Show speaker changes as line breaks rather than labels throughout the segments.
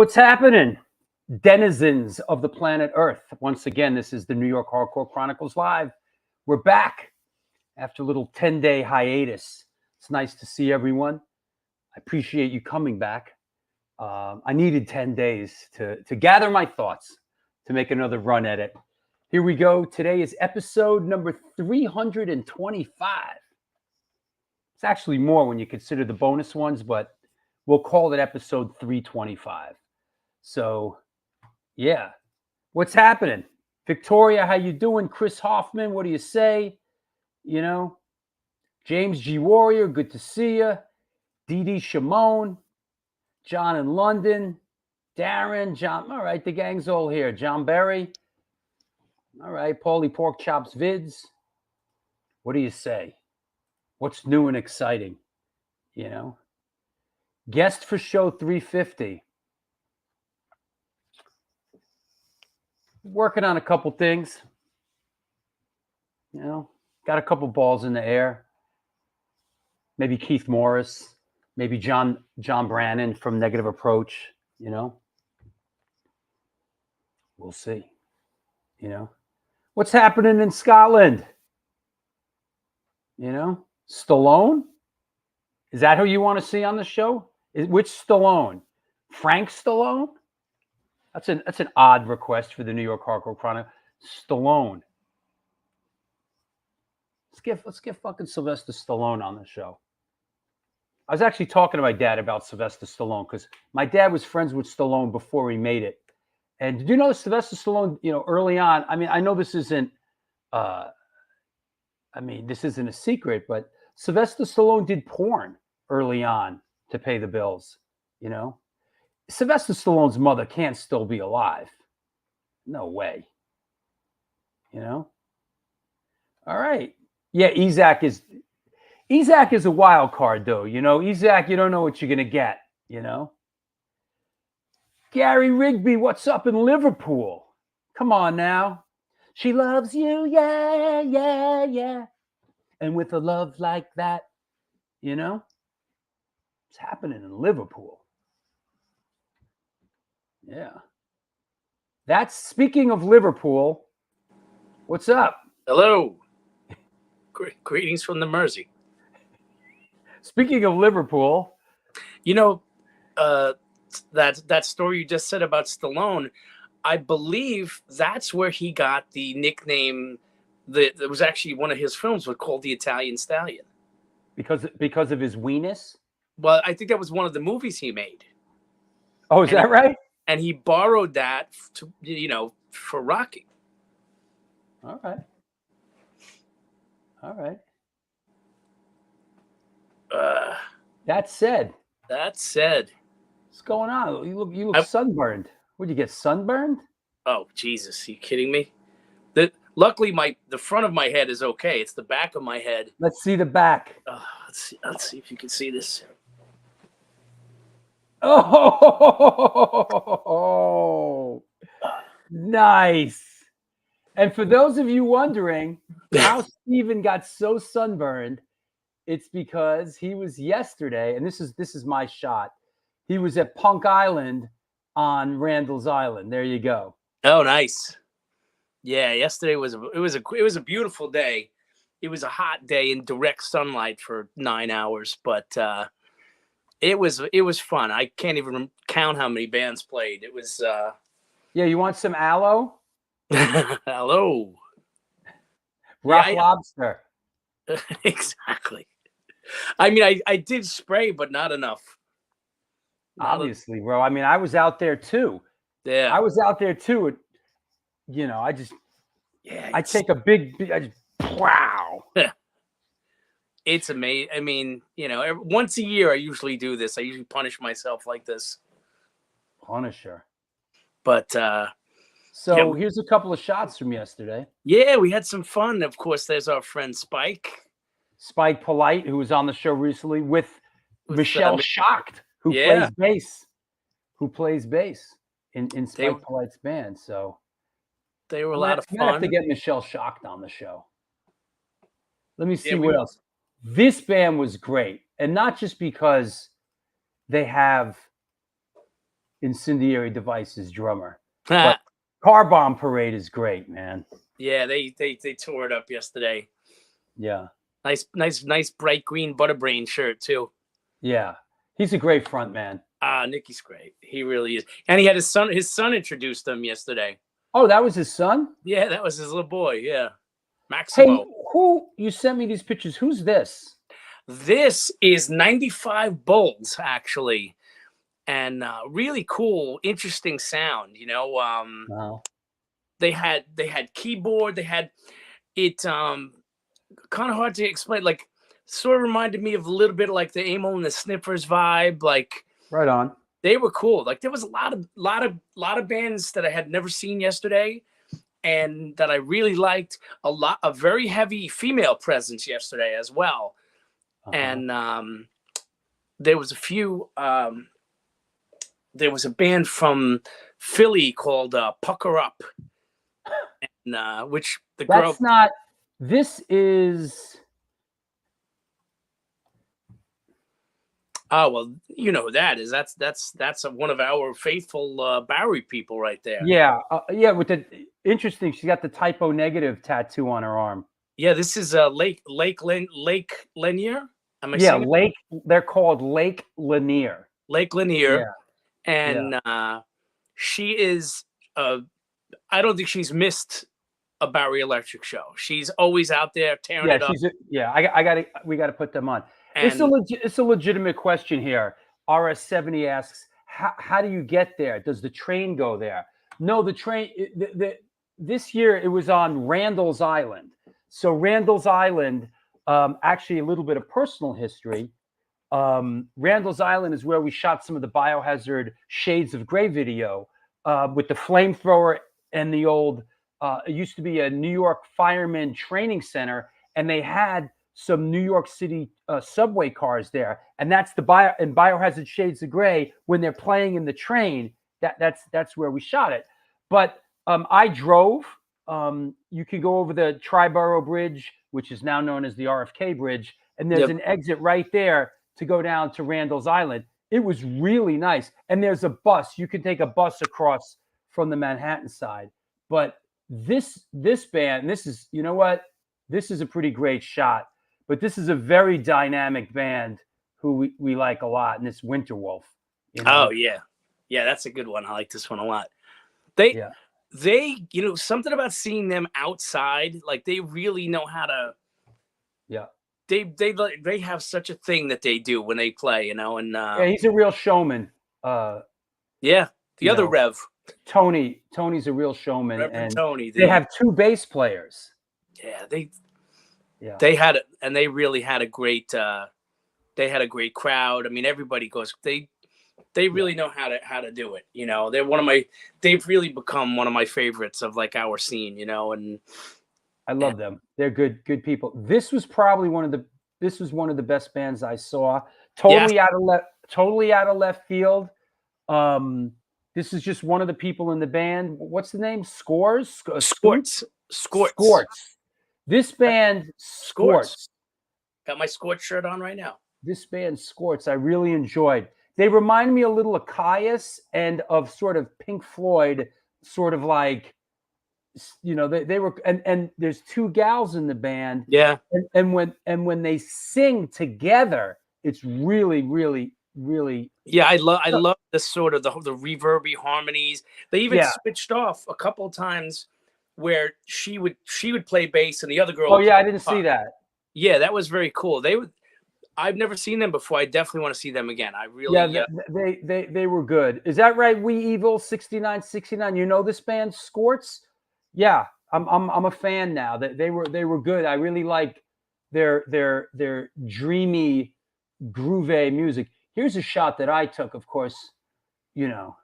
What's happening, denizens of the planet Earth? Once again, this is the New York Hardcore Chronicles Live. We're back after a little 10-day hiatus. It's nice to see everyone. I appreciate you coming back. I needed 10 days to gather my thoughts to make another run at it. Here we go. Today is episode number 325. It's actually more when you consider the bonus ones, but we'll call it episode 325. So, yeah. What's happening? Victoria, how you doing? Chris Hoffman, what do you say? You know, James G. Warrior, good to see you. Dee Dee Shimon, John in London, Darren, John. All right, the gang's all here. John Berry. All right, Paulie Pork Chops Vids. What do you say? What's new and exciting? You know? Guest for show 350. Working on a couple things. You know, got a couple balls in the air. Maybe Keith Morris. Maybe John Brannon from Negative Approach. You know? We'll see. You know? What's happening in Scotland? You know? Stallone? Is that who you want to see on the show? Which Stallone? Frank Stallone? That's an odd request for the New York Hardcore Chronicle. Stallone. Let's get fucking Sylvester Stallone on the show. I was actually talking to my dad about Sylvester Stallone because my dad was friends with Stallone before he made it. And did you know Sylvester Stallone, you know, early on, I mean, I know this isn't this isn't a secret, but Sylvester Stallone did porn early on to pay the bills, you know? Sylvester Stallone's mother can't still be alive. No way. You know? All right. Yeah, Isaac is a wild card, though. You know, Isaac, you don't know what you're going to get, you know? Gary Rigby, what's up in Liverpool? Come on now. She loves you, yeah, yeah, yeah. And with a love like that, you know? It's happening in Liverpool. Yeah. That's speaking of Liverpool. What's up?
Hello. Greetings from the Mersey.
Speaking of Liverpool,
you know, that story you just said about Stallone, I believe that's where he got the nickname. That was actually one of his films was called The Italian Stallion.
Because of his weenus?
Well, I think that was one of the movies he made.
Oh, is that right?
And he borrowed that to, you know, for Rocky.
All right. That said.
What's
going on? You look sunburned. Would you get sunburned?
Oh, Jesus. Are you kidding me? Luckily, the front of my head is okay. It's the back of my head.
Let's see the back.
Let's see if you can see this.
Oh, nice. And for those of you wondering how Steven got so sunburned, it's because he was yesterday, and this is my shot. He was at Punk Island on Randall's Island. There you go.
Oh, nice. Yeah, yesterday was a beautiful day. It was a hot day in direct sunlight for 9 hours, but it was fun. I can't even count how many bands played. It was
Yeah, you want some aloe?
Hello.
Rock lobster.
Exactly. I mean, I did spray, but not enough.
Obviously, bro. I mean, I was out there too.
Yeah.
I was out there too. You know, I take a big, wow.
It's amazing. I mean, you know, once a year I usually do this. I usually punish myself like this.
Punisher.
But
here's a couple of shots from yesterday.
Yeah, we had some fun. Of course, there's our friend Spike
Polite, who was on the show recently with Michelle Shocked, who plays bass in Spike Polite's band. So
they were a lot of fun.
I have to get Michelle Shocked on the show. Let me see what else. This band was great, and not just because they have Incendiary Devices drummer. But Car Bomb Parade is great, man.
Yeah, they tore it up yesterday.
Yeah.
Nice bright green Butterbrain shirt too.
Yeah. He's a great front man.
Nicky's great. He really is. And he had his son introduced him yesterday.
Oh, that was his son?
Yeah, that was his little boy. Yeah. Maximo.
Hey, who you sent me these pictures? Who's this?
This is 95 Bulls, actually. And really cool, interesting sound, you know.
Wow.
They had keyboard, they had it kind of hard to explain, like sort of reminded me of a little bit like the Amyl and the Sniffers vibe. Like
right on.
They were cool. Like there was a lot of bands that I had never seen yesterday and that I really liked. A very heavy female presence yesterday as well. And there was a few there was a band from Philly called Pucker Up, and which the girl.
That's not. This is.
Oh well, you know who that is. That's one of our faithful Bowie people right there.
Yeah, yeah. With the interesting, she got the typo negative tattoo on her arm.
Yeah, this is Lake Lanier.
Yeah, Lake. They're called Lake Lanier.
Lake Lanier.
Yeah.
And she is. I don't think she's missed a Bowie Electric show. She's always out there tearing it up.
We got to put them on. And it's a legitimate question here. RS70 asks, how do you get there? Does the train go there? No, the train. This year it was on Randall's Island. So Randall's Island, actually a little bit of personal history. Randall's Island is where we shot some of the Biohazard Shades of Grey video with the flamethrower and the old. It used to be a New York fireman training center, and they had some New York City subway cars there, and that's the Biohazard Shades of Grey when they're playing in the train. That's where we shot it. But I drove. You could go over the Triborough Bridge, which is now known as the RFK Bridge, and there's an exit right there to go down to Randall's Island. It was really nice, and there's a bus. You can take a bus across from the Manhattan side. But this band, this is, you know what? This is a pretty great shot. But this is a very dynamic band who we like a lot, and it's Winterwolf. You know?
Oh yeah, that's a good one. I like this one a lot. They, you know, something about seeing them outside, like they really know how to.
Yeah.
They have such a thing that they do when they play, you know, and
he's a real showman.
The other Rev.
Tony's a real showman.
Reverend
and
Tony.
They have two bass players.
Yeah, they had it, and they really had a great. They had a great crowd. I mean, everybody goes. They really know how to do it. You know, they're one of my. They've really become one of my favorites of like our scene. You know, and
I love them. They're good people. This was probably one of the best bands I saw. Totally out of left field. This is just one of the people in the band. What's the name? Scorts. This band Scorts.
Got my Scorts shirt on right now.
This band Scorts, I really enjoyed. They remind me a little of Caius and of sort of Pink Floyd, sort of like, you know, they were, and there's two gals in the band.
Yeah.
And when they sing together, it's really, really, really.
Yeah, I love the sort of the reverby harmonies. They even switched off a couple of times where she would play bass and the other girl.
Oh yeah, I didn't see that.
Yeah, that was very cool. I've never seen them before. I definitely want to see them again. I really.
Yeah, they were good. Is that right? We Evil 6969. You know this band Scorts? Yeah, I'm a fan now. They were good. I really like their dreamy, groovy music. Here's a shot that I took. Of course, you know,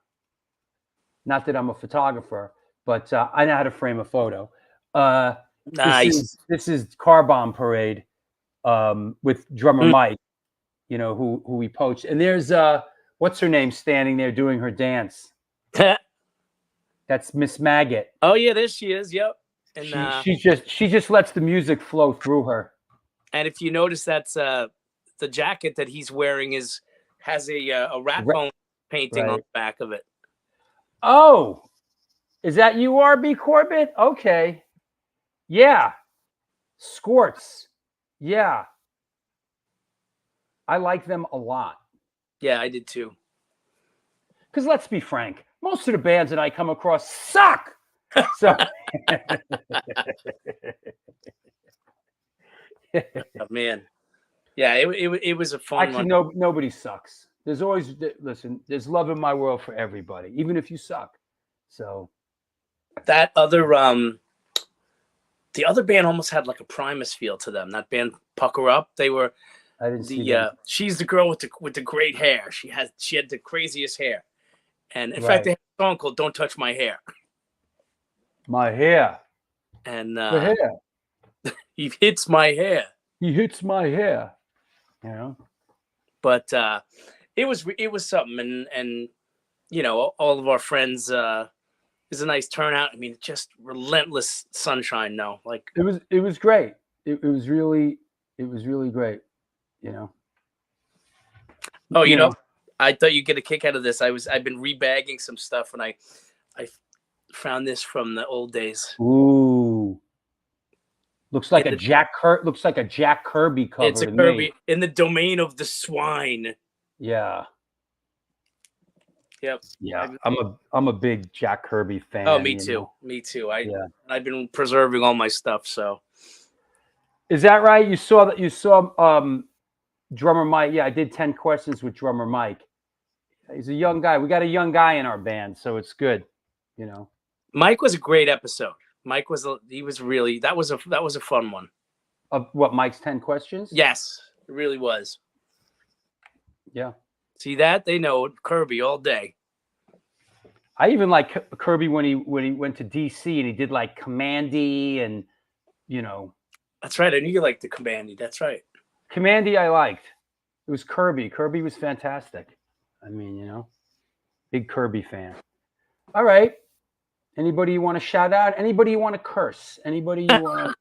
not that I'm a photographer, but I know how to frame a photo.
Nice.
This is Car Bomb Parade with drummer Mike, you know, who we poached. And there's what's her name standing there doing her dance. That's Miss Maggot.
Oh yeah, there she is. Yep. And
she just lets the music flow through her.
And if you notice, that's the jacket that he's wearing has a rat bone painting on
Right.
the back of it.
Oh, is that you, RB Corbett? Okay. Yeah. Squirts. Yeah. I like them a lot.
Yeah, I did too.
Because let's be frank, most of the bands that I come across suck. So,
Oh, man. Yeah, it was a fun
actually,
one.
nobody sucks. There's always, listen, there's love in my world for everybody, even if you suck. So,
That other the other band almost had like a Primus feel to them. That band Pucker Up. They were
I didn't see that.
she's the girl with the great hair. She had the craziest hair. And in fact,
Right.
they have a song called "Don't Touch My Hair."
My hair.
And
The hair.
he hits my hair.
He hits my hair. You know?
But it was something, and you know, all of our friends. Is a nice turnout. I mean, just relentless sunshine. No, like
It was great. It was really great. You know.
oh, you know, I thought you'd get a kick out of this. I've been rebagging some stuff, and I found this from the old days.
Ooh. Looks like a Jack Kirby cover.
It's a Kirby in the domain of the swine.
Yeah.
Yep.
Yeah. I'm a big Jack Kirby fan.
Oh, me too. Me too. I've been preserving all my stuff. So
is that right? You saw Drummer Mike. Yeah, I did 10 questions with Drummer Mike. He's a young guy. We got a young guy in our band, so it's good. You know.
Mike was a great episode. Mike was really that was a fun one.
Of what, Mike's 10 questions?
Yes, it really was.
Yeah.
See that? They know Kirby all day.
I even like Kirby when he went to DC and he did like Commandy and, you know.
That's right. I knew you liked the Commandy. That's right.
Commandy I liked. It was Kirby. Kirby was fantastic. I mean, you know, big Kirby fan. All right. Anybody you want to shout out? Anybody you want to curse? Anybody you want to...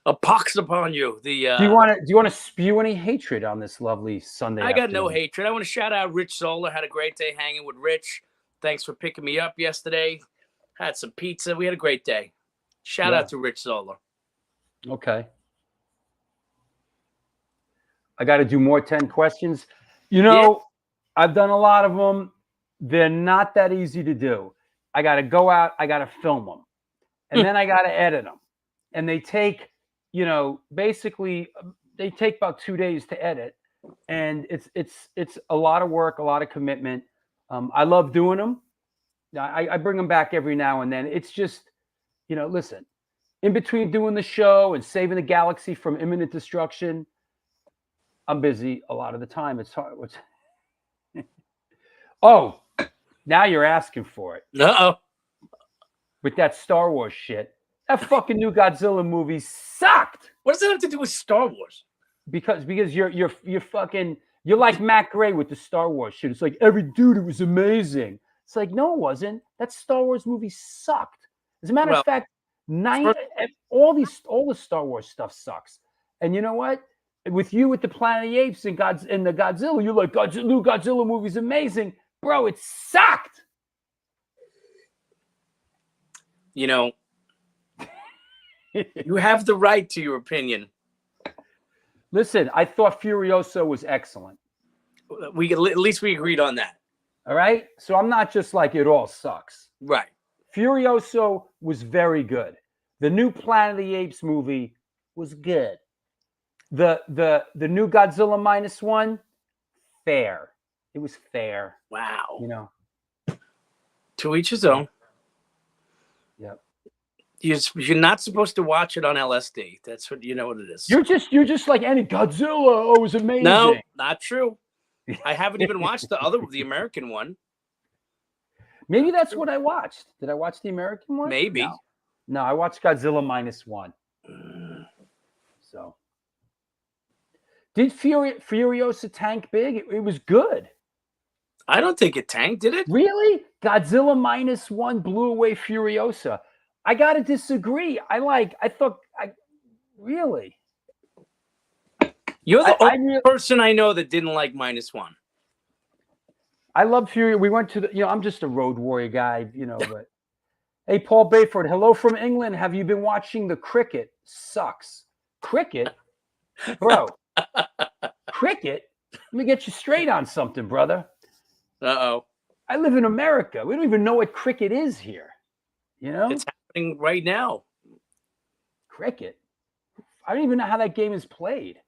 A pox upon you. Do
you want to spew any hatred on this lovely Sunday?
I got
afternoon?
no hatred. I want to shout out Rich Zoller. Had a great day hanging with Rich. Thanks for picking me up yesterday. Had some pizza. We had a great day. Shout out to Rich Zoller.
Okay. I got to do more 10 questions. You know, I've done a lot of them. They're not that easy to do. I got to go out. I got to film them. And then I got to edit them. And they take, you know, basically they take about 2 days to edit. And it's a lot of work, a lot of commitment. I love doing them. I bring them back every now and then. It's just, you know, listen, in between doing the show and saving the galaxy from imminent destruction, I'm busy a lot of the time. It's hard. Oh, now you're asking for it.
Uh-oh.
With that Star Wars shit. That fucking new Godzilla movie sucked.
What does that have to do with Star Wars?
Because you're like Matt Gray with the Star Wars shit. It's like every dude, it was amazing. It's like, no, it wasn't. That Star Wars movie sucked. As a matter of fact, all the Star Wars stuff sucks. And you know what? With the Planet of the Apes and the Godzilla, you're like, new Godzilla movie's amazing. Bro, it sucked.
You know, you have the right to your opinion.
Listen, I thought Furiosa was excellent.
At least we agreed on that.
All right? So I'm not just like it all sucks.
Right.
Furiosa was very good. The new Planet of the Apes movie was good. The new Godzilla -1, fair. It was fair.
Wow.
You know.
To each his own.
Yep.
You're not supposed to watch it on LSD. That's what you know what it is.
You're just like any Godzilla. Oh, it was amazing.
No, not true. I haven't even watched the American one.
Maybe that's what I watched. Did I watch the American one?
Maybe.
No, I watched Godzilla -1. So, did Furiosa tank big? It was good.
I don't think it tanked, did it?
Really? Godzilla -1 blew away Furiosa. I gotta disagree. Really.
You're the only person I know that didn't like -1.
I love Fury. We went to the, I'm just a road warrior guy, but hey, Paul Bayford, hello from England. Have you been watching the cricket? Sucks. Cricket? Bro, cricket? Let me get you straight on something, brother.
Uh-oh.
I live in America. We don't even know what cricket is here.
It's happening right now.
Cricket? I don't even know how that game is played.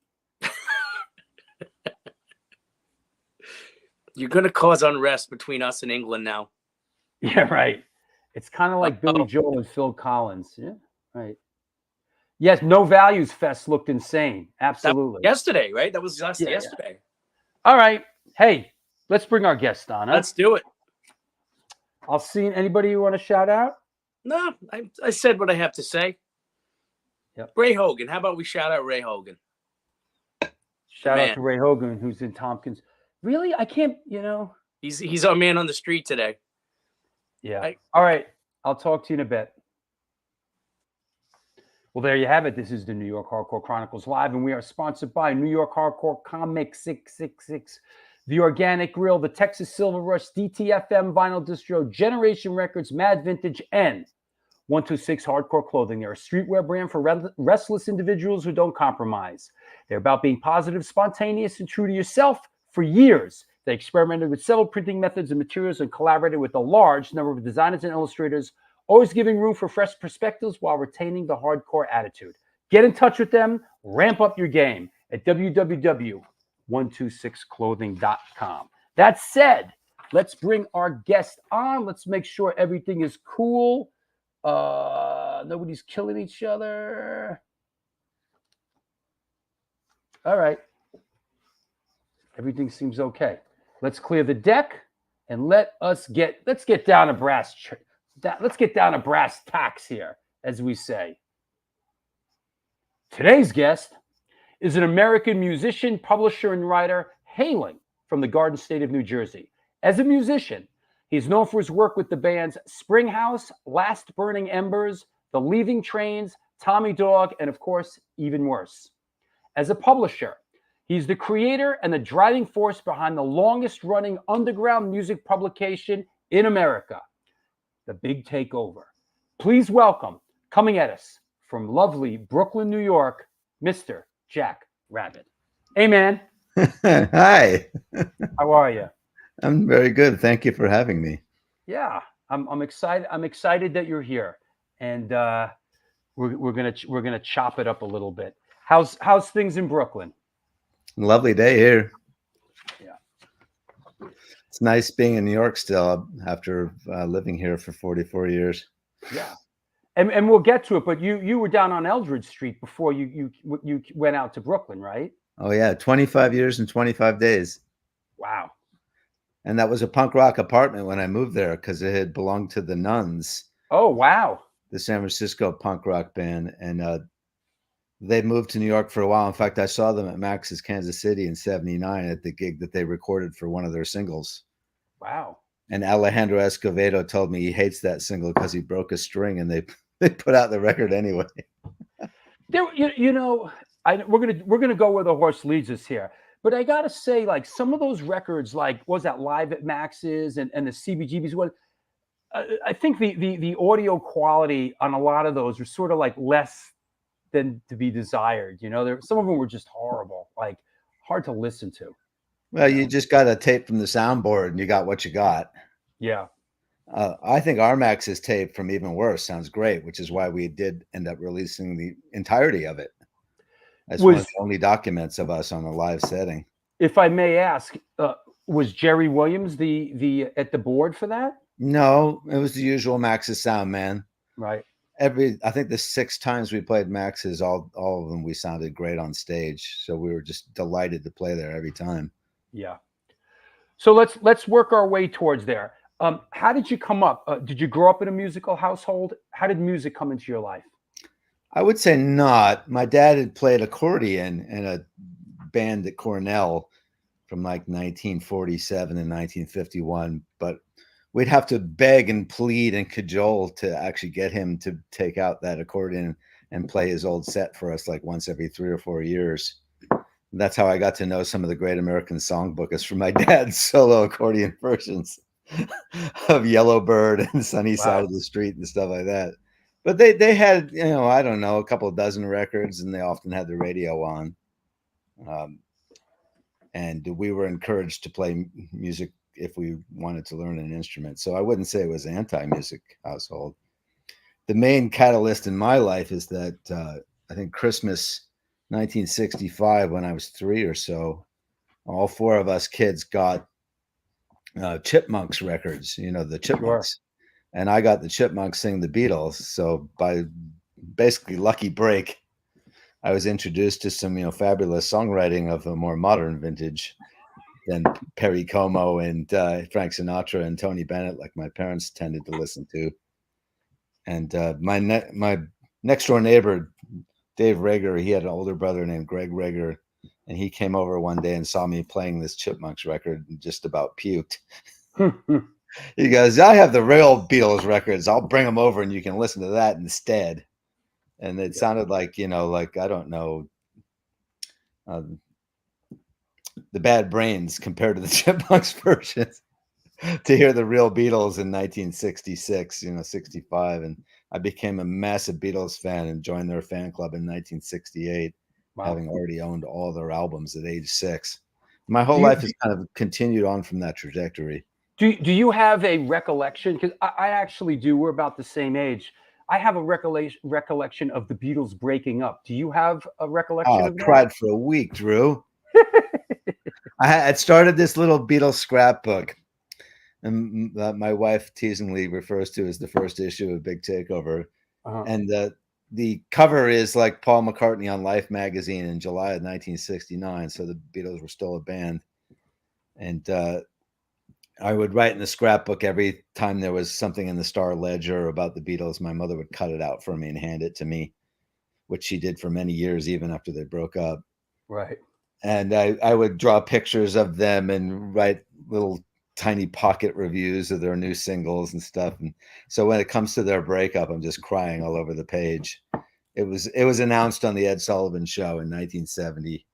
You're going to cause unrest between us and England now.
Yeah, right. It's kind of like Billy Joel and Phil Collins. Yeah, right. Yes, No Values Fest looked insane. Absolutely.
Yesterday, right? That was yesterday.
Yeah. All right. Hey, let's bring our guest on. Huh?
Let's do it.
I'll see. Anybody you want to shout out?
No, I said what I have to say.
Yep.
Ray Hogan. How about we shout out Ray Hogan?
Shout out to Ray Hogan, who's in Tompkins. Really? I can't,
He's our man on the street today.
Yeah. All right. I'll talk to you in a bit. Well, there you have it. This is the New York Hardcore Chronicles Live, and we are sponsored by New York Hardcore Comic 666, The Organic Grill, the Texas Silver Rush, DTFM Vinyl Distro, Generation Records, Mad Vintage, and 126 Hardcore Clothing. They're a streetwear brand for restless individuals who don't compromise. They're about being positive, spontaneous, and true to yourself. For years, they experimented with several printing methods and materials and collaborated with a large number of designers and illustrators, always giving room for fresh perspectives while retaining the hardcore attitude. Get in touch with them. Ramp up your game at www.126clothing.com. That said, let's bring our guest on. Let's make sure everything is cool. Nobody's killing each other. All right. Everything seems okay. Let's clear the deck and let's get down to brass tacks here, as we say. Today's guest is an American musician, publisher, and writer hailing from the Garden State of New Jersey. As a musician, he's known for his work with the bands Springhouse, Last Burning Embers, The Leaving Trains, Tommy Dog, and of course, Even Worse. As a publisher, he's the creator and the driving force behind the longest-running underground music publication in America, The Big Takeover. Please welcome, coming at us from lovely Brooklyn, New York, Mr. Jack Rabid. Hey, man.
Hi.
How are you?
I'm very good. Thank you for having me.
Yeah, I'm excited. I'm excited that you're here, and we're gonna chop it up a little bit. How's things in Brooklyn?
Lovely day here.
Yeah,
it's nice being in New York still after living here for 44 years.
Yeah, and we'll get to it. But you were down on Eldridge Street before you went out to Brooklyn, right?
Oh yeah, 25 years and 25 days.
Wow.
And that was a punk rock apartment when I moved there because it had belonged to the Nuns.
Oh wow.
The San Francisco punk rock band, and they moved to New York for a while. In fact, I saw them at Max's Kansas City in '79 at the gig that they recorded for one of their singles.
Wow.
And Alejandro Escovedo told me he hates that single because he broke a string, and they put out the record anyway.
We're gonna go where the horse leads us here. But I gotta say, like some of those records, like was that Live at Max's and the CBGB's one. I think the audio quality on a lot of those are sort of like less than to be desired. Some of them were just horrible, like hard to listen to.
Well, you just got a tape from the soundboard and you got what you got.
Yeah.
I think our Max's tape from Even Worse sounds great, which is why we did end up releasing the entirety of it. That's one of the only documents of us on a live setting. If I may ask, was Jerry Williams the at the board for that? No, it was the usual Max's sound man. Right. I think the 6 times we played Max's, all of them, we sounded great on stage. So we were just delighted to play there every time. Yeah. So let's work our way towards there. How did you come up? Did you grow up in a musical household? How did music come into your life? I would say not. My dad had played accordion in a band at Cornell from like 1947 and 1951, but we'd have to beg and plead and cajole to actually get him to take out that accordion and play his old set for us like once every 3 or 4 years. That's how I got to know some of the great American songbookers from my dad's solo accordion versions of Yellowbird and Sunny Side of the Street and stuff like that. But they had, you know, I don't know, a couple of dozen records, and they often had the radio on. And we were encouraged to play music if we wanted to learn an instrument. So I wouldn't say it was an anti-music household. The main catalyst in my life is that I think Christmas 1965, when I was 3 or so, all 4 of us kids got Chipmunks records, you know, the Chipmunks. Sure. And I got the Chipmunks sing the Beatles. So by basically lucky break, I was introduced to some, you know, fabulous songwriting of a more modern vintage than Perry Como and Frank Sinatra and Tony Bennett, like my parents tended to listen to. And my next door neighbor, Dave Rager, he had an older brother named Greg Rager, and he came over one day and saw me playing this Chipmunks record and just about puked. He goes, I have the real Beatles records. I'll bring them over and you can listen to that instead. And it sounded like, you know, like, I don't know, the Bad Brains compared to the Chipmunks versions. To hear the real Beatles in 1966, you know, 65. And I became a massive Beatles fan and joined their fan club in 1968, having already owned all their albums at age 6. My whole life has kind of continued on from that trajectory.
Do you have a recollection? Because I actually do. We're about the same age. I have a recollection of the Beatles breaking up. Do you have a recollection of that?
I cried for a week, Drew. I had started this little Beatles scrapbook, and my wife teasingly refers to as the first issue of Big Takeover. And the cover is like Paul McCartney on Life magazine in July of 1969. So the Beatles were still a band. And I would write in the scrapbook every time there was something in the Star Ledger about the Beatles. My mother would cut it out for me and hand it to me, which she did for many years, even after they broke up.
Right.
And I would draw pictures of them and write little tiny pocket reviews of their new singles and stuff. And so when it comes to their breakup, I'm just crying all over the page. It was announced on the Ed Sullivan Show in 1970.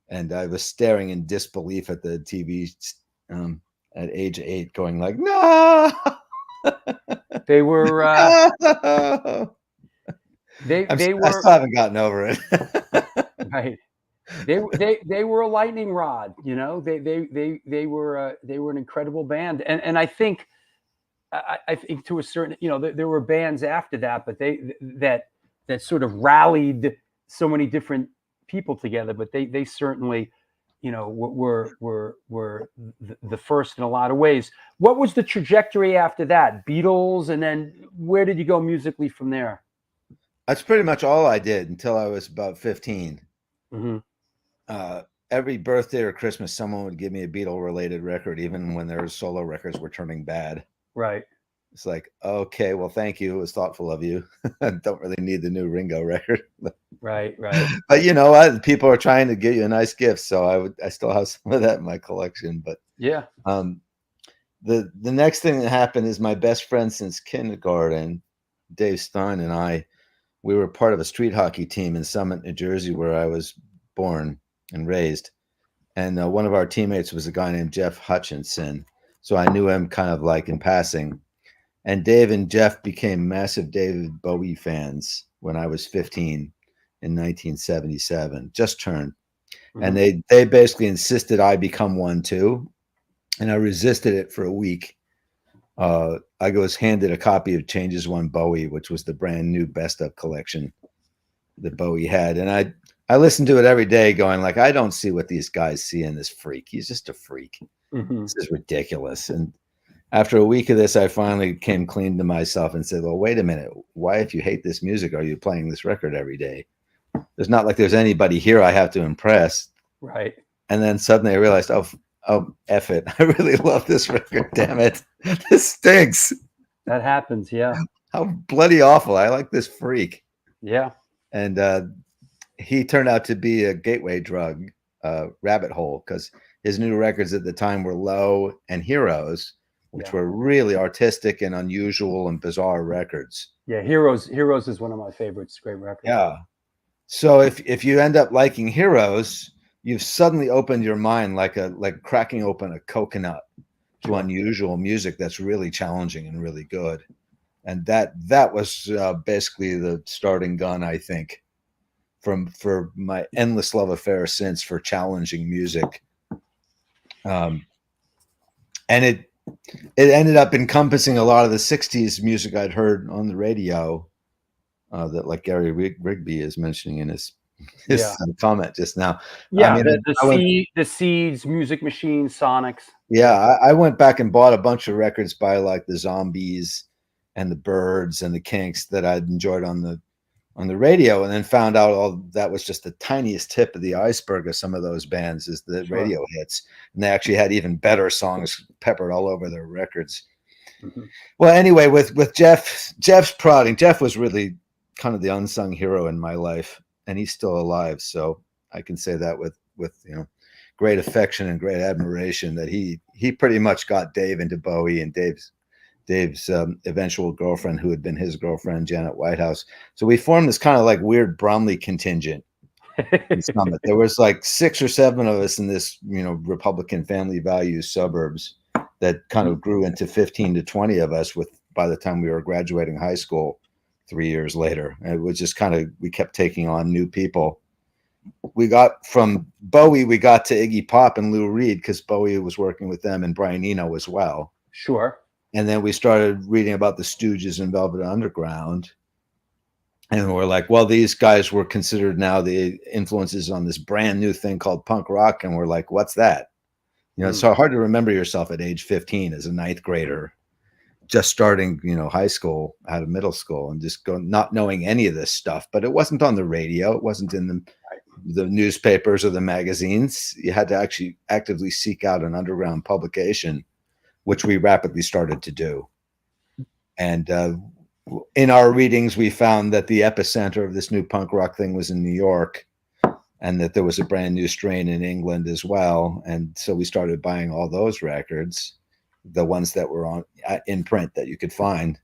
And I was staring in disbelief at the TV at age 8, going like, no.
They were
no!
I
still haven't gotten over it.
Right. They were a lightning rod, you know. They were an incredible band, and I think to a certain, you know, there were bands after that, but that sort of rallied so many different people together. But they certainly, you know, were the first in a lot of ways. What was the trajectory after that? Beatles, and then where did you go musically from there?
That's pretty much all I did until I was about 15.
Mm-hmm.
Every birthday or Christmas, someone would give me a Beatle-related record, even when their solo records were turning bad.
Right.
It's like, okay, well, thank you. It was thoughtful of you. I don't really need the new Ringo record.
Right.
But you know what? People are trying to get you a nice gift, so I still have some of that in my collection. But
yeah.
The next thing that happened is my best friend since kindergarten, Dave Stein, and we were part of a street hockey team in Summit, New Jersey, where I was born and raised. And one of our teammates was a guy named Jeff Hutchinson. So I knew him kind of like in passing. And Dave and Jeff became massive David Bowie fans when I was 15 in 1977, just turned. Mm-hmm. And they basically insisted I become one too. And I resisted it for a week. I was handed a copy of Changes One Bowie, which was the brand new best of collection that Bowie had. And I listened to it every day going like, I don't see what these guys see in this freak. He's just a freak. Mm-hmm. This is ridiculous. And after a week of this, I finally came clean to myself and said, well, wait a minute. Why, if you hate this music, are you playing this record every day? There's not like there's anybody here I have to impress.
Right.
And then suddenly I realized, oh, F it. I really love this record. Damn it. This stinks.
That happens. Yeah.
How bloody awful. I like this freak.
Yeah.
And he turned out to be a gateway drug, rabbit hole, because his new records at the time were Low and Heroes, which were really artistic and unusual and bizarre records.
Yeah. Heroes is one of my favorites. Great record.
Yeah. So if you end up liking Heroes, you've suddenly opened your mind like cracking open a coconut to unusual music that's really challenging and really good. And that was basically the starting gun, I think, for my endless love affair since for challenging music. And it ended up encompassing a lot of the 60s music I'd heard on the radio, that like Gary Rigby is mentioning in his comment just now.
Yeah,
I mean,
the Seeds, Music Machine, Sonics.
Yeah, I went back and bought a bunch of records by like the Zombies and the Byrds and the Kinks that I'd enjoyed on the radio, and then found out all that was just the tiniest tip of the iceberg of some of those bands is the radio hits, and they actually had even better songs peppered all over their records. Mm-hmm. Well, anyway, with Jeff's prodding, Jeff was really kind of the unsung hero in my life, and he's still alive, so I can say that with great affection and great admiration that he pretty much got Dave into Bowie, and Dave's eventual girlfriend, who had been his girlfriend, Janet Whitehouse. So we formed this kind of like weird Bromley contingent. There was like 6 or 7 of us in this, Republican family values suburbs that kind of grew into 15 to 20 of us by the time we were graduating high school 3 years later. And it was just kind of, we kept taking on new people. We got from Bowie, we got to Iggy Pop and Lou Reed because Bowie was working with them, and Brian Eno as well.
Sure.
And then we started reading about the Stooges and Velvet Underground. And we're like, well, these guys were considered now the influences on this brand new thing called punk rock. And we're like, what's that? It's so hard to remember yourself at age 15 as a 9th grader, just starting, high school, out of middle school, and just not knowing any of this stuff. But it wasn't on the radio. It wasn't in the newspapers or the magazines. You had to actually actively seek out an underground publication, which we rapidly started to do. And in our readings, we found that the epicenter of this new punk rock thing was in New York, and that there was a brand new strain in England as well. And so we started buying all those records, the ones that were in print that you could find.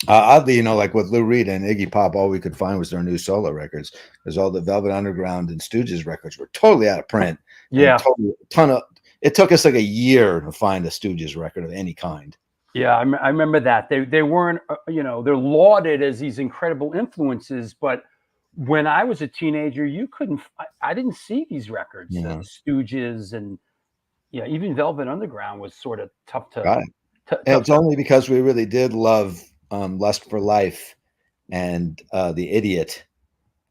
Oddly, like with Lou Reed and Iggy Pop, all we could find was their new solo records, because all the Velvet Underground and Stooges records were totally out of print.
Yeah.
It took us like a year to find a Stooges record of any kind.
Yeah, I remember that. They weren't, they're lauded as these incredible influences, but when I was a teenager, I didn't see these records. Stooges and even Velvet Underground was sort of tough to.
Got it. It's only because we really did love Lust for Life and The Idiot,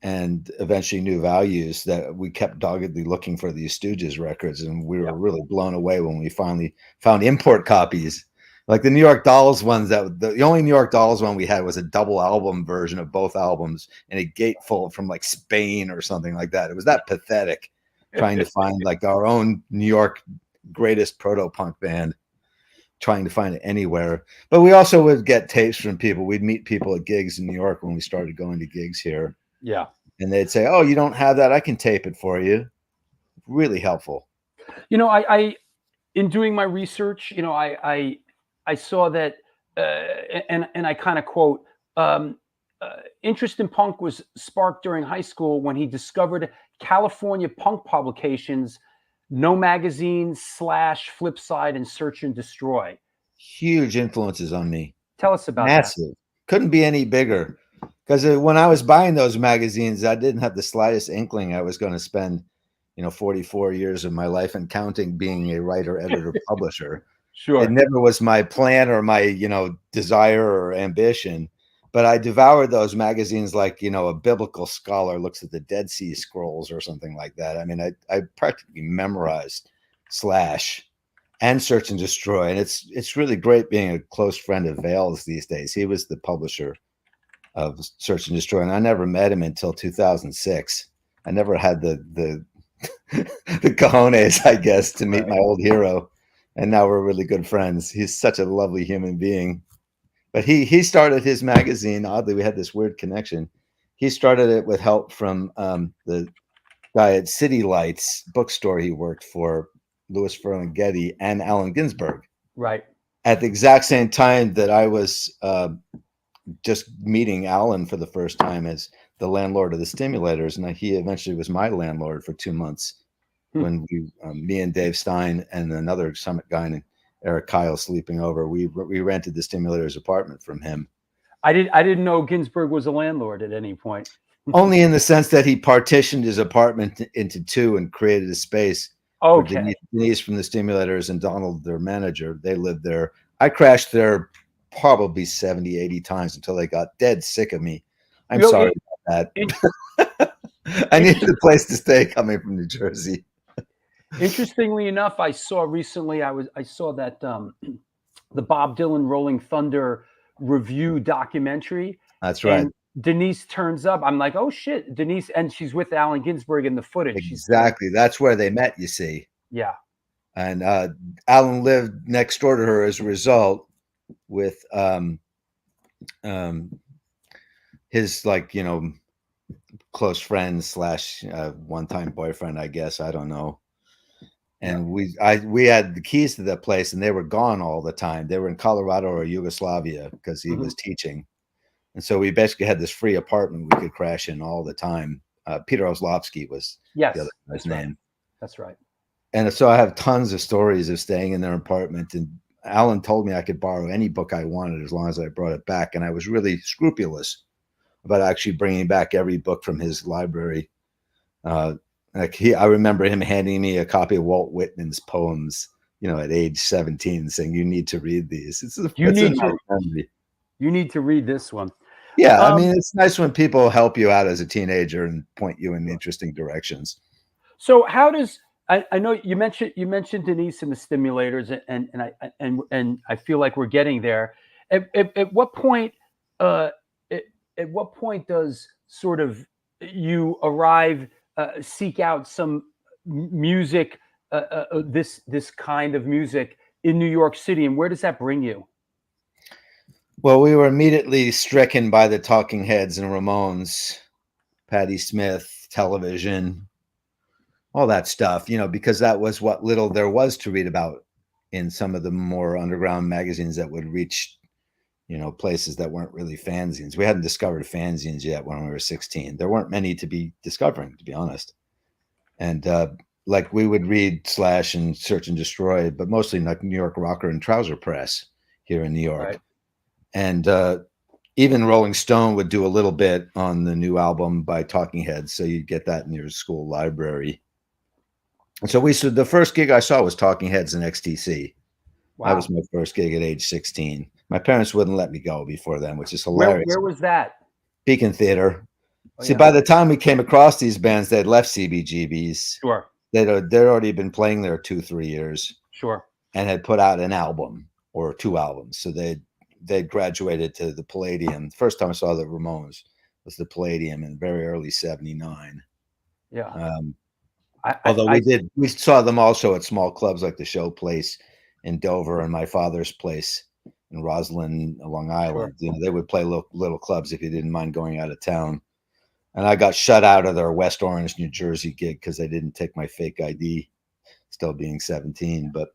and eventually New Values, that we kept doggedly looking for these Stooges records, and we were really blown away when we finally found import copies, like the New York Dolls ones. The only New York Dolls one we had was a double album version of both albums in a gatefold from like Spain or something like that. It was that pathetic, trying to find like our own New York greatest proto-punk band, trying to find it anywhere. But we also would get tapes from people. We'd meet people at gigs in New York when we started going to gigs here. Yeah. And they'd say, "Oh, you don't have that? I can tape it for you." Really helpful.
I in doing my research, I saw that, and I kind of quote, interest in punk was sparked during high school when he discovered California punk publications, No Magazine, Slash, Flipside, and Search and Destroy.
Huge influences on me.
Tell us about
Massive. That. Couldn't be any bigger. Because when I was buying those magazines, I didn't have the slightest inkling I was going to spend, 44 years of my life and counting being a writer, editor, publisher.
Sure.
It never was my plan or my, desire or ambition. But I devoured those magazines like, a biblical scholar looks at the Dead Sea Scrolls or something like that. I mean, I practically memorized Slash and Search and Destroy. And it's really great being a close friend of Vale's these days. He was the publisher of Search and Destroy, and I never met him until 2006. I never had the cojones, I guess, to meet my old hero. And now we're really good friends. He's such a lovely human being. But he started his magazine. Oddly, we had this weird connection. He started it with help from the guy at City Lights bookstore he worked for, Louis Ferlinghetti and Allen Ginsberg.
Right.
At the exact same time that I was just meeting Allen for the first time, as the landlord of the Stimulators, and he eventually was my landlord for 2 months when me and Dave Stein and another Summit guy and Eric Kyle sleeping over. We rented the Stimulators apartment from him.
I didn't know Ginsberg was a landlord at any point.
Only in the sense that he partitioned his apartment into two and created a space.
Okay.
Denise from the Stimulators and Donald, their manager, they lived there. I crashed there probably 70, 80 times until they got dead sick of me. I'm sorry about that. I needed a place to stay coming from New Jersey.
Interestingly enough, I saw recently, I saw that the Bob Dylan Rolling Thunder review documentary.
That's right.
And Denise turns up. I'm like, oh shit, Denise, and she's with Allen Ginsberg in the footage.
Exactly. That's where they met, you see.
Yeah.
And Alan lived next door to her as a result with his, like, you know, close friend slash one-time boyfriend, I guess. I don't know. And we had the keys to that place, and they were gone all the time. They were in Colorado or Yugoslavia because he was teaching. And so we basically had this free apartment we could crash in all the time. Peter Oslovsky was the other guy's name.
That's right.
And so I have tons of stories of staying in their apartment. And Alan told me I could borrow any book I wanted as long as I brought it back. And I was really scrupulous about actually bringing back every book from his library. I remember him handing me a copy of Walt Whitman's poems, you know, at age 17, saying, "You need to read these." You
need to read this one.
Yeah, I mean, it's nice when people help you out as a teenager and point you in interesting directions.
So, how does I know you mentioned Denise and the Stimulators, and I feel like we're getting there. At what point? At what point does sort of you arrive? Seek out some music, this kind of music in New York City, and where does that bring you?
Well, we were immediately stricken by the Talking Heads and Ramones, Patti Smith, television, all that stuff, you know, because that was what little there was to read about in some of the more underground magazines that would reach, you know, places that weren't really fanzines. We hadn't discovered fanzines yet when we were 16. There weren't many to be discovering, to be honest. And like we would read Slash and Search and Destroy, but mostly like New York Rocker and Trouser Press here in New York. Right. And even Rolling Stone would do a little bit on the new album by Talking Heads. So you'd get that in your school library. And so the first gig I saw was Talking Heads in XTC. Wow. That was my first gig at age 16. My parents wouldn't let me go before then, which is hilarious.
Where was that?
Beacon Theater. Oh, see, by the time we came across these bands, they'd left CBGB's.
Sure.
They'd already been playing there 2-3 years.
Sure.
And had put out an album or 2 albums. So they'd graduated to the Palladium. The first time I saw the Ramones was the Palladium in very early 79.
Yeah.
Although we saw them also at small clubs like the Show Place in Dover and my father's place in Roslyn, Long Island. Sure. You know, they would play little clubs if you didn't mind going out of town. And I got shut out of their West Orange, New Jersey gig because they didn't take my fake ID, still being 17. But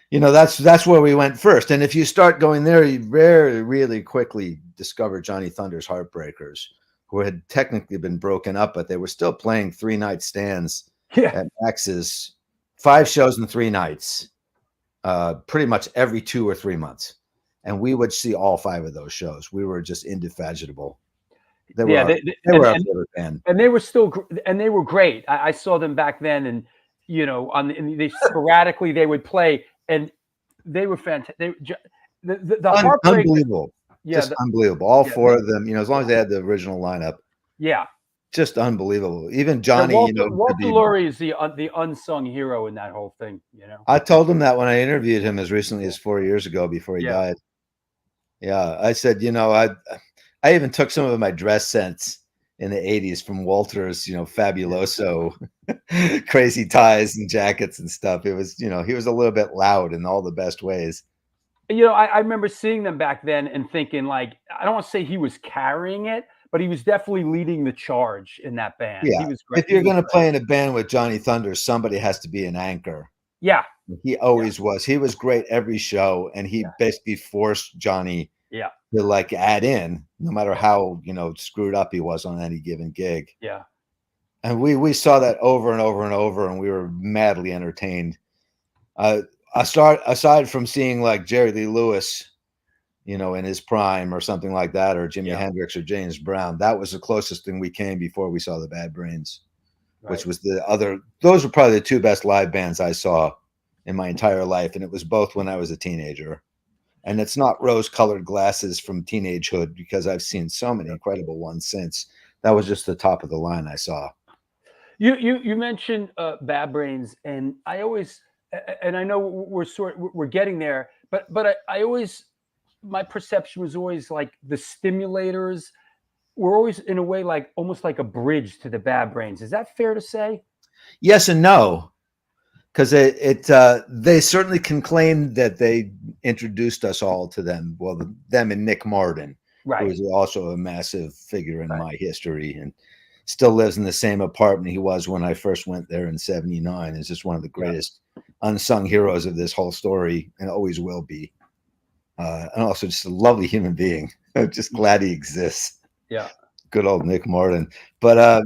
you know, that's where we went first. And if you start going there, you really quickly discover Johnny Thunder's Heartbreakers, who had technically been broken up, but they were still playing 3-night stands at Max's, 5 shows in 3 nights, pretty much every 2 or 3 months. And we would see all 5 of those shows. We were just indefatigable. They were our favorite band.
And they were great. I saw them back then, and you know, they sporadically they would play, and they were fantastic. The Heartbreakers,
unbelievable. Yeah, just unbelievable. All 4 of them, you know, as long as they had the original lineup.
Yeah.
Just unbelievable. Even Johnny,
Walter Lurie is the unsung hero in that whole thing, you know.
I told him that when I interviewed him as recently as 4 years ago before he died. Yeah, I said, you know, I even took some of my dress sense in the 80s from Walter's, you know, fabuloso crazy ties and jackets and stuff. It was, you know, he was a little bit loud in all the best ways.
You know, I remember seeing them back then and thinking, like, I don't want to say he was carrying it, but he was definitely leading the charge in that band.
Yeah.
He was great.
If you're going to play in a band with Johnny Thunder, somebody has to be an anchor.
Yeah.
He always was. He was great every show, and he basically forced Johnny to like add in, no matter how, you know, screwed up he was on any given gig.
Yeah.
And we saw that over and over and over, and we were madly entertained. Aside from seeing like Jerry Lee Lewis, you know, in his prime or something like that, or Jimi Hendrix or James Brown, that was the closest thing we came before we saw the Bad Brains, which was those were probably the two best live bands I saw in my entire life. And it was both when I was a teenager. And it's not rose-colored glasses from teenagehood, because I've seen so many incredible ones since. That was just the top of the line I saw.
You mentioned Bad Brains, and I always, and I know we're getting there, but I always, my perception was always like the Stimulators were always in a way like almost like a bridge to the Bad Brains. Is that fair to say?
Yes and no, because they certainly can claim that they introduced us all to them. Well, them and Nick Martin, who is also a massive figure in my history, and still lives in the same apartment he was when I first went there in '79. Is just one of the greatest unsung heroes of this whole story, and always will be. And also just a lovely human being. I'm just glad he exists.
Yeah.
Good old Nick Martin. But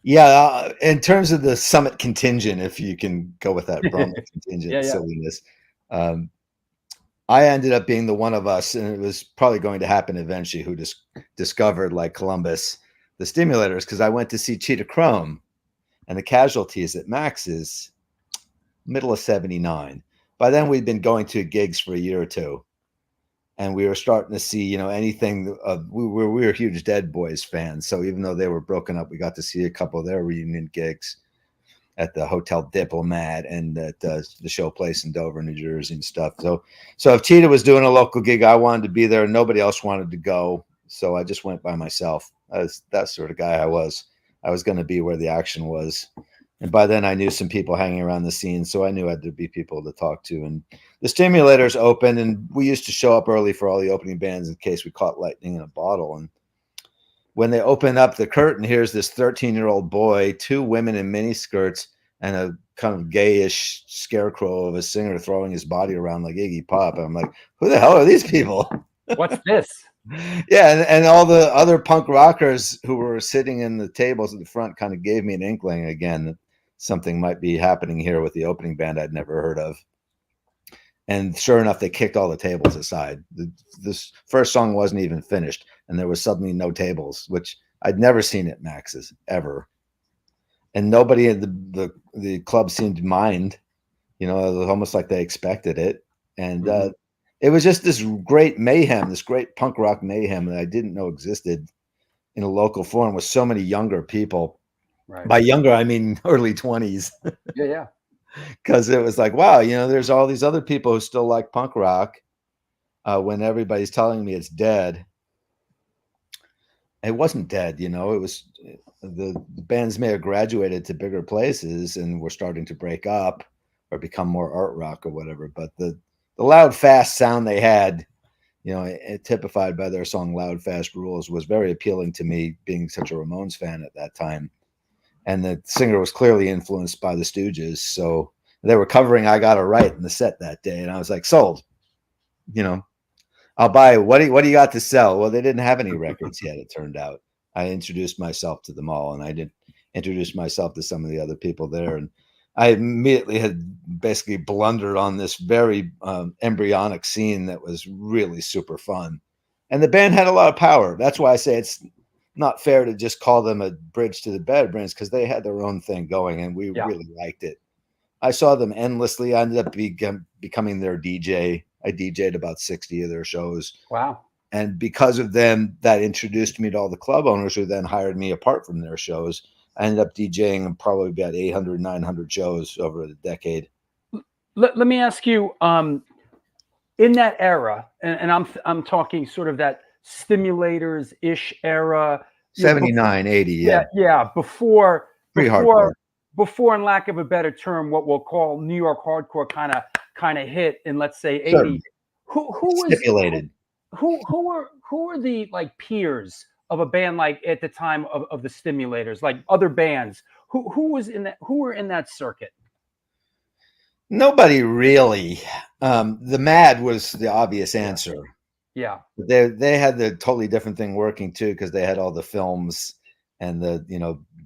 in terms of the Summit contingent, if you can go with that Brahma contingent silliness, I ended up being the one of us, and it was probably going to happen eventually, who just discovered, like Columbus, the Stimulators, because I went to see Cheetah Chrome and the Casualties at Max's middle of '79. By then, we'd been going to gigs for a year or two, and we were starting to see, you know, anything. We were huge Dead Boys fans, so even though they were broken up, we got to see a couple of their reunion gigs at the Hotel Diplomat and at the Show Place in Dover, New Jersey, and stuff. So if Cheetah was doing a local gig, I wanted to be there. Nobody else wanted to go, so I just went by myself. That sort of guy I was. I was going to be where the action was. And by then I knew some people hanging around the scene, so I knew I had to be people to talk to. And the Stimulators opened, and we used to show up early for all the opening bands in case we caught lightning in a bottle. And when they open up the curtain, here's this 13-year-old boy, two women in miniskirts, and a kind of gayish scarecrow of a singer throwing his body around like Iggy Pop. And I'm like, who the hell are these people?
What's this?
Yeah, and all the other punk rockers who were sitting in the tables at the front kind of gave me an inkling again that something might be happening here with the opening band I'd never heard of. And sure enough, they kicked all the tables aside. This first song wasn't even finished, and there was suddenly no tables, which I'd never seen at Max's ever. And nobody at the club seemed to mind. You know, it was almost like they expected it. And it was just this great mayhem, this great punk rock mayhem that I didn't know existed in a local forum with so many younger people. Right. By younger, I mean early 20s.
Yeah.
Because it was like, wow, you know, there's all these other people who still like punk rock when everybody's telling me it's dead. It wasn't dead, you know. It was the bands may have graduated to bigger places and were starting to break up or become more art rock or whatever. But the loud, fast sound they had, you know, typified by their song "Loud, Fast Rules," was very appealing to me, being such a Ramones fan at that time. And the singer was clearly influenced by the Stooges. So they were covering "I Got It Right" in the set that day. And I was like, sold, you know, I'll buy. What do you got to sell? Well, they didn't have any records yet, it turned out. I introduced myself to them all, and I did introduce myself to some of the other people there. And I immediately had basically blundered on this very embryonic scene that was really super fun. And the band had a lot of power. That's why I say it's not fair to just call them a bridge to the Bad Brains, because they had their own thing going, and we really liked it. I saw them endlessly. I ended up becoming their DJ. I DJ'd about 60 of their shows.
Wow.
And because of them, that introduced me to all the club owners who then hired me apart from their shows. I ended up DJing probably about 800, 900 shows over the decade.
Let me ask you, in that era, and I'm talking sort of that Stimulators-ish era.
79, 80, yeah.
Yeah, before
hardcore.
Before, in lack of a better term, what we'll call New York hardcore kind of hit in, let's say, 80.
Certain.
Who was
stipulated?
Who were the like peers of a band like at the time of the Stimulators, like other bands? Who were in that circuit?
Nobody really. The Mad was the obvious answer.
Yeah.
They had the totally different thing working too, because they had all the films and the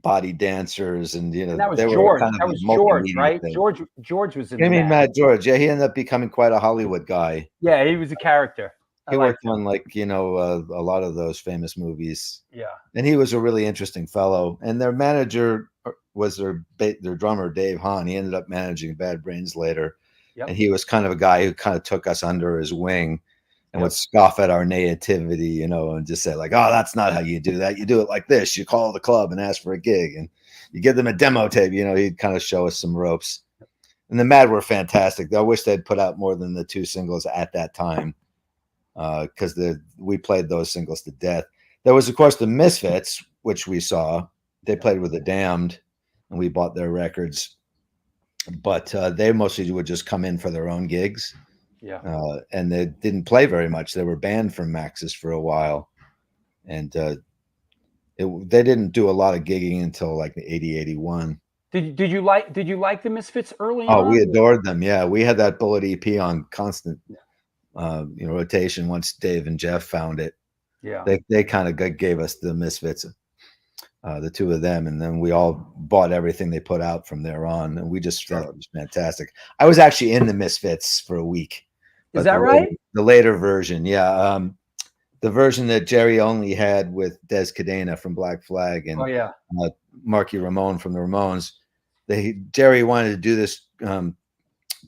body dancers, and
And that was
they were
George.
kind of
That
a
was George,
multimedia
right?
thing.
George was in
I
the
mean,
Mad.
Mad George, yeah, he ended up becoming quite a Hollywood guy.
Yeah, he was a character.
He worked on a lot of those famous movies.
Yeah.
And he was a really interesting fellow. And their manager was their drummer, Dave Hahn. He ended up managing Bad Brains later.
Yep.
And he was kind of a guy who kind of took us under his wing and
Yep.
would scoff at our naivety, and just say like, "Oh, that's not how you do that. You do it like this. You call the club and ask for a gig, and you give them a demo tape." He'd kind of show us some ropes. And the Mad were fantastic. I wish they'd put out more than the 2 singles at that time, because we played those singles to death. There was, of course, the Misfits, which we saw. They played with the Damned, and we bought their records. But they mostly would just come in for their own gigs.
Yeah.
And they didn't play very much. They were banned from Max's for a while. And they didn't do a lot of gigging until like 80, 81.
Did you like the Misfits early
on?
Oh,
we adored them. Yeah, we had that Bullet EP on constant rotation once Dave and Jeff found it.
Yeah.
They kind of gave us the Misfits, the two of them, and then we all bought everything they put out from there on, and we just thought it was fantastic. I was actually in the Misfits for a week.
Is that right?
The later version, yeah. The version that Jerry only had with Des Cadena from Black Flag and Marky Ramone from the Ramones. Jerry wanted to do this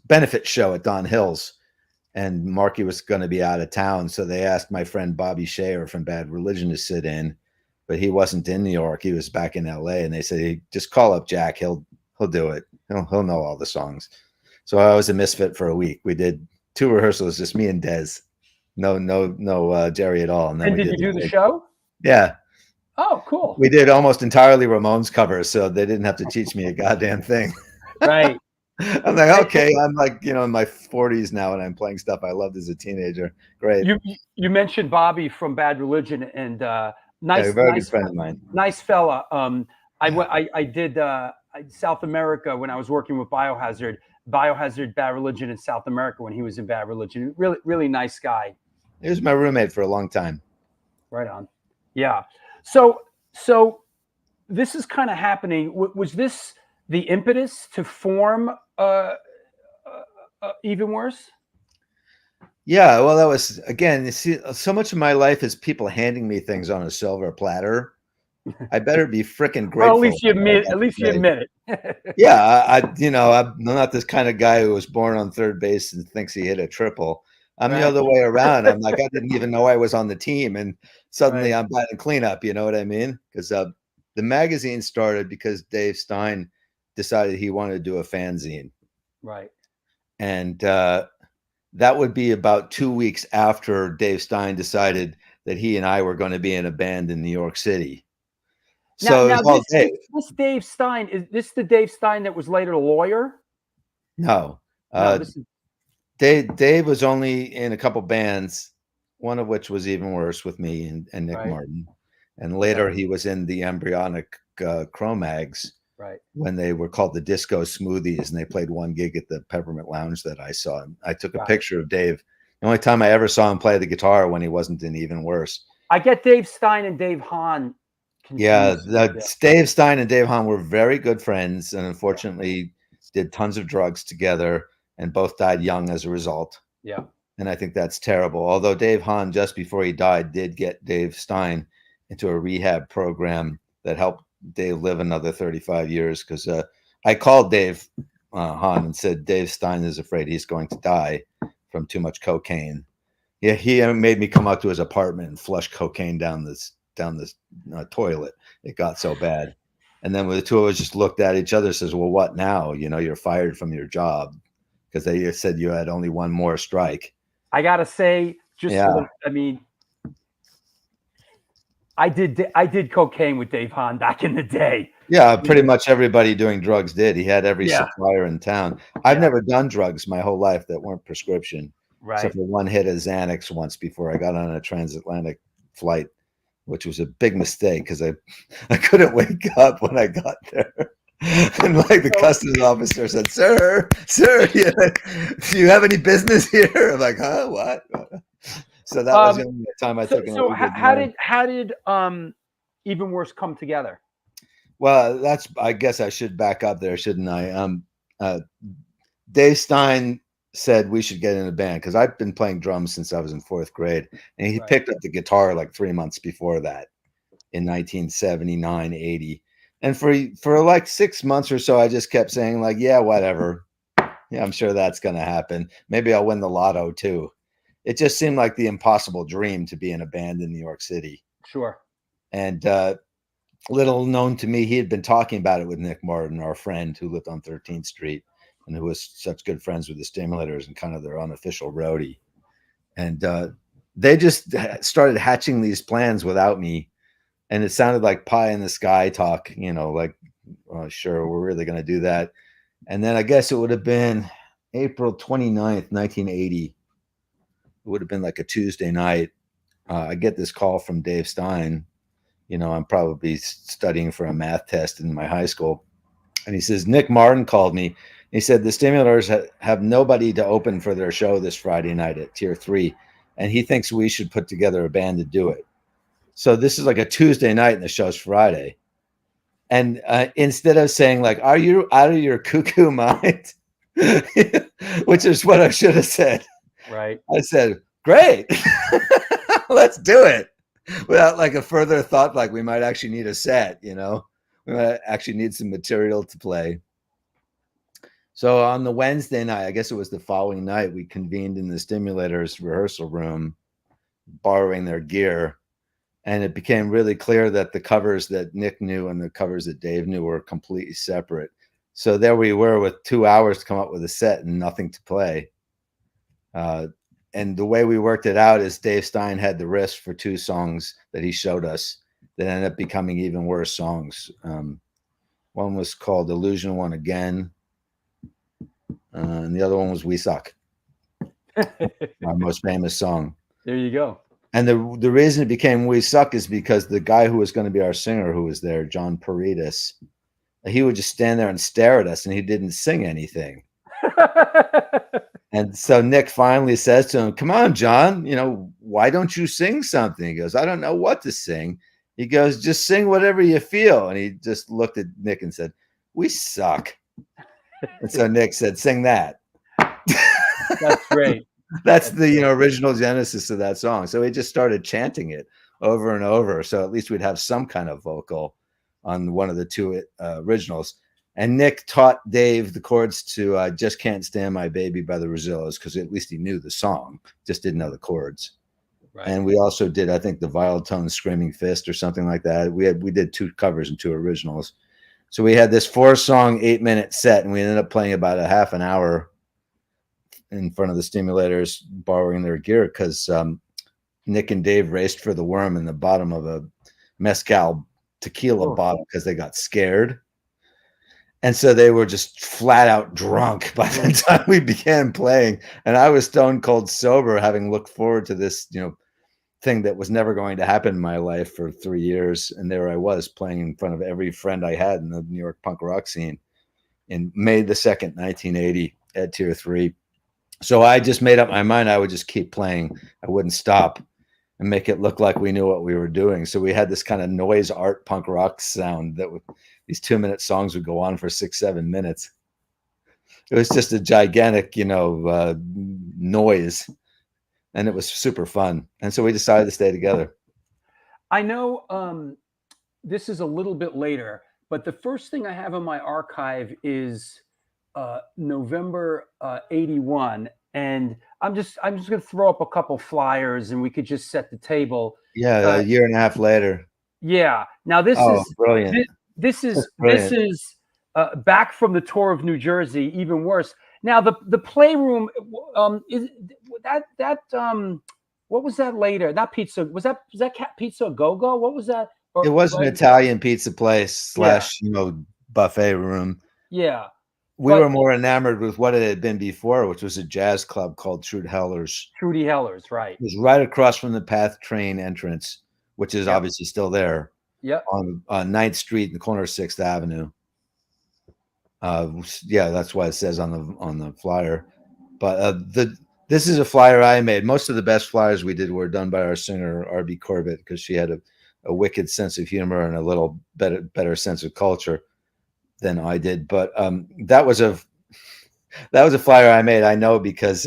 benefit show at Don Hills, and Marky was going to be out of town, so they asked my friend Bobby Shayer from Bad Religion to sit in, but he wasn't in New York. He was back in LA, and they said, "Hey, just call up Jack. He'll do it. He'll know all the songs." So I was a misfit for a week. We did 2 rehearsals, just me and Des. No Jerry at all. And then
did you do the show?
Yeah.
Oh, cool.
We did almost entirely Ramones covers, so they didn't have to teach me a goddamn thing.
Right.
I'm like, okay, I'm like, in my 40s now, and I'm playing stuff I loved as a teenager. Great.
You mentioned Bobby from Bad Religion, and
very good friend of mine.
Nice fella. I did South America when I was working with Biohazard, Bad Religion in South America when he was in Bad Religion. Really, really nice guy.
He was my roommate for a long time.
Right on. Yeah. So this is kind of happening. Was this the impetus to form Even Worse?
Yeah, well, that was, again, you see, so much of my life is people handing me things on a silver platter. I better be freaking grateful.
Well, at least you admit it.
Yeah, I'm not this kind of guy who was born on third base and thinks he hit a triple. I'm the other way around. I'm like, I didn't even know I was on the team, and suddenly I'm batting cleanup. You know what I mean? Because the magazine started because Dave Stein decided he wanted to do a fanzine.
Right.
And that would be about 2 weeks after Dave Stein decided that he and I were going to be in a band in New York City. So
this Dave Stein, is this the Dave Stein that was later a lawyer?
No. Dave was only in a couple bands, one of which was Even Worse with me and Nick Martin. And later he was in the embryonic Cro-Mags.
Right.
When they were called the Disco Smoothies, and they played one gig at the Peppermint Lounge that I saw. I took a picture of Dave. The only time I ever saw him play the guitar when he wasn't in Even Worse.
I get Dave Stein and Dave Hahn.
Yeah, Dave Stein and Dave Hahn were very good friends, and unfortunately did tons of drugs together, and both died young as a result.
Yeah.
And I think that's terrible. Although Dave Hahn, just before he died, did get Dave Stein into a rehab program that helped Dave live another 35 years, because I called Dave Hahn and said Dave Stein is afraid he's going to die from too much cocaine. Yeah, he made me come out to his apartment and flush cocaine down this toilet. It got so bad. And then the two of us just looked at each other, says, well, what now? You're fired from your job, because they said you had only one more strike.
I gotta say, I did cocaine with Dave Hahn back in the day.
Yeah, pretty much everybody doing drugs did. He had every supplier in town. I've never done drugs my whole life that weren't prescription.
Right.
Except for one hit of Xanax once before I got on a transatlantic flight, which was a big mistake because I couldn't wake up when I got there. And the customs officer said, sir, do you have any business here? I'm like, huh, what? So that was the only time I took.
So how did Even Worse come together?
Well, I guess I should back up there, shouldn't I? Dave Stein said we should get in a band because I've been playing drums since I was in 4th grade, and he picked up the guitar like 3 months before that in 1979, 80. And for like 6 months or so, I just kept saying like, yeah, whatever. Yeah, I'm sure that's going to happen. Maybe I'll win the lotto too. It just seemed like the impossible dream to be in a band in New York City.
Sure.
And little known to me, he had been talking about it with Nick Martin, our friend who lived on 13th Street and who was such good friends with the Stimulators and kind of their unofficial roadie. And they just started hatching these plans without me. And it sounded like pie in the sky talk, like, sure, we're really going to do that. And then I guess it would have been April 29th, 1980. It would have been like a Tuesday night. I get this call from Dave Stein. I'm probably studying for a math test in my high school. And he says, Nick Martin called me. He said, the Stimulators have nobody to open for their show this Friday night at Tier 3. And he thinks we should put together a band to do it. So this is like a Tuesday night and the show's Friday. And instead of saying like, are you out of your cuckoo mind? Which is what I should have said.
Right.
I said, great, let's do it. Without like a further thought, like we might actually need a set, we might actually need some material to play. So on the Wednesday night, I guess it was the following night, we convened in the Stimulators rehearsal room, borrowing their gear. And it became really clear that the covers that Nick knew and the covers that Dave knew were completely separate. So there we were with 2 hours to come up with a set and nothing to play. And the way we worked it out is Dave Stein had the riffs for 2 songs that he showed us that ended up becoming even worse songs. One was called Illusion One Again. And the other one was We Suck, our most famous song.
There you go.
And the reason it became We Suck is because the guy who was going to be our singer, who was there, John Paredes, he would just stand there and stare at us and he didn't sing anything. And so Nick finally says to him, come on, John, why don't you sing something? He goes, I don't know what to sing. He goes, just sing whatever you feel. And he just looked at Nick and said, we suck. And so Nick said, sing that.
That's great.
That's the original genesis of that song. So he just started chanting it over and over. So at least we'd have some kind of vocal on one of the 2 originals. And Nick taught Dave the chords to Just Can't Stand My Baby by the Rosillas, because at least he knew the song, just didn't know the chords. Right. And we also did, I think, the Violtone Screaming Fist or something like that. We did 2 covers and 2 originals. So we had this 4-song, 8-minute set, and we ended up playing about a half an hour in front of the Stimulators, borrowing their gear, because Nick and Dave raced for the worm in the bottom of a mezcal tequila bottle because they got scared. And so they were just flat out drunk by the time we began playing. And I was stone cold sober, having looked forward to this, thing that was never going to happen in my life for 3 years. And there I was playing in front of every friend I had in the New York punk rock scene in May the 2nd, 1980 at Tier 3. So I just made up my mind I would just keep playing. I wouldn't stop and make it look like we knew what we were doing. So we had this kind of noise art punk rock sound that these 2-minute songs would go on for 6-7 minutes. It was just a gigantic, noise, and it was super fun. And so we decided to stay together.
I know this is a little bit later, but the first thing I have in my archive is November 81. And I'm just going to throw up a couple flyers and we could just set the table.
Yeah, a year and a half later.
Yeah. Now this is
brilliant.
This is back from the tour of New Jersey. Even worse. Now the Playroom is that what was that later? Not pizza. Was that Pizza Go-Go? What was that?
It was an Italian pizza place / buffet room.
Yeah.
We were more enamored with what it had been before, which was a jazz club called Trudy Heller's.
Trudy Heller's, right. It
was right across from the PATH train entrance, which is obviously still there.
Yeah.
On 9th Street in the corner of 6th Avenue. That's why it says on the flyer. But This is a flyer I made. Most of the best flyers we did were done by our singer, R.B. Corbett, because she had a wicked sense of humor and a little better sense of culture than I did. But that was a flyer I made. I know because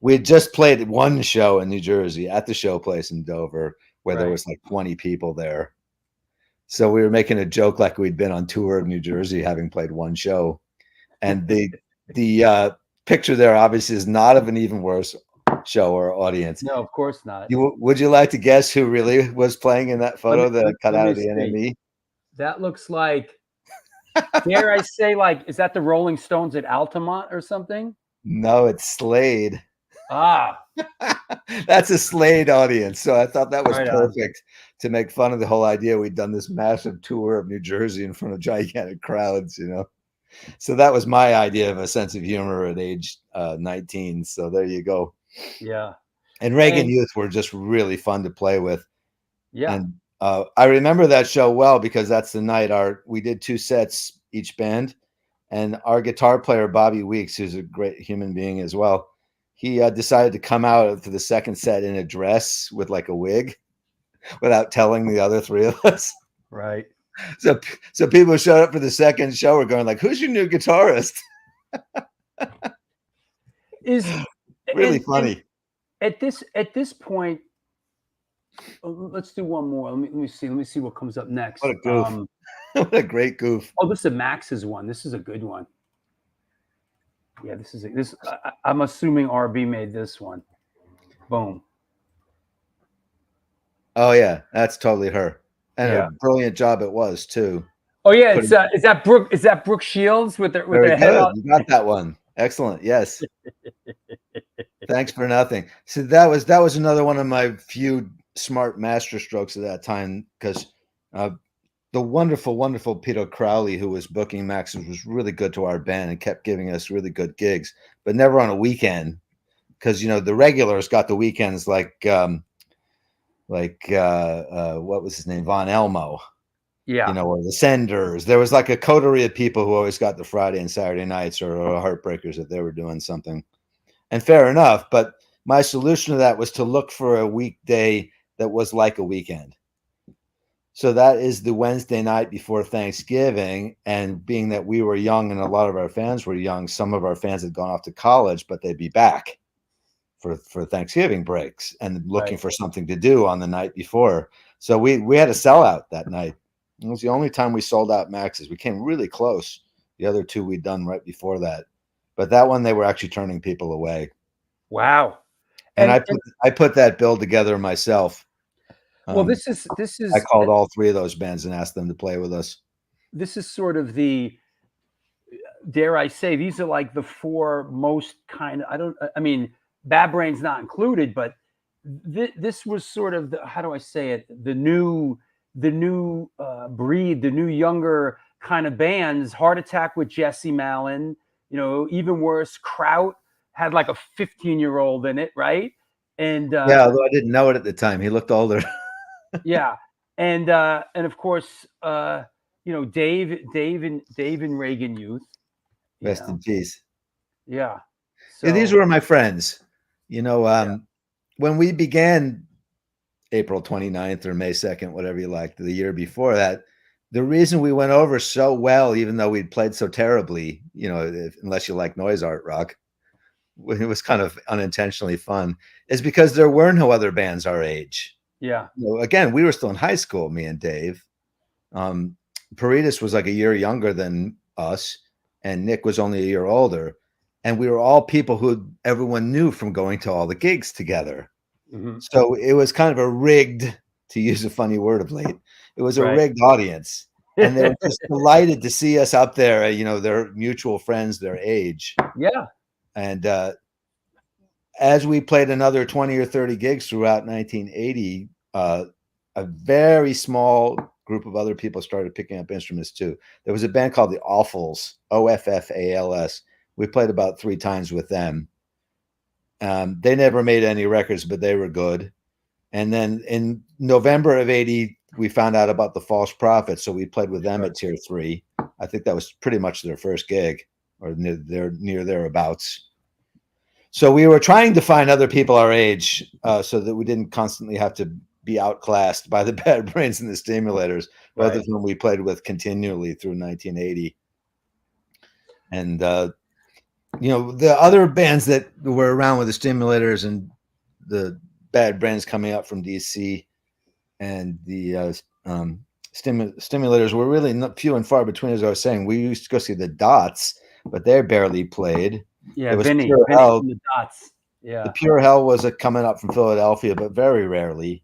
we had just played one show in New Jersey at the show place in Dover, where there was like 20 people there. So we were making a joke like we'd been on tour of New Jersey, having played one show. And the picture there obviously is not of an even worse show or audience.
No, of course not.
Would you like to guess who really was playing in that photo that cut out of the NME?
That looks like, dare I say, like, is that the Rolling Stones at Altamont or something?
No, it's Slade.
Ah,
that's a Slade audience. So I thought that was
right
perfect to make fun of the whole idea. We'd done this massive tour of New Jersey in front of gigantic crowds, you know. So that was my idea of a sense of humor at age 19. So there you go.
Yeah.
And Reagan Youth were just really fun to play with.
Yeah.
And I remember that show well because that's the night we did 2 sets each band, and our guitar player Bobby Weeks, who's a great human being as well, he decided to come out for the second set in a dress with like a wig without telling the other 3 of us.
Right.
So people showed up for the second show were going like, "Who's your new guitarist?"
Is
really funny.
At this point, let's do one more. Let me see what comes up next.
What a goof. What a great goof.
Oh, this is Max's one. This is a good one. Yeah, I'm assuming RB made this one. Boom.
Oh yeah, that's totally her. And a brilliant job it was too.
Oh yeah, is that Brooke Shields with their head on?
You got that one. Excellent. Yes. Thanks for nothing. So that was another one of my few smart master strokes at that time, because the wonderful Peter Crowley, who was booking Max's, was really good to our band and kept giving us really good gigs, but never on a weekend, because the regulars got the weekends like what was his name, Von Elmo, or the Senders. There was like a coterie of people who always got the Friday and Saturday nights, or Heartbreakers if they were doing something. And fair enough, but my solution to that was to look for a weekday that was like a weekend. So that is the Wednesday night before Thanksgiving. And being that we were young and a lot of our fans were young, some of our fans had gone off to college, but they'd be back for Thanksgiving breaks and looking for something to do on the night before. So we had a sellout that night. It was the only time we sold out Max's. We came really close. The other 2 we'd done right before that. But that one, they were actually turning people away.
Wow.
And I put that bill together myself.
Well, this is.
I called all 3 of those bands and asked them to play with us.
This is sort of the, dare I say, these are like the 4 most kind of, I mean, Bad Brains not included, but this was sort of the, how do I say it? The new breed, the new younger kind of bands. Heart Attack with Jesse Malin, even worse, Kraut had like a 15-year-old in it, right? And
although I didn't know it at the time, he looked older.
Yeah, and of course, Dave and Reagan Youth.
Rest in peace.
Yeah.
So, these were my friends. When we began April 29th or May 2nd, whatever you like, the year before that, the reason we went over so well, even though we'd played so terribly, unless you like noise art rock, it was kind of unintentionally fun, is because there were no other bands our age.
Yeah.
Again, we were still in high school, me and Dave. Paredes was like a year younger than us, and Nick was only a year older. And we were all people who everyone knew from going to all the gigs together. Mm-hmm. So it was kind of a rigged, to use a funny word of late, it was a rigged audience. And they were just delighted to see us up there, their mutual friends, their age.
Yeah.
And as we played another 20 or 30 gigs throughout 1980, a very small group of other people started picking up instruments too. There was a band called the Awfuls, Offals. We played about 3 times with them. They never made any records, but they were good. And then in November of 80, we found out about the False Prophets. So we played with them at Tier 3. I think that was pretty much their first gig, or near thereabouts. So we were trying to find other people our age so that we didn't constantly have to be outclassed by the Bad Brains and the Stimulators, both of whom we played with continually through 1980. And, you know, the other bands that were around with the Stimulators and the Bad Brains coming up from DC and the Stimulators were really few and far between, as I was saying. We used to go see the Dots, but they barely played.
Yeah,
it was
Vinny
Pure Hell.
from the Dots. Yeah,
The Pure Hell was coming up from Philadelphia, but very rarely.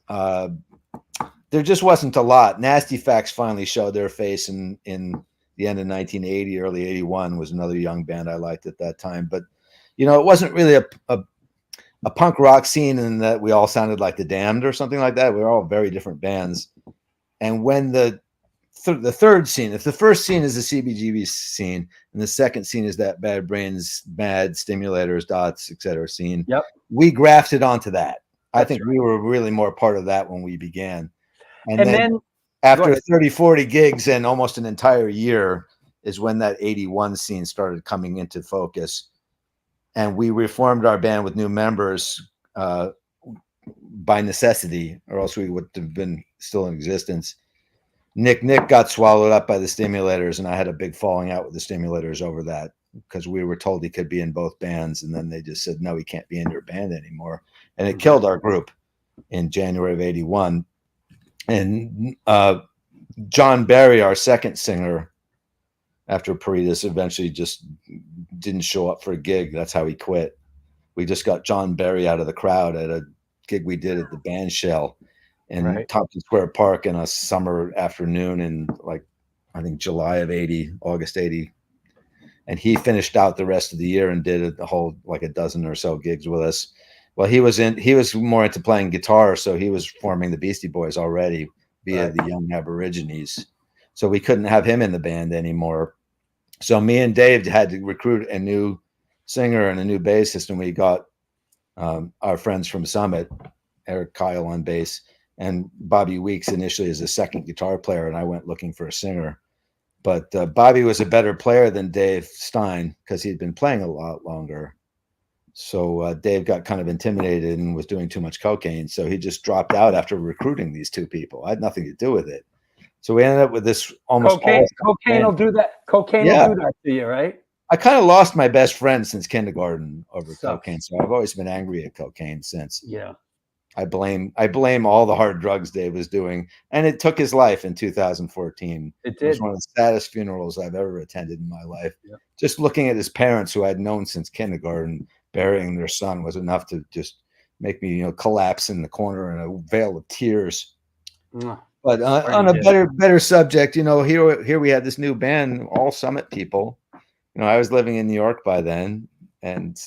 There just wasn't a lot. Nasty Facts finally showed their face in the end of 1980, early 81 was another young band I liked at that time. But, you know, it wasn't really a punk rock scene in that we all sounded like the Damned or something like that. We were all very different bands. And when the third scene, if the first scene is the CBGB scene and the second scene is that Bad Brains, Mad, Stimulators, Dots, etc. scene, we grafted onto that. I think we were really more part of that when we began. And then after 30, 40 gigs and almost an entire year is when that 81 scene started coming into focus. And we reformed our band with new members by necessity, or else we would have been still in existence. Nick got swallowed up by the Stimulators, and I had a big falling out with the Stimulators over that because we were told he could be in both bands, and then they just said, no, he can't be in your band anymore. And it killed our group in January of 81. And John Barry, our second singer, after Paredes eventually just didn't show up for a gig. That's how he quit. We just got John Barry out of the crowd at a gig we did at the Band Shell in Tompkins Square Park in a summer afternoon in, like, I think July of 80, August 80. And he finished out the rest of the year and did a whole, like, a dozen or so gigs with us. Well, he was more into playing guitar, so he was forming the Beastie Boys already via the Young Aborigines. So we couldn't have him in the band anymore. So me and Dave had to recruit a new singer and a new bassist, and we got our friends from Summit, Eric Kyle on bass, and Bobby Weeks initially as a second guitar player, and I went looking for a singer. But Bobby was a better player than Dave Stein because he'd been playing a lot longer. So Dave got kind of intimidated and was doing too much cocaine. So he just dropped out after recruiting these two people. I had nothing to do with it. So we ended up with this almost
cocaine will do that. Cocaine will do that to you, right?
I kind of lost my best friend since kindergarten over cocaine. So I've always been angry at cocaine since.
Yeah.
I blame all the hard drugs Dave was doing, and it took his life in 2014.
It did.
It was one of the saddest funerals I've ever attended in my life.
Yeah.
Just looking at his parents, who I'd known since kindergarten, burying their son was enough to just make me, you know, collapse in the corner in a veil of tears. But on a better subject, you know, here we had this new band, all Summit people. You know, I was living in New York by then, and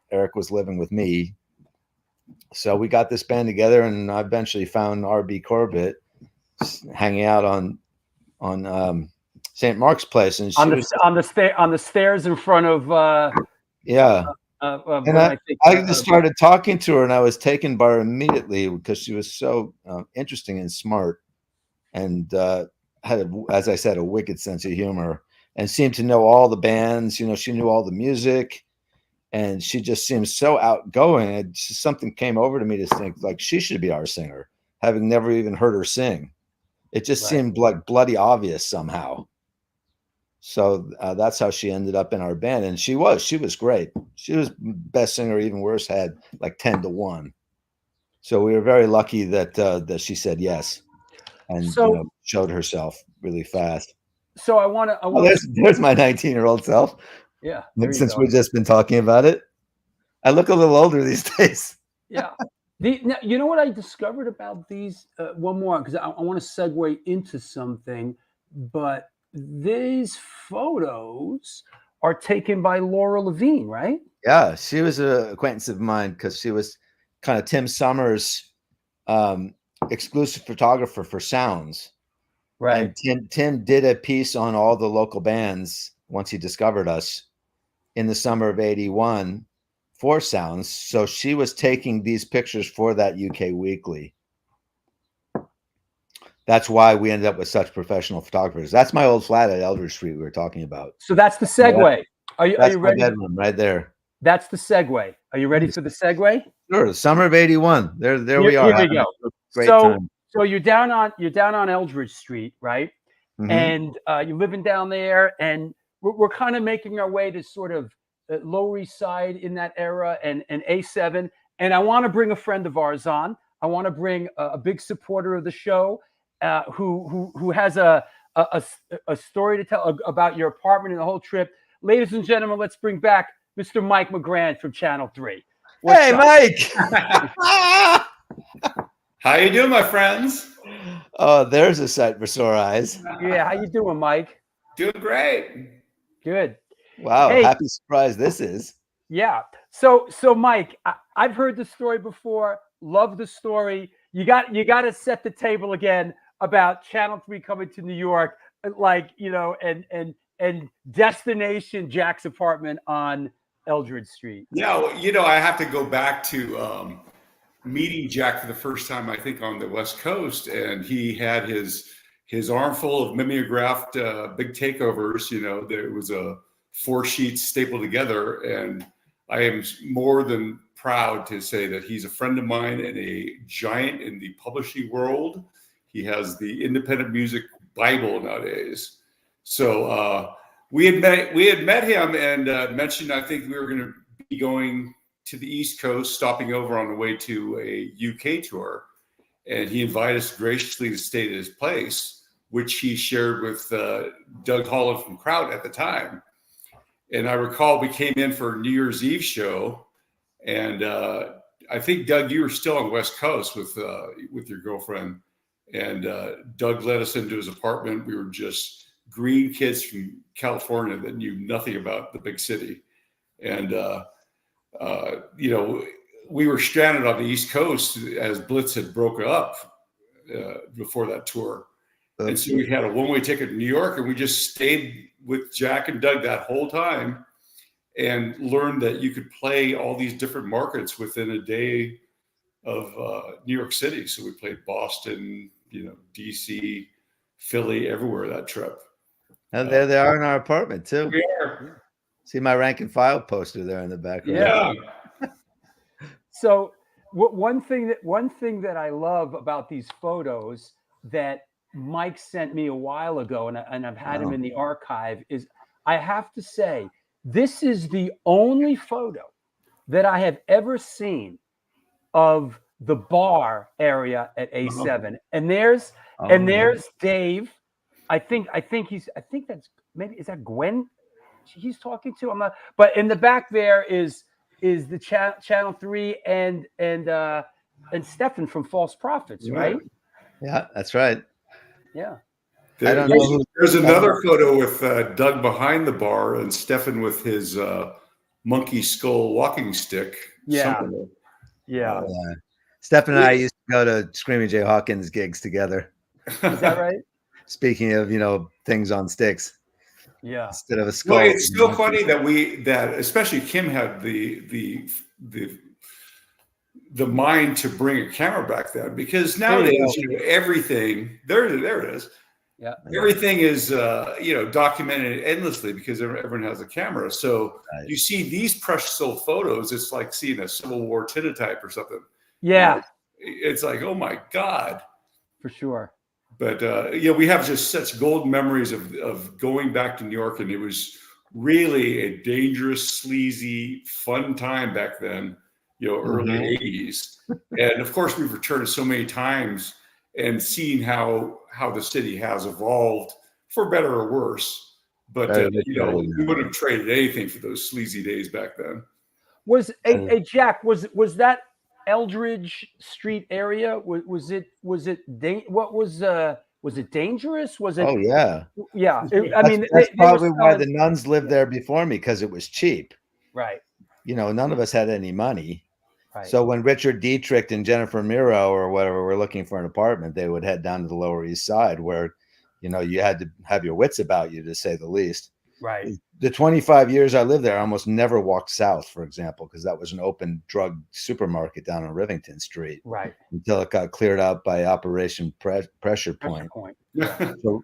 Eric was living with me. So we got this band together, and I eventually found R.B. Corbett hanging out on St. Mark's Place, and she on
the stairs in front of
and I just started talking to her, and I was taken by her immediately because she was so interesting and smart, and had, as I said, a wicked sense of humor, and seemed to know all the bands. You know, she knew all the music, and she just seemed so outgoing. And just something came over to me to think like she should be our singer, having never even heard her sing. It just seemed like bloody obvious somehow. So that's how she ended up in our band, and she was great. She was best singer, even worse, had like 10 to 1. So we were very lucky that she said yes, and you know, showed herself really fast.
So I want to.
There's my 19-year-old self.
Yeah.
Since we've just been talking about it, I look a little older these days.
Yeah. You know what I discovered about these? One more, because I want to segue into something, but these photos are taken by Laura Levine, right?
Yeah, she was an acquaintance of mine because she was kind of Tim Summers' exclusive photographer for Sounds.
Right.
And Tim did a piece on all the local bands once he discovered us in the summer of 81 for Sounds. So she was taking these pictures for that UK Weekly. That's why we ended up with such professional photographers. That's my old flat at Eldridge Street we were talking about.
So that's the segue.
Yeah. Are you ready? My bedroom right there.
That's the segue. Are you ready for the segue?
Sure. Summer of '81. There we are.
Here we go.
Great
So,
time.
so you're down on Eldridge Street, right?
Mhm.
And you're living down there, and we're kind of making our way to sort of Lower East Side in that era, and A7. And I want to bring a friend of ours on. I want to bring a big supporter of the show, who has a story to tell about your apartment and the whole trip. Ladies and gentlemen, let's bring back Mr. Mike McGrant from Channel 3.
Hey, Mike.
How you doing, my friends?
Oh, there's a sight for sore eyes.
Yeah, how you doing, Mike?
Doing great.
Good.
Wow,
Hey.
happy surprise this is.
Yeah. So Mike, I've heard the story before. Love the story. You got to set the table again about Channel 3 coming to New York, like, and destination Jack's apartment on Eldridge Street.
Yeah, well, I have to go back to meeting Jack for the first time, I think, on the West Coast, and he had his armful of mimeographed Big Takeovers. There was a 4 sheets stapled together, and I am more than proud to say that he's a friend of mine and a giant in the publishing world. He has the independent music Bible nowadays. So we had met him and mentioned, I think we were going to be going to the East Coast, stopping over on the way to a UK tour. And he invited us graciously to stay at his place, which he shared with Doug Holland from Kraut at the time. And I recall we came in for a New Year's Eve show. And I think, Doug, you were still on the West Coast with your girlfriend. And Doug led us into his apartment. We were just green kids from California that knew nothing about the big city. And, we were stranded on the East Coast as Blitz had broken up before that tour. And so we had a one-way ticket to New York, and we just stayed with Jack and Doug that whole time and learned that you could play all these different markets within a day of New York City. So we played Boston, DC, Philly, everywhere that trip.
And there they are in our apartment too.
We are.
See my rank and file poster there in the background.
Yeah.
So one thing that I love about these photos that Mike sent me a while ago, and I've had him in the archive, is I have to say, this is the only photo that I have ever seen of the bar area at A7. And there's Dave. I think that's maybe, is that Gwen he's talking to? I'm not, but in the back there is the Channel 3 and Stefan from False Prophets, right?
Yeah, that's right.
Yeah.
I don't know.
There's another photo with Doug behind the bar and Stefan with his monkey skull walking stick.
Yeah. Yeah.
Stefan and I used to go to Screaming Jay Hawkins gigs together.
Is that right?
Speaking of, things on sticks.
Yeah.
Instead of a skull.
Well, it's so funny that especially Kim had the mind to bring a camera back then, because nowadays everything there it is.
Yeah.
Everything is documented endlessly because everyone has a camera. So you see these precious old photos, it's like seeing a Civil War tintype or something.
Yeah.
It's like, oh my God.
For sure.
But we have just such golden memories of going back to New York, and it was really a dangerous, sleazy, fun time back then. Early 80s, and of course we've returned so many times and seen how the city has evolved for better or worse. But we wouldn't have traded anything for those sleazy days back then.
Jack, was that Eldridge Street area? Was it dangerous? Was it?
Oh yeah.
Yeah.
That's probably why the nuns lived there before me, because it was cheap.
Right.
None of us had any money.
Right.
So when Richard Dietrich and Jennifer Miro or whatever were looking for an apartment, they would head down to the Lower East Side, where, you had to have your wits about you, to say the least.
Right.
The 25 years I lived there, I almost never walked south, for example, because that was an open drug supermarket down on Rivington Street.
Right.
Until it got cleared out by Operation Pressure Point.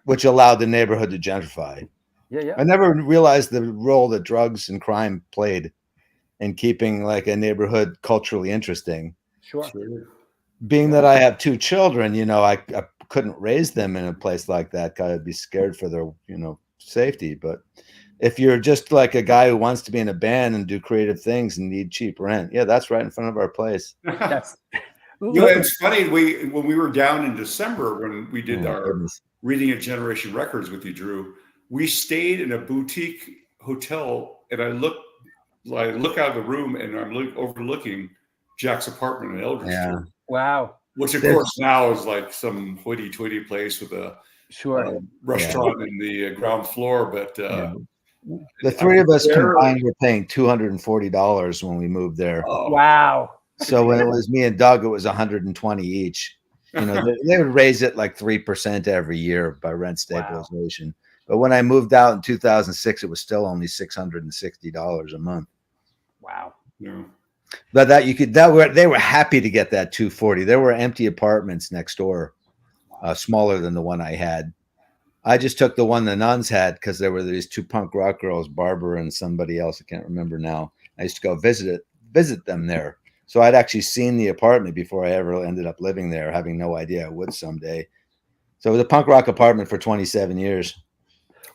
Which allowed the neighborhood to gentrify.
Yeah.
I never realized the role that drugs and crime played and keeping like a neighborhood culturally interesting.
Sure.
Being that I have 2 children, you know, I couldn't raise them in a place like that. I'd be scared for their, you know, safety. But if you're just like a guy who wants to be in a band and do creative things and need cheap rent, yeah, that's right in front of our place.
That's
You know, it's funny. When we were down in December when we did our Reading at Generation Records with you, Drew, we stayed in a boutique hotel, and I look out of the room and I'm overlooking Jack's apartment in Eldridge Street.
Wow.
Which of course now is like some hoity-toity place with a restaurant in the ground floor. But
the 3 of us combined were paying $240 when we moved there.
Oh. Wow.
So when it was me and Doug, it was 120 each. You know, they would raise it like 3% every year by rent stabilization. Wow. But when I moved out in 2006, it was still only $660 a month.
Wow.
Yeah.
But they were happy to get that 240. There were empty apartments next door, smaller than the one I had. I just took the one the nuns had because there were these 2 punk rock girls, Barbara and somebody else. I can't remember now. I used to go visit them there. So I'd actually seen the apartment before I ever ended up living there, having no idea I would someday. So it was a punk rock apartment for 27 years.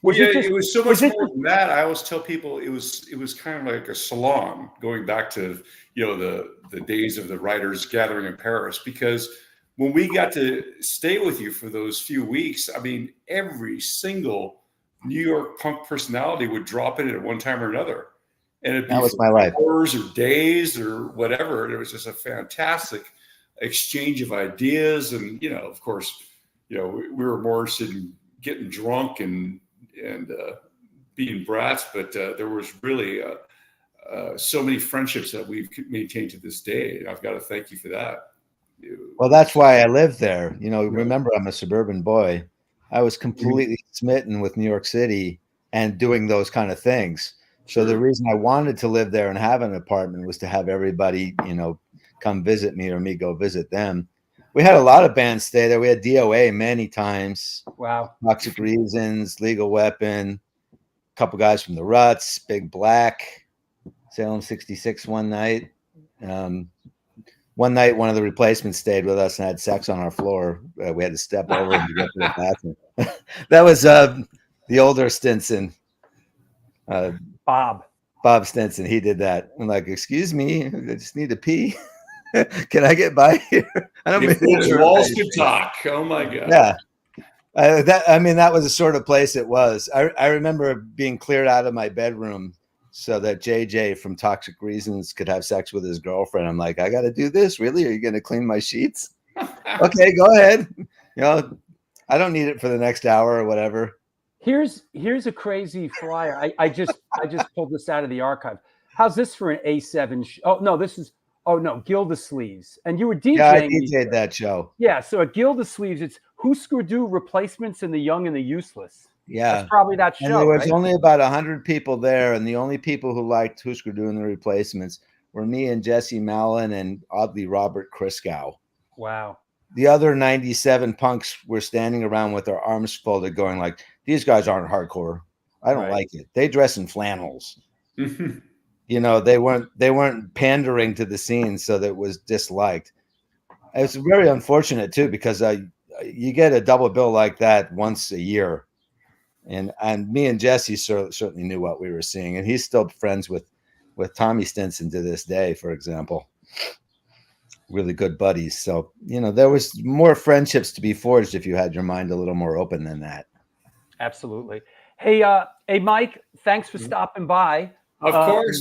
Well, yeah, it was so much more than that. I always tell people it was kind of like a salon, going back to, you know, the days of the writers gathering in Paris, because when we got to stay with you for those few weeks, I mean, every single New York punk personality would drop in at one time or another. And it'd be
that was my life.
Hours or days or whatever. It was just a fantastic exchange of ideas. And, you know, of course, you know, we were more interested in getting drunk and being brats, but there was really so many friendships that we've maintained to this day. And I've got to thank you for that.
Well, that's why I lived there. You know, remember, I'm a suburban boy. I was completely smitten with New York City and doing those kind of things. So the reason I wanted to live there and have an apartment was to have everybody, you know, come visit me or me go visit them. We had a lot of bands stay there. We had DOA many times.
Wow.
Toxic Reasons, Legal Weapon, a couple guys from the Ruts, Big Black, Salem 66 one night. One night, one of the Replacements stayed with us and had sex on our floor. We had to step over and get to the bathroom. That was the older Stinson. Bob Stinson, he did that. I'm like, excuse me, I just need to pee. Can I get by here? I don't
mean walls could talk. Oh my god.
Yeah. That was the sort of place it was. I remember being cleared out of my bedroom so that JJ from Toxic Reasons could have sex with his girlfriend. I'm like, I got to do this. Really? Are you going to clean my sheets? Okay, go ahead. You know, I don't need it for the next hour or whatever.
Here's a crazy flyer. I just pulled this out of the archive. How's this for an A7? Gildasleeves. And you were DJing.
Yeah, I DJ'd that show.
Yeah, so at Gildasleeves, it's Husker Du, Replacements, and the Young and the Useless.
Yeah.
That's probably that show.
And there was only about 100 people there, and the only people who liked Husker Du and the Replacements were me and Jesse Mallon and oddly Robert Christgau.
Wow.
The other 97 punks were standing around with their arms folded going like, these guys aren't hardcore. I don't like it. They dress in flannels. You know, they weren't pandering to the scene, so that it was disliked. It's very unfortunate too, because you get a double bill like that once a year, and me and Jesse certainly knew what we were seeing, and he's still friends with Tommy Stinson to this day, for example. Really good buddies. So, you know, there was more friendships to be forged if you had your mind a little more open than that.
Absolutely. Hey, Mike, thanks for stopping by.
Of course,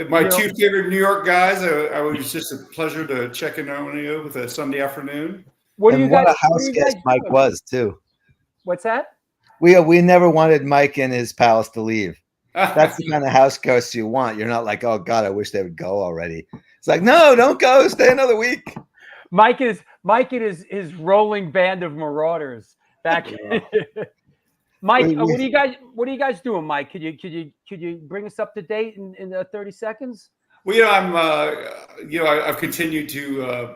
my 2 favorite New York guys. It was just a pleasure to check in on you with a Sunday afternoon.
What a
house guest Mike was too.
What's that?
We never wanted Mike and his pals to leave. That's the kind of house ghosts you want. You're not like, oh God, I wish they would go already. It's like, no, don't go. Stay another week.
Mike is his rolling band of marauders back. Mike, what are you guys doing, Mike? Could you bring us up to date in 30 seconds?
Well, you know, I've continued to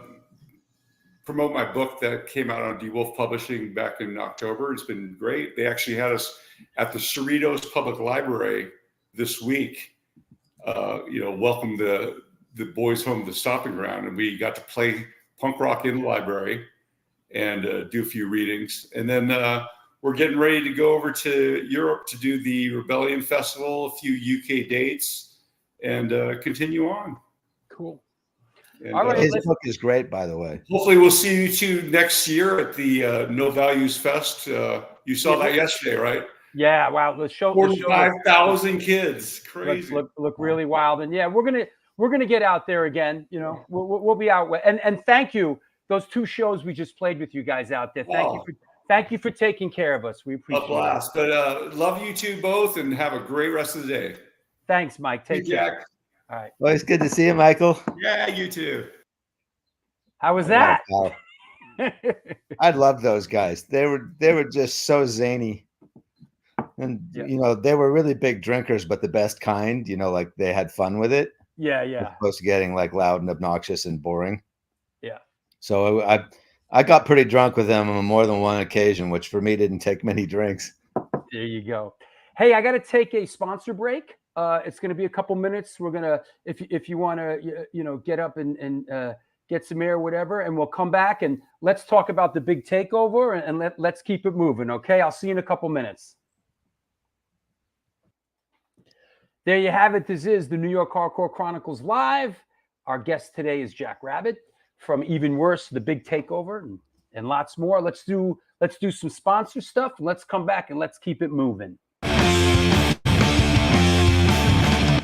promote my book that came out on DeWolf Publishing back in October. It's been great. They actually had us at the Cerritos Public Library this week welcomed the boys home to the stomping ground, and we got to play punk rock in the library and do a few readings. And then we're getting ready to go over to Europe to do the Rebellion Festival, a few UK dates, and continue on.
Cool.
And,
all right.
His book is great, by the way.
Hopefully we'll see you two next year at the No Values Fest. You saw that yesterday, right?
Yeah, wow. The show
45,000 kids. Crazy.
Look really wild. And yeah, we're gonna get out there again. We'll be out. And thank you. Those 2 shows we just played with you guys out there. Thank you for taking care of us. We appreciate
it. A blast. But love you two both, and have a great rest of the day.
Thanks, Mike. Take care.
Jack.
All right.
Well, it's good to see you, Michael.
Yeah, you too.
How was that?
I love those guys. They were just so zany. And they were really big drinkers, but the best kind. Like they had fun with it.
Yeah.
As opposed to getting like loud and obnoxious and boring.
Yeah.
So I got pretty drunk with them on more than one occasion, which for me didn't take many drinks.
There you go. Hey, I got to take a sponsor break. It's going to be a couple minutes. We're gonna, if you want to, get up and get some air, whatever, and we'll come back and let's talk about the big takeover and let's keep it moving. Okay, I'll see you in a couple minutes. There you have it. This is the New York Hardcore Chronicles Live. Our guest today is Jack Rabid from Even Worse, the Big Takeover, and lots more. Let's do some sponsor stuff. And let's come back and let's keep it moving.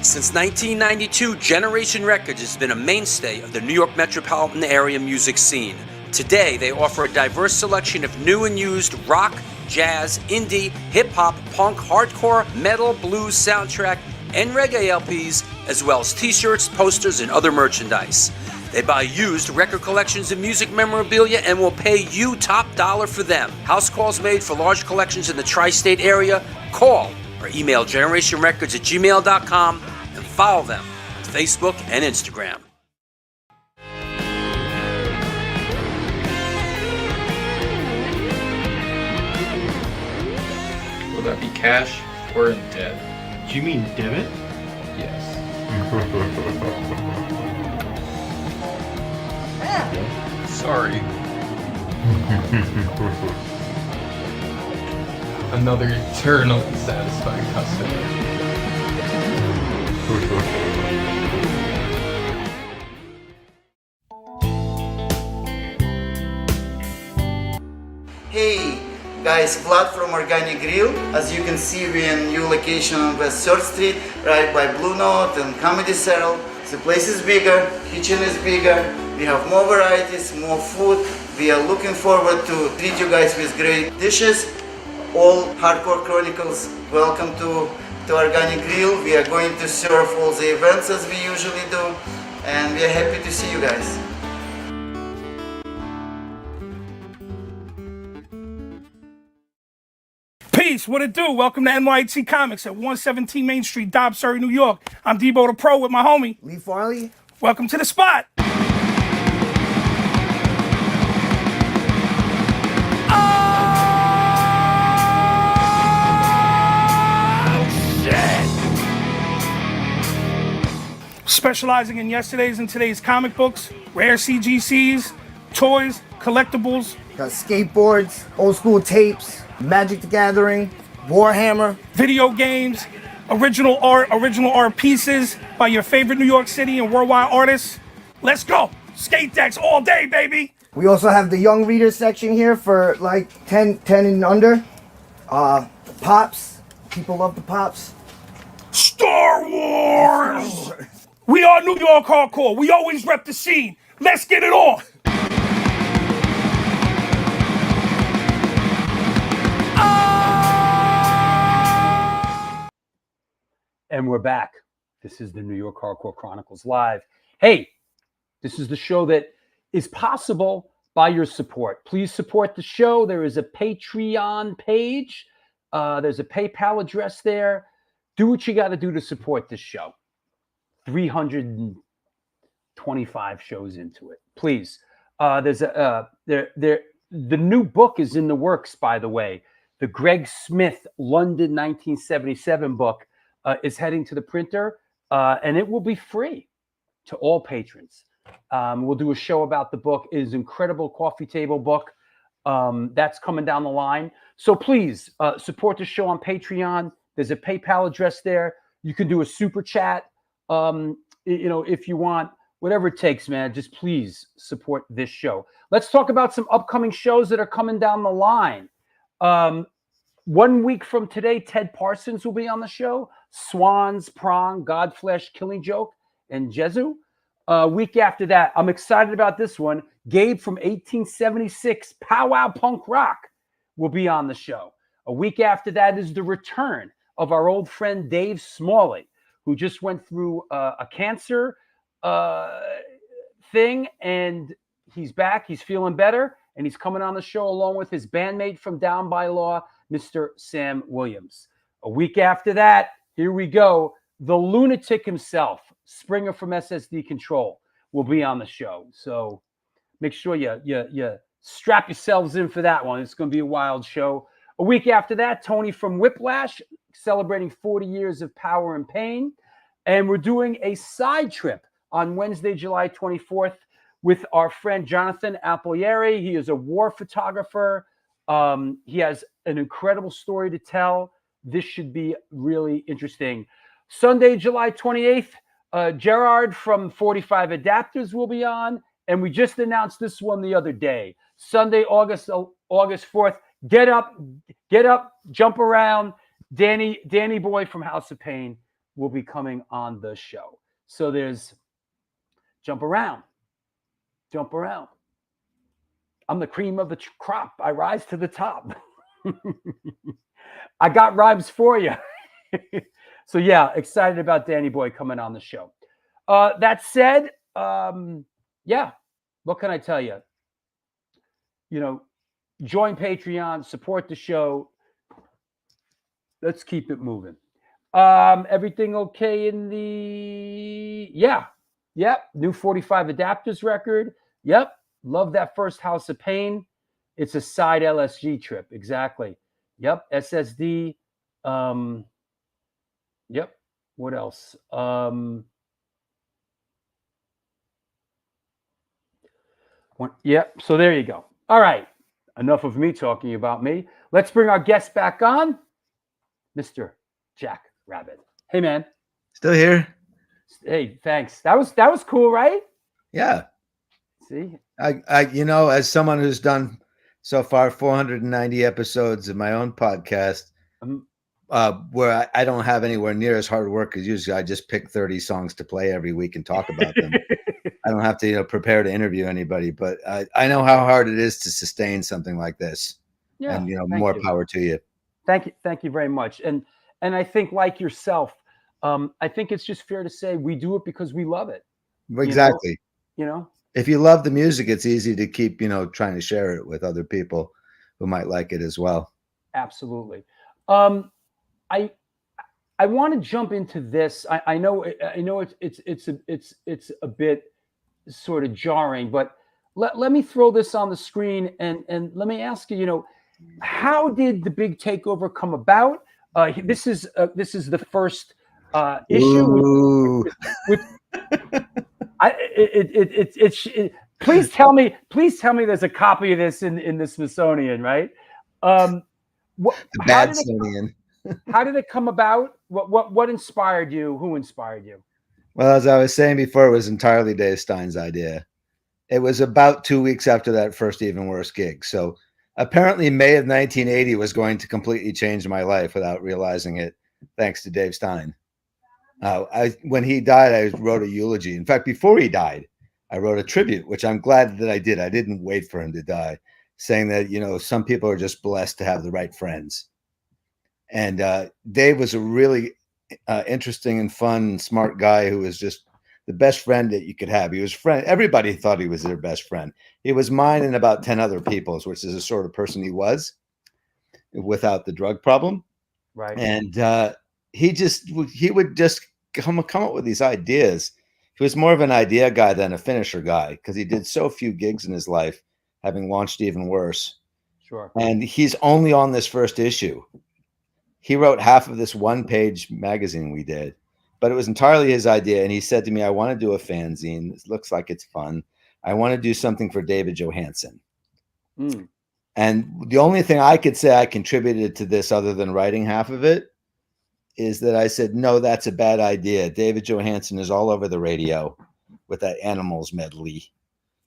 Since 1992, Generation Records has been a mainstay of the New York metropolitan area music scene. Today, they offer a diverse selection of new and used rock, jazz, indie, hip-hop, punk, hardcore, metal, blues, soundtrack, and reggae LPs, as well as t-shirts, posters, and other merchandise. They buy used record collections and music memorabilia and will pay you top dollar for them. House calls made for large collections in the tri-state area. Call or email generationrecords@gmail.com and follow them on Facebook and Instagram.
Will that be cash or in debt?
Do you mean debit?
Yes. Sorry. Another eternally satisfied customer.
Hey guys, Vlad from Organic Grill. As you can see, we're in new location on West 3rd Street, right by Blue Note and Comedy Central. The place is bigger, kitchen is bigger, we have more varieties, more food. We are looking forward to treat you guys with great dishes. All Hardcore Chronicles, welcome to Organic Grill. We are going to serve all the events as we usually do, and we are happy to see you guys.
Peace, what it do? Welcome to NYHC Comics at 117 Main Street, Dobbs, Surrey, New York. I'm Debo the Pro with my homie
Lee Farley.
Welcome to the spot. Specializing in yesterday's and today's comic books, rare CGCs, toys, collectibles.
Got skateboards, old school tapes, Magic the Gathering, Warhammer.
Video games, original art pieces by your favorite New York City and worldwide artists. Let's go. Skate decks all day, baby.
We also have the young reader section here for like 10 and under. Pops. People love the Pops.
Star Wars! We are New York Hardcore. We always rep the scene. Let's get it on.
And we're back. This is the New York Hardcore Chronicles Live. Hey, this is the show that is possible by your support. Please support the show. There is a Patreon page. There's a PayPal address there. Do what you got to do to support this show. 325 shows into it. Please. There's the new book is in the works, by the way. The Greg Smith London 1977 book is heading to the printer. and it will be free to all patrons. We'll do a show about the book. It is an incredible coffee table book. That's coming down the line. So please support the show on Patreon. There's a PayPal address there. You can do a super chat, if you want, whatever it takes, man. Just please support this show. Let's talk about some upcoming shows that are coming down the line. 1 week from today, Ted Parsons will be on the show. Swans, Prong, Godflesh, Killing Joke, and Jesu. Week after that, I'm excited about this one. Gabe from 1876, Powwow Punk Rock, will be on the show. A week after that is the return of our old friend Dave Smalley, who just went through a cancer thing, and he's back. He's feeling better, and he's coming on the show along with his bandmate from Down by Law, Mr. Sam Williams. A week after that, here we go. The lunatic himself, Springer from SSD Control, will be on the show. So make sure you strap yourselves in for that one. It's going to be a wild show. A week after that, Tony from Whiplash, celebrating 40 years of Power and Pain. And we're doing a side trip on Wednesday, July 24th with our friend Jonathan Applieri. He is a war photographer. He has an incredible story to tell. This should be really interesting. Sunday, July 28th, Gerard from 45 Adapters will be on. And we just announced this one the other day. Sunday, August 4th. Get up, jump around. Danny Boy from House of Pain will be coming on the show. So there's jump around. I'm the cream of the crop. I rise to the top. I got rhymes for you. So yeah, excited about Danny Boy coming on the show. That said, yeah, what can I tell you? Join Patreon, support the show. Let's keep it moving. Everything okay in the... Yep. New 45 Adapters record. Yep. Love that first House of Pain. It's a side LSG trip. Exactly. Yep. SSD. Yep. What else? Yep. So there you go. All right. Enough of me talking about me. Let's bring our guest back on, Mr. Jack Rabid. Hey, man.
Still here.
Hey, thanks. That was cool, right?
Yeah.
See,
I as someone who's done so far 490 episodes of my own podcast, where I don't have anywhere near as hard work as usually. I just pick 30 songs to play every week and talk about them. I don't have to prepare to interview anybody, but I know how hard it is to sustain something like this.
Yeah,
and more power to you.
Thank you very much. And I think, like yourself, I think it's just fair to say we do it because we love it.
Exactly.
If
you love the music, it's easy to keep trying to share it with other people who might like it as well.
Absolutely. I want to jump into this. I know it's a bit sort of jarring, but let me throw this on the screen and let me ask you, how did the Big Takeover come about? This is the first issue. Please tell me there's a copy of this in the Smithsonian, right?
The Badsonian.
How did it come about? What inspired you? Who inspired you?
Well, as I was saying before, it was entirely Dave Stein's idea. It was about 2 weeks after that first Even Worse gig. So apparently May of 1980 was going to completely change my life without realizing it, thanks to Dave Stein. When he died, I wrote a eulogy. In fact, before he died, I wrote a tribute, which I'm glad that I did. I didn't wait for him to die, saying that, some people are just blessed to have the right friends. And Dave was a really interesting and fun, smart guy who was just the best friend that you could have. He was friend. Everybody thought he was their best friend. He was mine and about 10 other people's, which is the sort of person he was without the drug problem.
Right.
And he would just come up with these ideas. He was more of an idea guy than a finisher guy because he did so few gigs in his life, having launched Even Worse.
Sure.
And he's only on this first issue. He wrote half of this one-page magazine we did. but it was entirely his idea. And he said to me, I want to do a fanzine. It looks like it's fun. I want to do something for David Johansen.
Mm.
And the only thing I could say I contributed to this other than writing half of it is that I said, no, that's a bad idea. David Johansen is all over the radio with that Animals medley,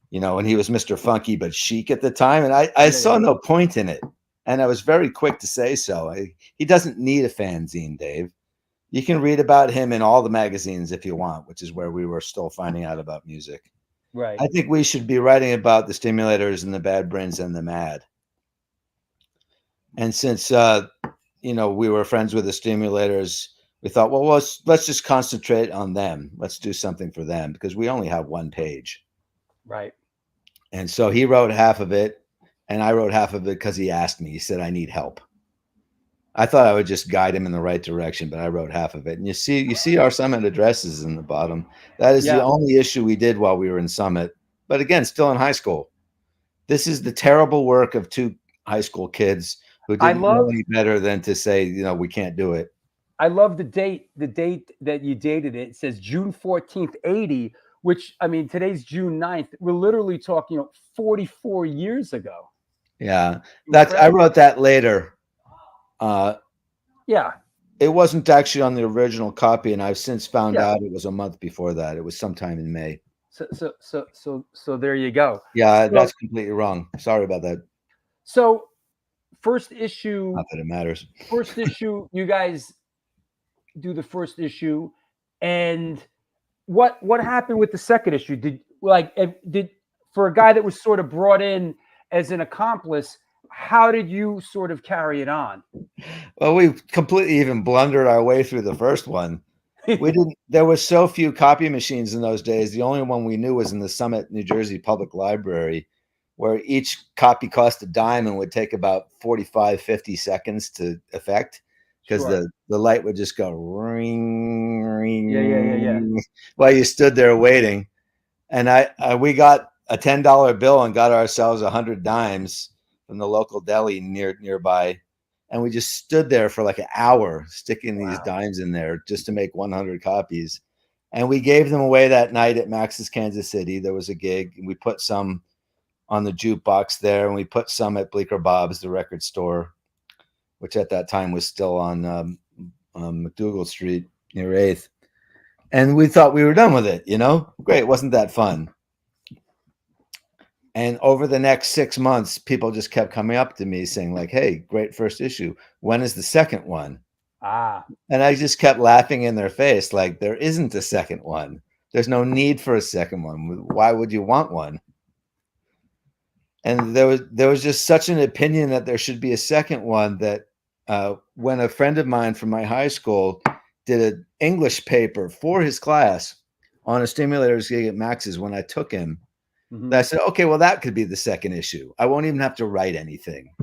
you know, and he was Mr. Funky but chic at the time. And I saw no point in it. And I was very quick to say so. He doesn't need a fanzine, Dave. You can read about him in all the magazines if you want, which is where we were still finding out about music.
Right.
I think we should be writing about the Stimulators and the Bad Brains and the Mad. And since, you know, we were friends with the Stimulators, we thought, well, let's just concentrate on them. Let's do something for them because we only have one page.
Right.
And so he wrote half of it and I wrote half of it because he asked me. He said, I need help. I thought I would just guide him in the right direction, but I wrote half of it. And you see our Summit addresses in the bottom. That is the only issue we did while we were in Summit. But again, still in high school. This is the terrible work of two high school kids who didn't know any better than to say, you know, we can't do it.
I love the date that you dated it. It says June 14th, 80, which, I mean, today's June 9th. We're literally talking, you know, 44 years ago.
Yeah. I wrote that later.
Yeah.
It wasn't actually on the original copy, and I've since found out it was a month before that. It was sometime in May.
So there you go.
Yeah, that's completely wrong. Sorry about that.
So first issue.
Not that it matters.
First issue, you guys do the first issue, and what happened with the second issue? Did for a guy that was sort of brought in as an accomplice, how did you sort of carry it on?
Well, we completely even blundered our way through the first one. We didn't. There were so few copy machines in those days. The only one we knew was in the Summit, New Jersey Public Library, where each copy cost a dime and would take about 45, 50 seconds to effect because the light would just go ring, ring.
Yeah.
While you stood there waiting. And we got a $10 bill and got ourselves 100 dimes from the local deli nearby. And we just stood there for like an hour sticking these dimes in there just to make 100 copies. And we gave them away that night at Max's Kansas City. There was a gig and we put some on the jukebox there. And we put some at Bleecker Bob's, the record store, which at that time was still on McDougal Street near 8th. And we thought we were done with it, you know? Great. Wasn't that fun? And over the next 6 months, people just kept coming up to me saying like, hey, great first issue. When is the second one? And I just kept laughing in their face. Like, there isn't a second one. There's no need for a second one. Why would you want one? And there was just such an opinion that there should be a second one that when a friend of mine from my high school did an English paper for his class on a Stimulators gig at Max's when I took him, I said, okay, well, that could be the second issue. I won't even have to write anything.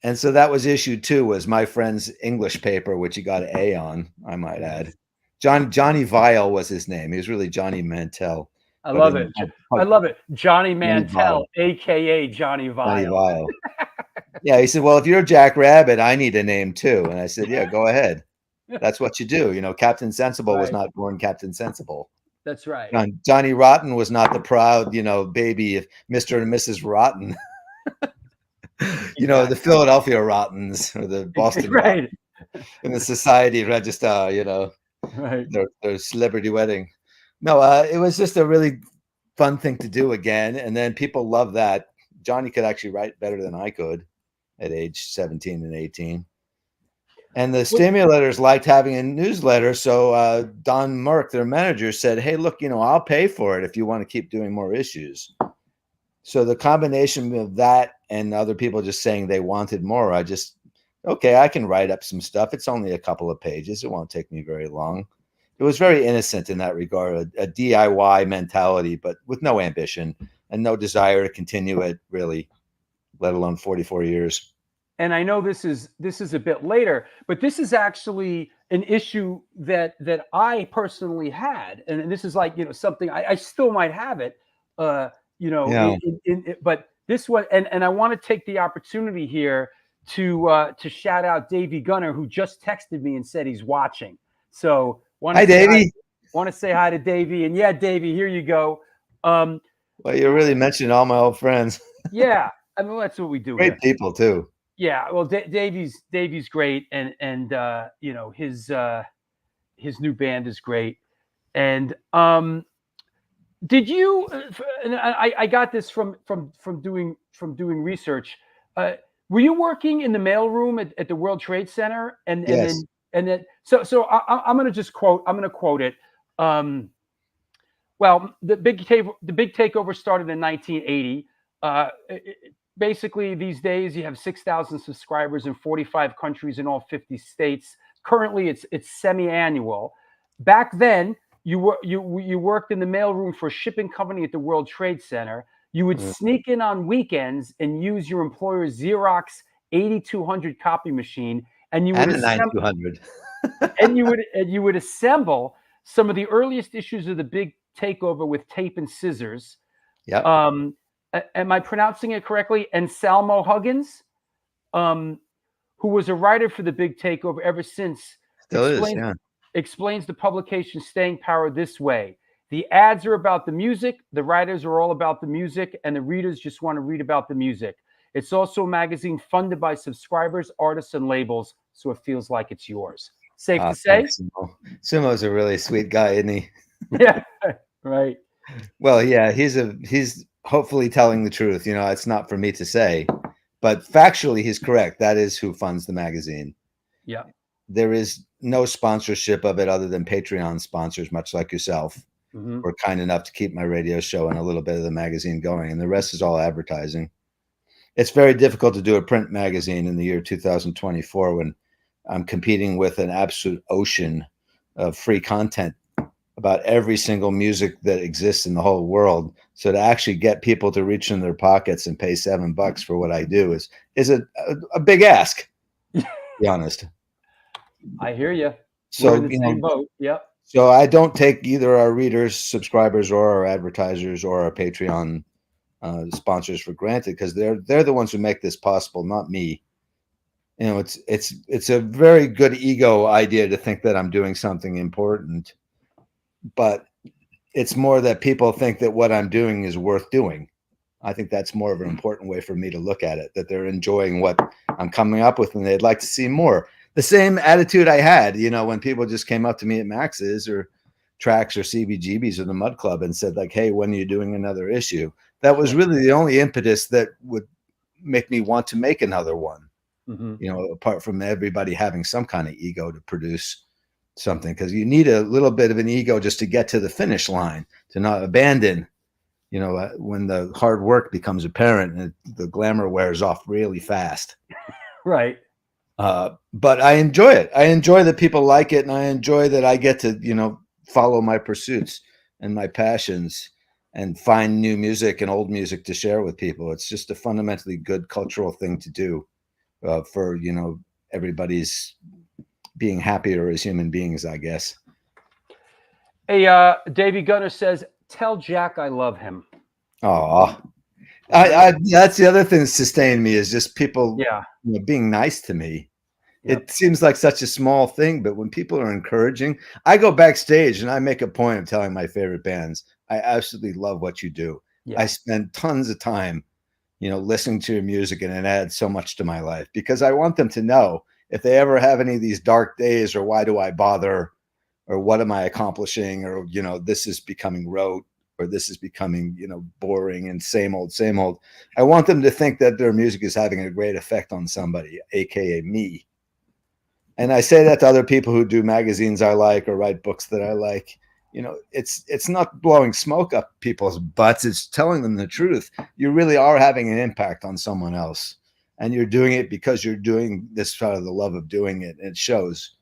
And so that was issue 2, was my friend's English paper, which he got an A on, I might add. Johnny Vile was his name. He was really Johnny Mantell.
I love it. I love it. Johnny Mantell, a.k.a. Johnny Vile.
Johnny Vile. Yeah, he said, well, if you're Jack Rabid, I need a name too. And I said, yeah, go ahead. That's what you do. You know, Captain Sensible was not born Captain Sensible.
That's right.
Johnny Rotten was not the proud, you know, baby of Mr. and Mrs. Rotten. You know, the Philadelphia Rottens or the Boston Rottens in the Society Register, you know, their celebrity wedding. No, it was just a really fun thing to do again. And then people loved that. Johnny could actually write better than I could at age 17 and 18. And the Stimulators liked having a newsletter. So Don Merck, their manager, said, hey, look, you know, I'll pay for it if you want to keep doing more issues. So the combination of that and other people just saying they wanted more, I just, okay, I can write up some stuff. It's only a couple of pages. It won't take me very long. It was very innocent in that regard, a DIY mentality, but with no ambition and no desire to continue it, really, let alone 44 years.
And I know this is a bit later, but this is actually an issue that I personally had, and this is like, you know, something I still might have it, you know, but this one, and I want to take the opportunity here to shout out Davey Gunner, who just texted me and said he's watching. So
Hi, Davey.
Want to say hi to Davey, and yeah, Davey, here you go.
Well, you're really mentioning all my old friends.
Yeah, I mean that's what we do.
Great
here.
people too.
Yeah, well, Davey's great, and you know his new band is great, and did you? And I got this from doing research. Were you working in the mailroom at the World Trade Center?
Yes.
And then so I'm going to just quote. I'm going to quote it. Well, the Big Takeover started in 1980. Basically, these days you have 6,000 subscribers in 45 countries in all 50 states. Currently, it's semi-annual. Back then, you worked in the mailroom for a shipping company at the World Trade Center. You would sneak in on weekends and use your employer's Xerox 8200 copy machine, and you would
And a 9200.
and you would assemble some of the earliest issues of the Big Takeover with tape and scissors.
Yeah.
Am I pronouncing it correctly? And Salmo Huggins, who was a writer for the Big Takeover ever since, explains the publication's staying power this way. The ads are about the music, the writers are all about the music, and the readers just want to read about the music. It's also a magazine funded by subscribers, artists, and labels, so it feels like it's yours. Safe to say?
Sumo's a really sweet guy, isn't he?
Yeah, right.
Well, yeah, he's hopefully telling the truth. You know, it's not for me to say, but factually he's correct. That is who funds the magazine.
Yeah.
There is no sponsorship of it other than Patreon sponsors, much like yourself. Were kind enough to keep my radio show and a little bit of the magazine going, and the rest is all advertising. It's very difficult to do a print magazine in the year 2024 when I'm competing with an absolute ocean of free content about every single music that exists in the whole world. So to actually get people to reach in their pockets and pay $7 for what I do is a big ask, to be honest.
I hear you.
So,
we're in the same boat. Yep.
So I don't take either our readers, subscribers, or our advertisers or our Patreon sponsors for granted, because they're the ones who make this possible, not me. You know, it's a very good ego idea to think that I'm doing something important, but it's more that people think that what I'm doing is worth doing. I think that's more of an important way for me to look at it, that they're enjoying what I'm coming up with and they'd like to see more. The same attitude I had, you know, when people just came up to me at Max's or Tracks or CBGB's or the Mud Club and said, like, hey, when are you doing another issue? That was really the only impetus that would make me want to make another one. You know, apart from everybody having some kind of ego to produce something, because you need a little bit of an ego just to get to the finish line, to not abandon, you know, when the hard work becomes apparent and the glamour wears off really fast.
Right.
But I enjoy it. I enjoy that people like it, and I enjoy that I get to, you know, follow my pursuits and my passions and find new music and old music to share with people. It's just a fundamentally good cultural thing to do for, you know, everybody's being happier as human beings, I guess.
Hey, Davey Gunner says, tell Jack I love him.
Oh, that's the other thing that sustained me, is just people you know, being nice to me. It seems like such a small thing, but when people are encouraging, I go backstage and I make a point of telling my favorite bands, I absolutely love what you do. I spend tons of time, you know, listening to your music, and it adds so much to my life, because I want them to know if they ever have any of these dark days, or why do I bother, or what am I accomplishing, or, you know, this is becoming rote, or this is becoming, you know, boring and same old, same old. I want them to think that their music is having a great effect on somebody, AKA me. And I say that to other people who do magazines I like or write books that I like. You know, it's not blowing smoke up people's butts. It's telling them the truth. You really are having an impact on someone else, and you're doing it because you're doing this out of the love of doing it. And it shows,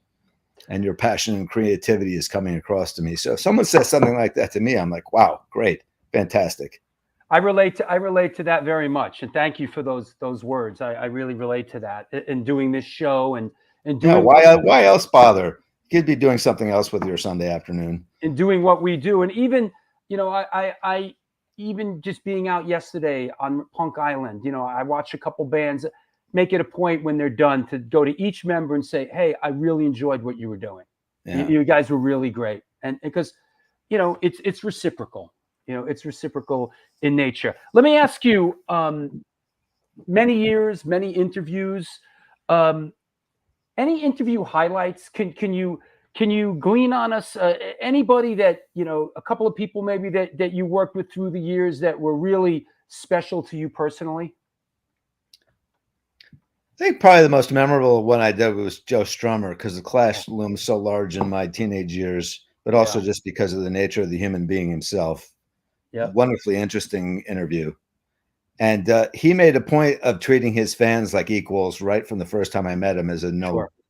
and your passion and creativity is coming across to me. So if someone says something like that to me, I'm like, wow, great, fantastic.
I relate to that very much, and thank you for those words. I really relate to that in doing this show and doing.
Yeah, why else bother? You could be doing something else with your Sunday afternoon.
And doing what we do, and even, you know, I even just being out yesterday on Punk Island, you know, I watch a couple bands, make it a point when they're done to go to each member and say, hey, I really enjoyed what you were doing.
Yeah.
You guys were really great, and because it's reciprocal. It's reciprocal in nature. Let me ask you: many years, many interviews. Any interview highlights? Can you glean on us anybody that a couple of people maybe that you worked with through the years that were really special to you personally?
I think probably the most memorable one I did was Joe Strummer, because the Clash loomed so large in my teenage years, but also just because of the nature of the human being himself.
Yeah.
Wonderfully interesting interview. And he made a point of treating his fans like equals right from the first time I met him as a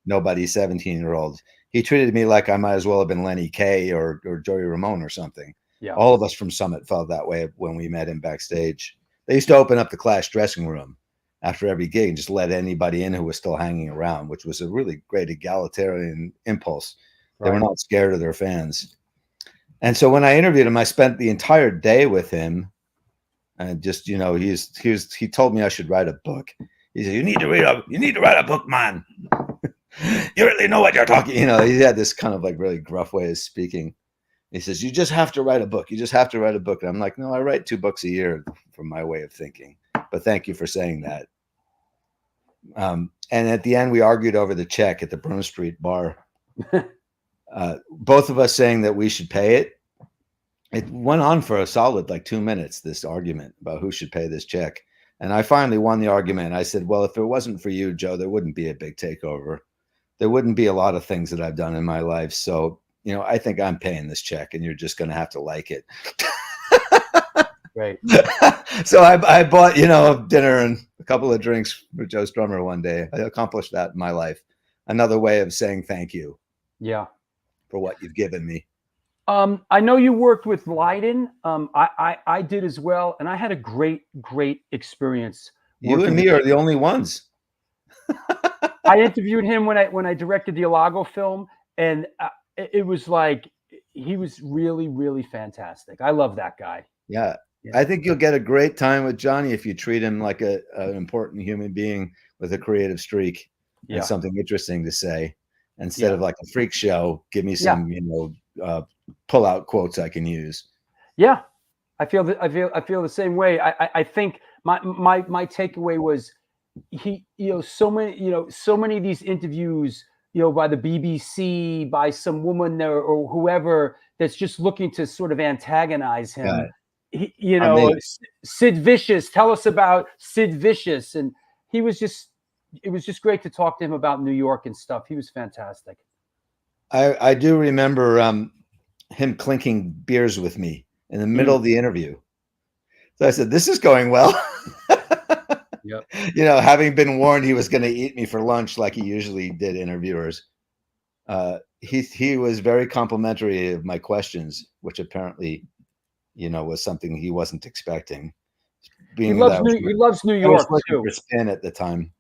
nobody 17-year-old. He treated me like I might as well have been Lenny Kaye or Joey Ramone or something.
Yeah.
All of us from Summit felt that way when we met him backstage. They used to open up the Clash dressing room after every gig and just let anybody in who was still hanging around, which was a really great egalitarian impulse. They were not scared of their fans. And so when I interviewed him, I spent the entire day with him. And just, he told me I should write a book. He said, you need to write a book, man. You really know what you're talking. He had this kind of like really gruff way of speaking. He says, you just have to write a book. You just have to write a book. And I'm like, no, I write 2 books a year from my way of thinking. But thank you for saying that. And at the end, we argued over the check at the Broome Street bar. Both of us saying that we should pay it. It went on for a solid 2 minutes, this argument about who should pay this check. And I finally won the argument. I said, well, if it wasn't for you, Joe, there wouldn't be a Big Takeover. There wouldn't be a lot of things that I've done in my life. So, I think I'm paying this check and you're just going to have to like it.
Right.
So I bought, dinner and a couple of drinks for Joe Strummer one day. I accomplished that in my life. Another way of saying thank you.
Yeah.
For what you've given me.
I know you worked with Lydon. I did as well, and I had a great experience.
You and me are the only ones.
I interviewed him when I directed the Alago film, and it was like he was really, really fantastic. I love that guy.
Yeah. I think you'll get a great time with Johnny if you treat him like an important human being with a creative streak and something interesting to say, instead of like a freak show. Give me some, pull out quotes I can use. Yeah,
I feel the same way. I think my takeaway was so many of these interviews, by the BBC, by some woman or whoever that's just looking to sort of antagonize him. Sid Vicious. Tell us about Sid Vicious, and it was just great to talk to him about New York and stuff. He was fantastic.
I do remember him clinking beers with me in the middle of the interview. So I said, this is going well.
Yep.
Having been warned he was going to eat me for lunch like he usually did interviewers. He was very complimentary of my questions, which apparently, was something he wasn't expecting.
He loves New York too.
For Spin at the time.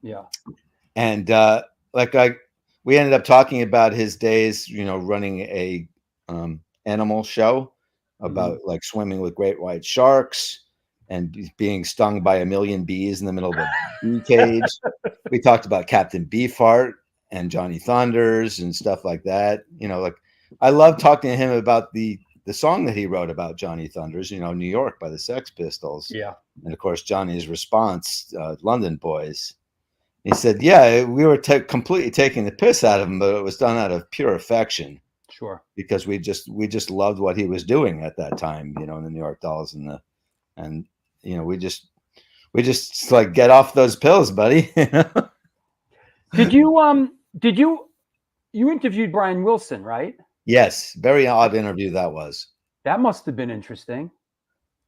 Yeah.
And we ended up talking about his days, running a animal show about like swimming with great white sharks and being stung by 1,000,000 bees in the middle of a bee cage. We talked about Captain Beefheart and Johnny Thunders and stuff like that. I love talking to him about the song that he wrote about Johnny Thunders, New York by the Sex Pistols.
Yeah.
And of course, Johnny's response, London Boys. He said, yeah, we were completely taking the piss out of him, but it was done out of pure affection.
Sure.
Because we just loved what he was doing at that time, in the New York Dolls and we just like, get off those pills, buddy.
Did you interviewed Brian Wilson, right?
Yes. Very odd interview that was.
That must have been interesting.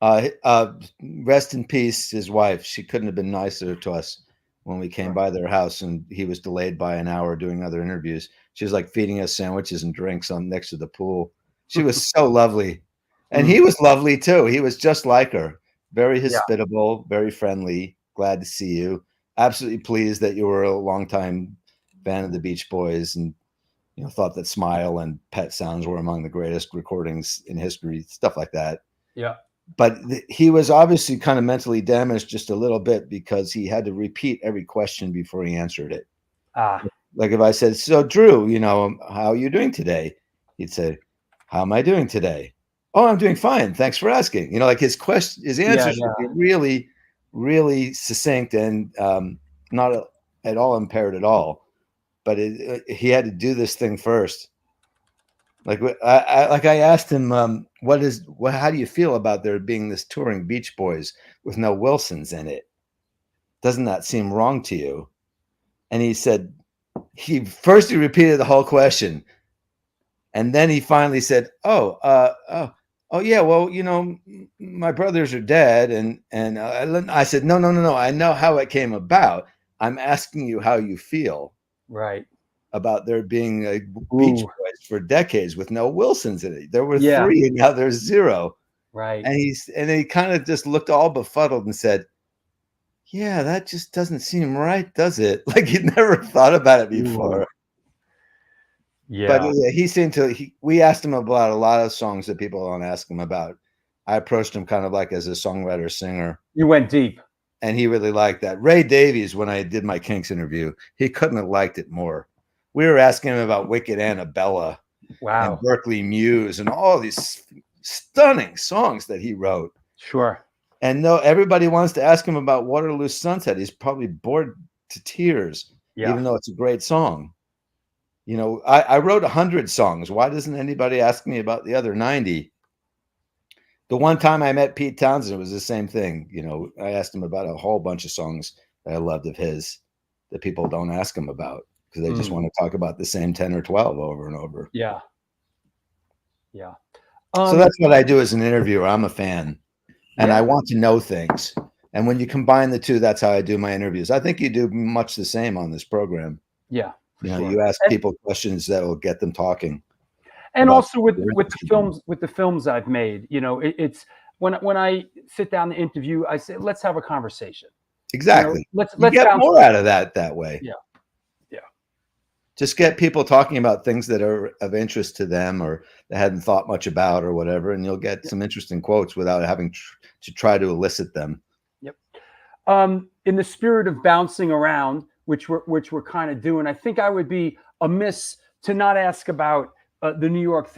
Rest in peace, his wife. She couldn't have been nicer to us when we came by their house, and he was delayed by an hour doing other interviews. She was like feeding us sandwiches and drinks next to the pool. She was so lovely. And he was lovely too. He was just like her. Very hospitable, very friendly. Glad to see you. Absolutely pleased that you were a longtime fan of the Beach Boys and thought that Smile and Pet Sounds were among the greatest recordings in history, stuff like that.
Yeah.
But he was obviously kind of mentally damaged just a little bit because he had to repeat every question before he answered it. Like if I said, so Drew, you know, how are you doing today? He'd say, how am I doing today? Oh, I'm doing fine. Thanks for asking. You know, like his answers would be really, really succinct and not at all impaired at all. But he had to do this thing first. Like I asked him, how do you feel about there being this touring Beach Boys with no Wilsons in it? Doesn't that seem wrong to you? And he said, he repeated the whole question. And then he finally said, oh, yeah, well, you know, my brothers are dead. And I said, no. I know how it came about. I'm asking you how you feel.
Right.
About there being a Beach Boys for decades with no Wilsons in it. There were 3 and now there's 0.
Right.
And he kind of just looked all befuddled and said, yeah, that just doesn't seem right, does it? Like he'd never thought about it before.
Ooh. Yeah.
But he seemed to, we asked him about a lot of songs that people don't ask him about. I approached him kind of like as a songwriter, singer.
You went deep.
And he really liked that. Ray Davies, when I did my Kinks interview, he couldn't have liked it more. We were asking him about Wicked Annabella, and Berkeley Muse, and all these stunning songs that he wrote.
Sure.
And no, everybody wants to ask him about Waterloo Sunset. He's probably bored to tears, even though it's a great song. You know, I wrote 100 songs. Why doesn't anybody ask me about the other 90? The one time I met Pete Townsend, it was the same thing. You know, I asked him about a whole bunch of songs that I loved of his that people don't ask him about, because they just want to talk about the same 10 or 12 over and over.
Yeah. Yeah.
So that's what I do as an interviewer. I'm a fan, and I want to know things. And when you combine the two, that's how I do my interviews. I think you do much the same on this program.
Yeah.
You know, you ask people questions that will get them talking.
And also with the films I've made, you know, it's when I sit down to interview, I say, let's have a conversation.
Exactly.
You know, let's
get more out of that way.
Yeah.
Just get people talking about things that are of interest to them or they hadn't thought much about or whatever, and you'll get some interesting quotes without having to try to elicit them.
Yep. In the spirit of bouncing around, which we're kind of doing, I think I would be amiss to not ask about the New York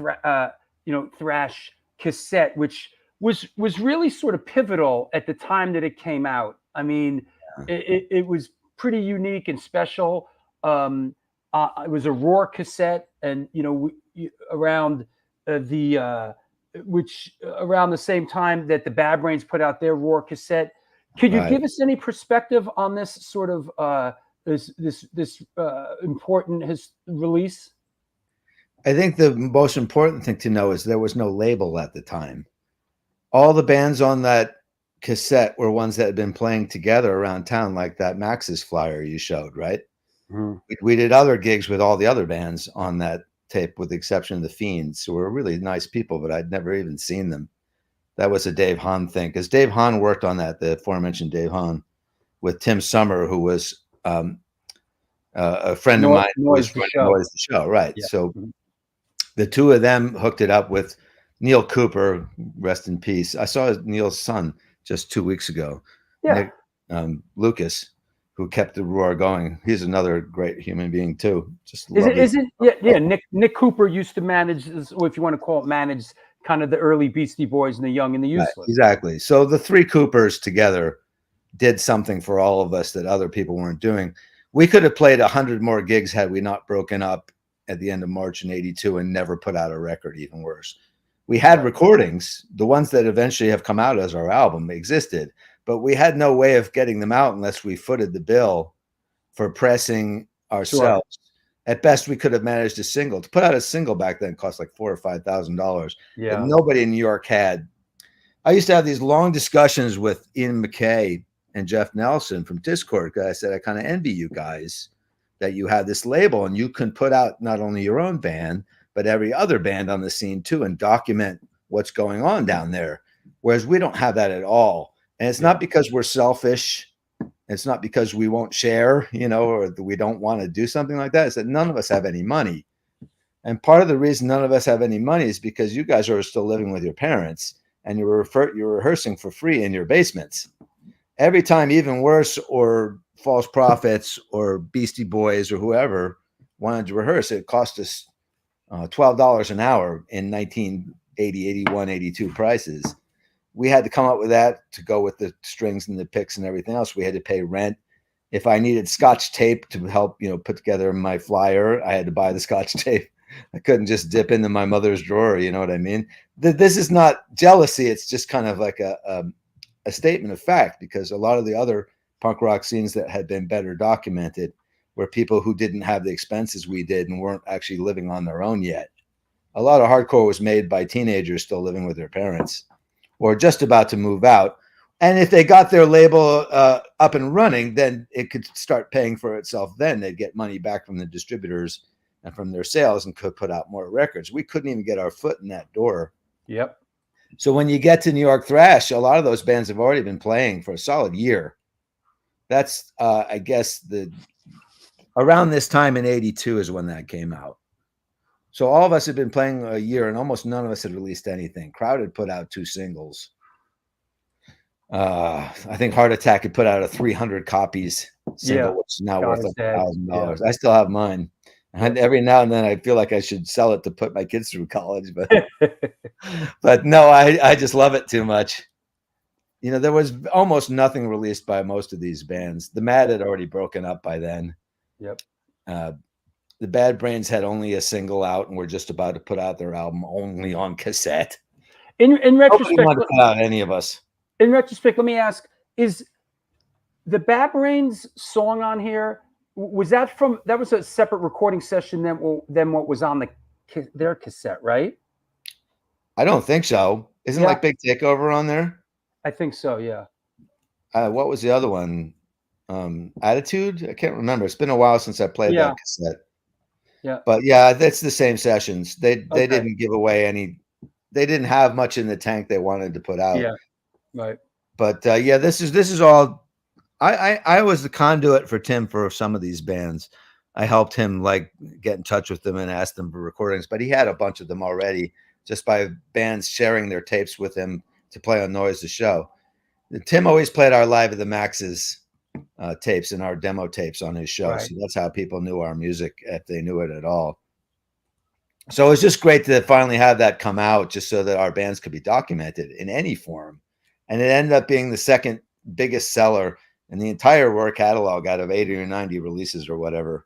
Thrash cassette, which was really sort of pivotal at the time that it came out. I mean, it was pretty unique and special. It was a Roar cassette, and you know, around the same time that the Bad Brains put out their Roar cassette. Could you give us any perspective on this sort of this important release?
I think the most important thing to know is there was no label at the time. All the bands on that cassette were ones that had been playing together around town, like that Max's flyer you showed, right? Mm-hmm. We did other gigs with all the other bands on that tape, with the exception of the Fiends, who were really nice people, but I'd never even seen them. That was a Dave Hahn thing, because Dave Hahn worked on that, the aforementioned Dave Hahn, with Tim Summer, who was a friend of mine who was running Noise the Show, right? Yeah. So the two of them hooked it up with Neil Cooper, rest in peace. I saw Neil's son just 2 weeks ago, Nick Lucas, who kept the Roar going. He's another great human being too. Just Nick Cooper used to manage, or if you want to call it manage, kind of the early Beastie Boys and the Young and the Useless. Right, exactly. So the three Coopers together did something for all of us that other people weren't doing. We could have played 100 more gigs had we not broken up at the end of March in '82 and never put out a record. Even worse, we had recordings. The ones that eventually have come out as our album existed, but we had no way of getting them out unless we footed the bill for pressing ourselves. Sure. At best, we could have managed a single. To put out a single back then cost like $4,000 or $5,000. Yeah. But nobody in New York had. I used to have these long discussions with Ian McKay and Jeff Nelson from Discord, because I said, I kind of envy you guys that you had this label and you can put out not only your own band, but every other band on the scene too, and document what's going on down there. Whereas we don't have that at all. And it's not because we're selfish. It's not because we won't share, you know, or we don't want to do something like that. It's that none of us have any money. And part of the reason none of us have any money is because you guys are still living with your parents and you're rehearsing for free in your basements. Every time Even Worse or False Prophets or Beastie Boys or whoever wanted to rehearse, it cost us $12 an hour in 1980, 81, 82 prices. We had to come up with that to go with the strings and the picks and everything else. We had to pay rent. If I needed Scotch tape to help, put together my flyer, I had to buy the Scotch tape. I couldn't just dip into my mother's drawer. You know what I mean? This is not jealousy. It's just kind of like a statement of fact, because a lot of the other punk rock scenes that had been better documented were people who didn't have the expenses we did and weren't actually living on their own yet. A lot of hardcore was made by teenagers still living with their parents or just about to move out. And if they got their label up and running, then it could start paying for itself. Then they'd get money back from the distributors and from their sales and could put out more records. We couldn't even get our foot in that door.
Yep.
So when you get to New York Thrash, a lot of those bands have already been playing for a solid year. That's, I guess, around this time in 82 is when that came out. So all of us had been playing a year, and almost none of us had released anything. Crowd had put out 2 singles. I think Heart Attack had put out a 300 copies single, which is now worth like $1,000. I still have mine. And every now and then I feel like I should sell it to put my kids through college, but no, I just love it too much. There was almost nothing released by most of these bands. The Mad had already broken up by then.
Yep.
The Bad Brains had only a single out, and were just about to put out their album only on cassette.
In retrospect,
nobody wanted to put out any of us.
In retrospect, let me ask: is the Bad Brains song on here? Was that was a separate recording session than what was on their cassette, right?
I don't think so. Isn't like Big Takeover on there?
I think so. Yeah.
What was the other one? Attitude? I can't remember. It's been a while since I played that cassette.
Yeah.
But yeah, that's the same sessions. They didn't give away any. They didn't have much in the tank they wanted to put out.
Yeah. Right.
But this is all. I was the conduit for Tim for some of these bands. I helped him get in touch with them and ask them for recordings, but he had a bunch of them already just by bands sharing their tapes with him to play on Noise the Show. Tim always played our Live at the Max's tapes and our demo tapes on his show. Right. So that's how people knew our music, if they knew it at all. So it was just great to finally have that come out, just so that our bands could be documented in any form. And it ended up being the second biggest seller in the entire War catalog out of 80 or 90 releases or whatever,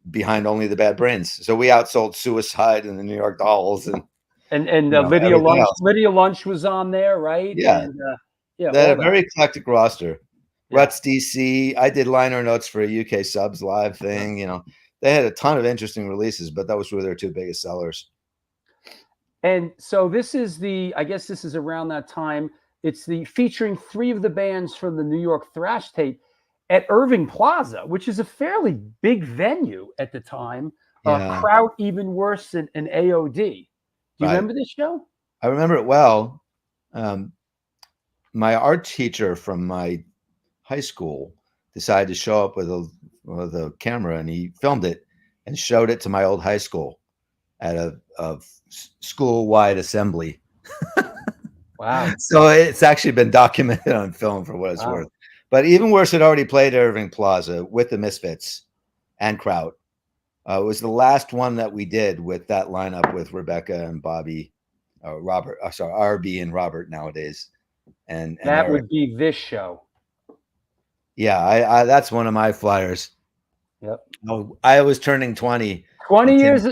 behind only the Bad Brains. So we outsold Suicide and the New York Dolls and
Lydia Lunch. Else. Lydia Lunch was on there, right?
Yeah.
And,
they had a very eclectic roster. Yeah. Ruts DC. I did liner notes for a UK Subs live thing. They had a ton of interesting releases, but that was where their 2 biggest sellers.
And so I guess this is around that time. It's featuring 3 of the bands from the New York Thrash tape at Irving Plaza, which is a fairly big venue at the time. Kraut, Even Worse, and AOD. Do you remember this show?
I remember it well. My art teacher from my high school decided to show up with a camera, and he filmed it and showed it to my old high school at a school-wide assembly.
Wow.
So it's actually been documented on film for what it's worth. But Even Worse had already played at Irving Plaza with the Misfits and Kraut. It was the last one that we did with that lineup with Rebecca and Bobby, Robert, RB and Robert nowadays. And
that
Eric.
Would be this show.
Yeah, I that's one of my flyers.
Yep.
I was turning 20.
20 years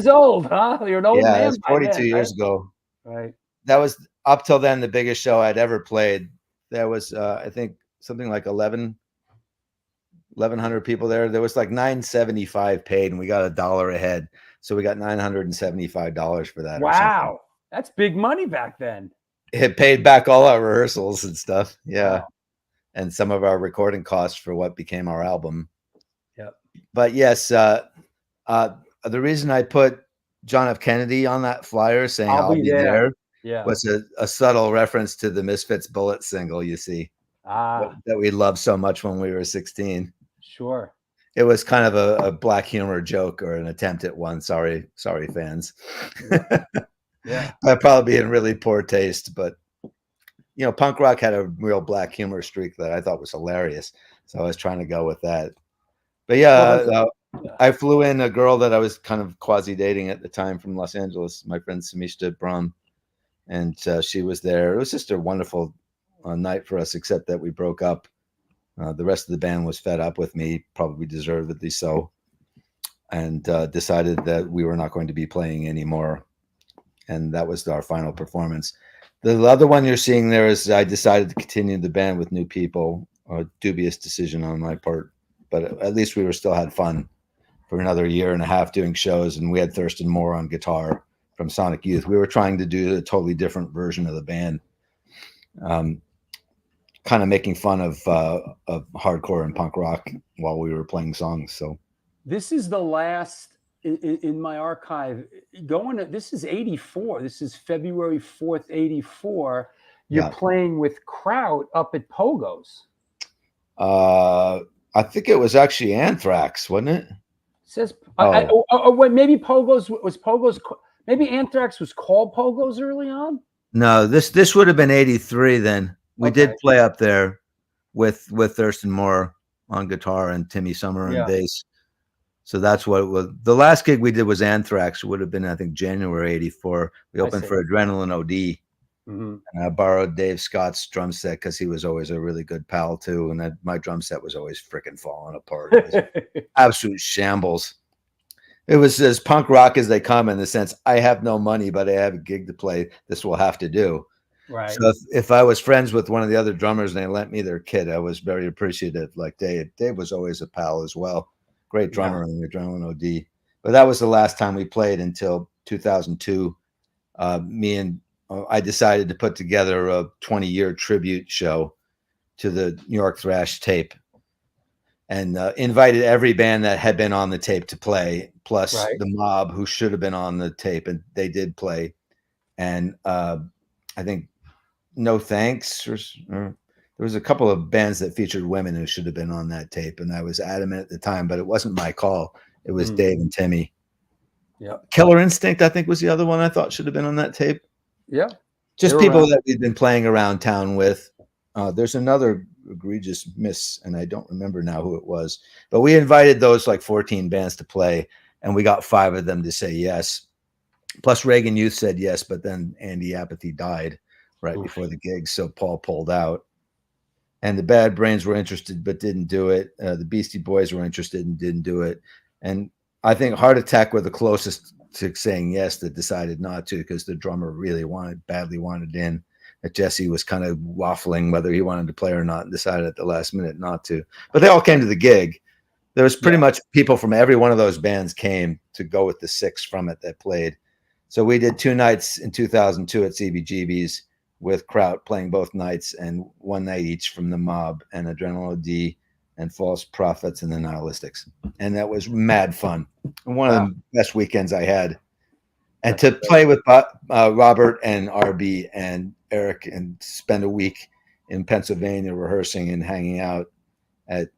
old, huh? You're an old man.
Yeah, it was 42 years ago.
Right.
That was up till then the biggest show I'd ever played. There was I think something like 1,100 people there. There was like $975 paid, and we got $1 a head, so we got $975 for that.
Wow, that's big money back then.
It paid back all our rehearsals and stuff. Yeah. Wow. And some of our recording costs for what became our album.
Yep.
But yes, the reason I put John F. Kennedy on that flyer saying I'll be there was a subtle reference to the Misfits Bullet single, you see, that we loved so much when we were 16.
Sure.
It was kind of a black humor joke, or an attempt at one. Sorry, fans.
Yeah.
I'd probably be in really poor taste, but punk rock had a real black humor streak that I thought was hilarious. So I was trying to go with that. But yeah, I flew in a girl that I was kind of quasi dating at the time from Los Angeles, my friend Samishta Brahm, and she was there. It was just a wonderful night for us, except that we broke up. The rest of the band was fed up with me, probably deservedly so, and decided that we were not going to be playing anymore. And that was our final performance. The other one you're seeing there is I decided to continue the band with new people. A dubious decision on my part, but at least we still had fun for another year and a half doing shows, and we had Thurston Moore on guitar from Sonic Youth. We were trying to do a totally different version of the band, kind of making fun of hardcore and punk rock while we were playing songs. So
this is the last in my archive. This is 84. This is February 4th, 84. You're playing with Kraut up at Pogo's.
I think it was actually Anthrax, wasn't it?
Says maybe Pogo's was Pogo's. Maybe Anthrax was called Pogo's early on.
No, this would have been 83. Then we did play up there with Thurston Moore on guitar and Timmy Summer on bass. So that's what it was. The last gig we did was Anthrax. It would have been, I think, January 84. We opened for Adrenaline OD. Mm-hmm. And I borrowed Dave Scott's drum set because he was always a really good pal too. And my drum set was always freaking falling apart. It was absolute shambles. It was as punk rock as they come, in the sense, I have no money, but I have a gig to play. This will have to do.
Right.
So if I was friends with one of the other drummers and they lent me their kit, I was very appreciative. Like Dave was always a pal as well. Great drummer in the Adrenaline OD. But that was the last time we played until 2002. I decided to put together a 20-year tribute show to the York Thrash tape, and invited every band that had been on the tape to play, plus the Mob, who should have been on the tape, and they did play. And I think No Thanks, or there was a couple of bands that featured women who should have been on that tape, and I was adamant at the time, but it wasn't my call. It was Dave and Timmy.
Yeah.
Killer Instinct, I think, was the other one I thought should have been on that tape.
Yeah.
Just people that we've been playing around town with. There's another egregious miss, and I don't remember now who it was. But we invited those like 14 bands to play, and we got 5 of them to say yes. Plus Reagan Youth said yes, but then Andy Apathy died right before the gig, so Paul pulled out. And the Bad Brains were interested but didn't do it. The Beastie Boys were interested and didn't do it. And I think Heart Attack were the closest to saying yes that decided not to, because the drummer really badly wanted in. That Jesse was kind of waffling whether he wanted to play or not, and decided at the last minute not to. But they all came to the gig. There was pretty much people from every one of those bands came to go with the 6 from it that played. So we did 2 nights in 2002 at CBGB's with Kraut playing both nights, and 1 night each from the Mob and Adrenaline OD and False Prophets and the Nihilistics. And that was mad fun. One of the best weekends I had. And to play with Robert and RB and Eric and spend a week in Pennsylvania rehearsing and hanging out at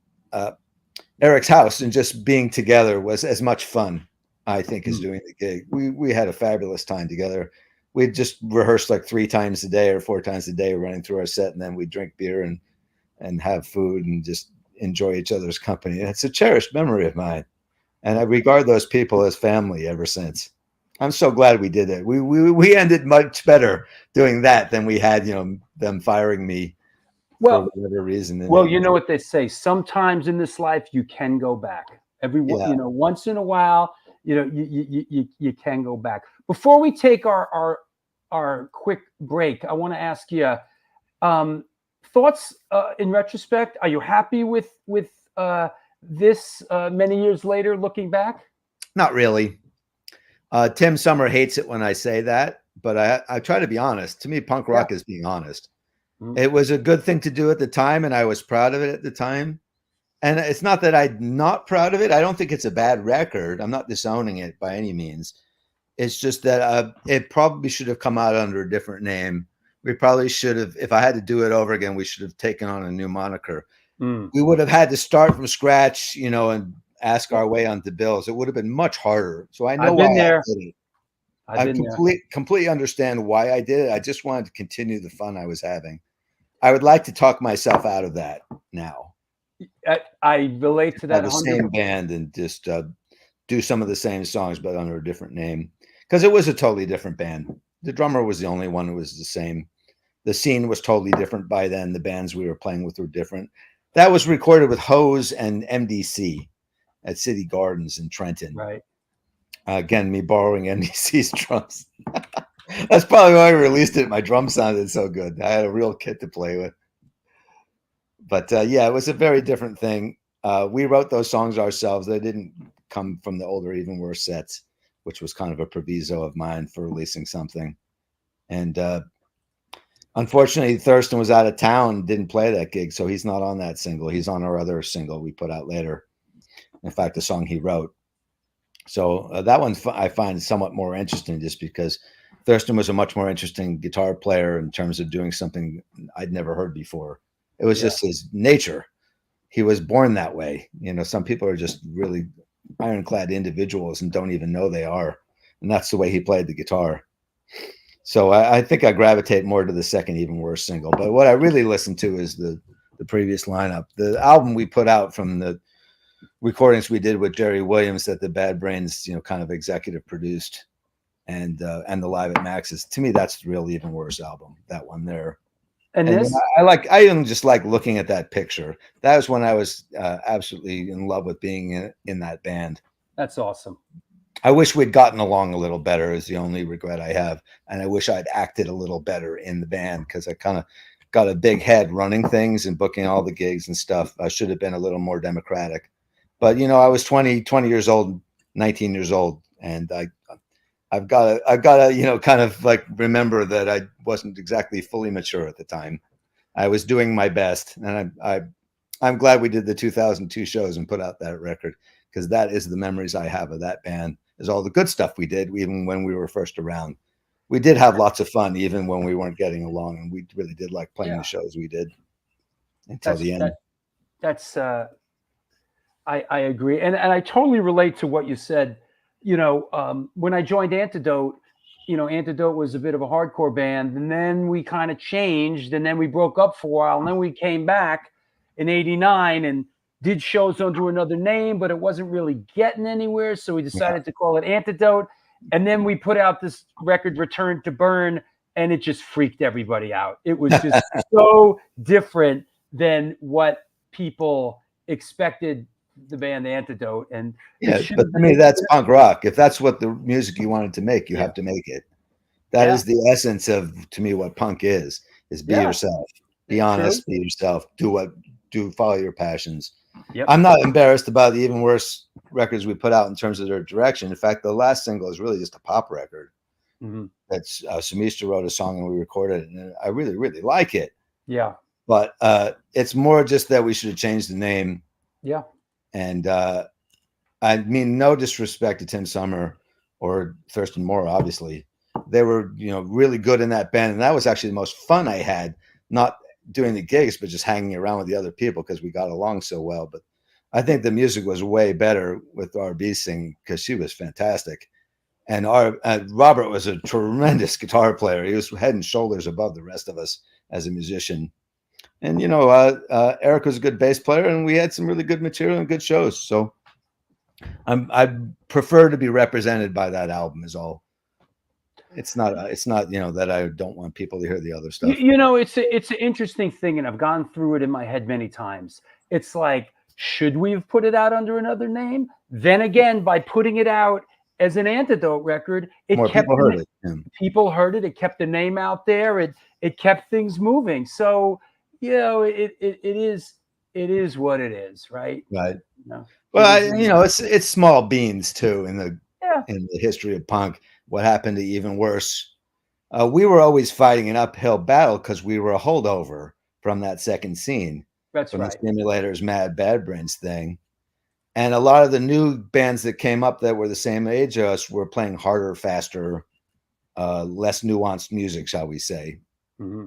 Eric's house and just being together was as much fun, I think, as doing the gig. We had a fabulous time together. We'd just rehearse like 3 times a day or 4 times a day running through our set, and then we'd drink beer and have food and just enjoy each other's company. And it's a cherished memory of mine. And I regard those people as family ever since. I'm so glad we did it. We ended much better doing that than we had, them firing me for whatever reason.
Well, you know what they say. Sometimes in this life you can go back. Once in a while, you can go back. Before we take our quick break, I want to ask you thoughts in retrospect. Are you happy with this many years later, looking back?
Not really. Tim Summer hates it when I say that, but I try to be honest. To me, punk rock is being honest. Mm-hmm. It was a good thing to do at the time, and I was proud of it at the time. And it's not that I'm not proud of it. I don't think it's a bad record. I'm not disowning it by any means. It's just that it probably should have come out under a different name. We probably should have, if I had to do it over again, we should have taken on a new moniker. We would have had to start from scratch, and ask our way onto bills. It would have been much harder. So I know why I did it. I completely understand why I did it. I just wanted to continue the fun I was having. I would like to talk myself out of that now.
I relate to that.
The same band and just do some of the same songs, but under a different name, because it was a totally different band. The drummer was the only one who was the same. The scene was totally different by then. The bands we were playing with were different. That was recorded with Hose and MDC at City Gardens in Trenton.
Right.
Again, me borrowing MDC's drums. That's probably why I released it. My drum sounded so good. I had a real kit to play with. But yeah, it was a very different thing. We wrote those songs ourselves. They didn't come from the older Even Worse sets, which was kind of a proviso of mine for releasing something. And unfortunately, Thurston was out of town, didn't play that gig, so he's not on that single. He's on our other single we put out later. In fact, the song he wrote. So that one I find somewhat more interesting just because Thurston was a much more interesting guitar player in terms of doing something I'd never heard before. It was just his nature. He was born that way. You know, some people are just really ironclad individuals and don't even know they are. And that's the way he played the guitar. So I think I gravitate more to the second Even Worse single. But what I really listen to is the previous lineup. The album we put out from the recordings we did with Jerry Williams that the Bad Brains, you know, kind of executive produced, and the Live at Max's. To me, that's the real Even Worse album. That one there. And this, I even just like looking at that picture. That was when I was absolutely in love with being in that band.
That's awesome.
I wish we'd gotten along a little better is the only regret I have. And I wish I'd acted a little better in the band because I kind of got a big head running things and booking all the gigs and stuff. I should have been a little more democratic. But, you know, I was 20 years old, 19 years old. And I've got to, you know, kind of like remember that I wasn't exactly fully mature at the time. I was doing my best. And I'm glad we did the 2002 shows and put out that record because that is the memories I have of that band. Is all the good stuff we did, even when we were first around. We did have lots of fun, even when we weren't getting along, and we really did like playing the shows we did until the end.
I agree, and I totally relate to what you said. You know, when I joined Antidote, you know, Antidote was a bit of a hardcore band, and then we kind of changed, and then we broke up for a while, and then we came back in '89 and did shows under another name, but it wasn't really getting anywhere. So we decided to call it Antidote. And then we put out this record, Return to Burn, and it just freaked everybody out. It was just so different than what people expected the band Antidote. And
yeah, but to me, that's punk rock. If that's what the music you wanted to make, you have to make it. That is the essence of, to me, what punk is be yourself, be honest, be yourself, follow your passions.
Yep.
I'm not embarrassed about the Even Worse records we put out in terms of their direction. In fact, the last single is really just a pop record.
Mm-hmm.
That's Sumista wrote a song and we recorded it, and I really, really like it.
Yeah.
But it's more just that we should have changed the name.
Yeah.
And I mean, no disrespect to Tim Summer or Thurston Moore, obviously. They were, you know, really good in that band. And that was actually the most fun I had, not doing the gigs, but just hanging around with the other people because we got along so well. But I think the music was way better with RB singing because she was fantastic. And Robert was a tremendous guitar player. He was head and shoulders above the rest of us as a musician. And, you know, Eric was a good bass player and we had some really good material and good shows. So I prefer to be represented by that album is all. It's not, you know, that I don't want people to hear the other stuff.
You know, it's an interesting thing, and I've gone through it in my head many times. It's like, should we have put it out under another name? Then again, by putting it out as an Antidote record,
More people heard it. Yeah.
People heard it. It kept the name out there. It kept things moving. So, you know, it is what it is, right?
Right.
You know?
Well, you know, it's small beans too in the history of punk. What happened to Even Worse? We were always fighting an uphill battle because we were a holdover from that second scene.
That's
from
right.
The Stimulators, Bad Brains thing. And a lot of the new bands that came up that were the same age as us were playing harder, faster, less nuanced music, shall we say.
Mm-hmm.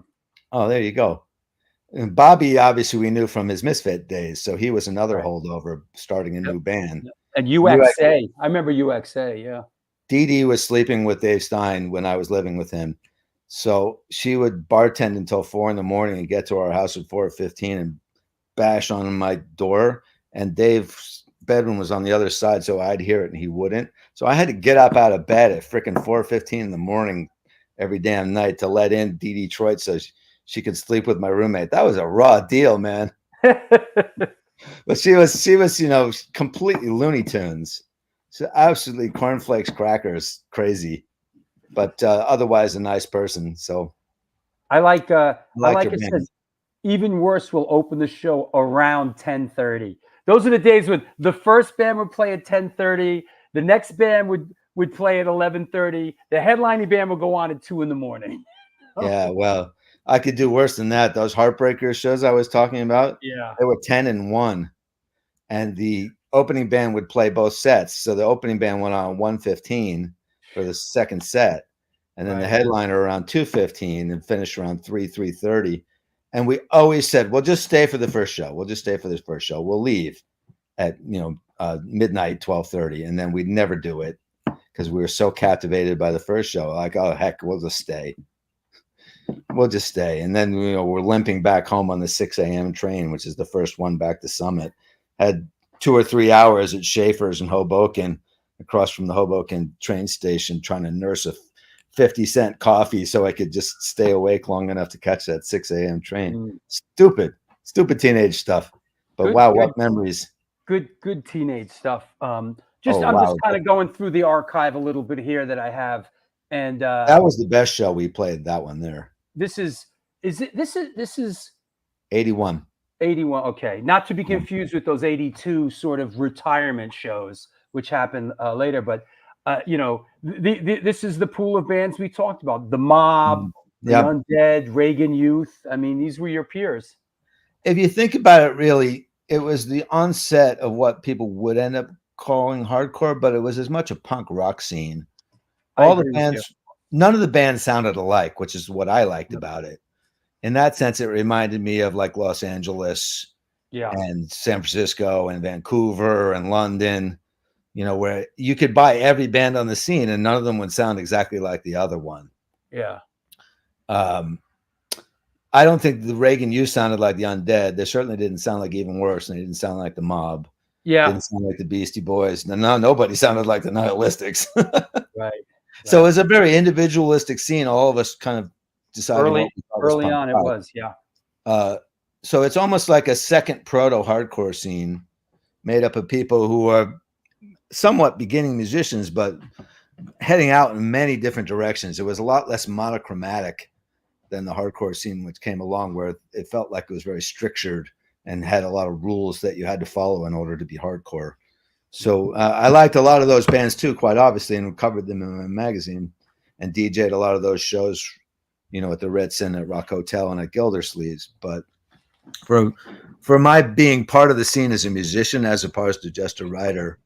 Oh, there you go. And Bobby, obviously, we knew from his Misfit days. So he was another holdover starting a new band.
And UXA. I remember UXA, yeah.
Dee Dee was sleeping with Dave Stein when I was living with him. So she would bartend until 4 a.m. and get to our house at 4:15 and bash on my door, and Dave's bedroom was on the other side, so I'd hear it and he wouldn't. So I had to get up out of bed at freaking 4:15 in the morning every damn night to let in Dee Detroit so she could sleep with my roommate. That was a raw deal, man. But she was, you know, completely Looney Tunes. So absolutely cornflakes, crackers, crazy, but otherwise a nice person. So
I like
her
it
band.
says, Even Worse will open the show around 10:30. Those are the days when the first band would play at 10:30, the next band would play at 11:30, the headlining band would go on at 2 a.m.
Yeah, well, I could do worse than that. Those Heartbreakers shows I was talking about,
Yeah.
they were 10 and 1, and the opening band would play both sets. So the opening band went on 1:15 for the second set, and then the headliner around 2:15 and finished around 3:30. And we always said, "We'll just stay for the first show. We'll just stay for this first show. We'll leave at midnight, 12:30," and then we'd never do it because we were so captivated by the first show. Like, oh heck, we'll just stay. We'll just stay. And then we're limping back home on the 6 a.m. train, which is the first one back to Summit. Had 2 or 3 hours at Schaefer's in Hoboken, across from the Hoboken train station, trying to nurse a 50-cent coffee so I could just stay awake long enough to catch that 6 a.m. train. Stupid teenage stuff. But wow, what memories.
Good teenage stuff. I'm just kind of going through the archive a little bit here that I have. And
that was the best show we played, that one there.
This is
81.
81. Okay. Not to be confused with those 82 sort of retirement shows, which happened later. But, this is the pool of bands we talked about. The Mob, the Undead, Reagan Youth. I mean, these were your peers.
If you think about it, really, it was the onset of what people would end up calling hardcore, but it was as much a punk rock scene. All the bands, none of the bands sounded alike, which is what I liked about it. In that sense, it reminded me of like Los Angeles and San Francisco and Vancouver and London, where you could buy every band on the scene and none of them would sound exactly like the other one.
Yeah.
I don't think the Reagan Youth sounded like the Undead. They certainly didn't sound like Even Worse, and they didn't sound like the Mob.
Yeah.
Didn't sound like the Beastie Boys. No, nobody sounded like the Nihilistics.
Right.
So it was a very individualistic scene. All of us kind of decided
early on. It was, yeah.
So it's almost like a second proto-hardcore scene made up of people who are somewhat beginning musicians, but heading out in many different directions. It was a lot less monochromatic than the hardcore scene, which came along, where it felt like it was very strictured and had a lot of rules that you had to follow in order to be hardcore. So I liked a lot of those bands too, quite obviously, and covered them in my magazine and DJ'd a lot of those shows, at the Ritz and at Rock Hotel and at Gildersleeves. But for my being part of the scene as a musician, as opposed to just a writer,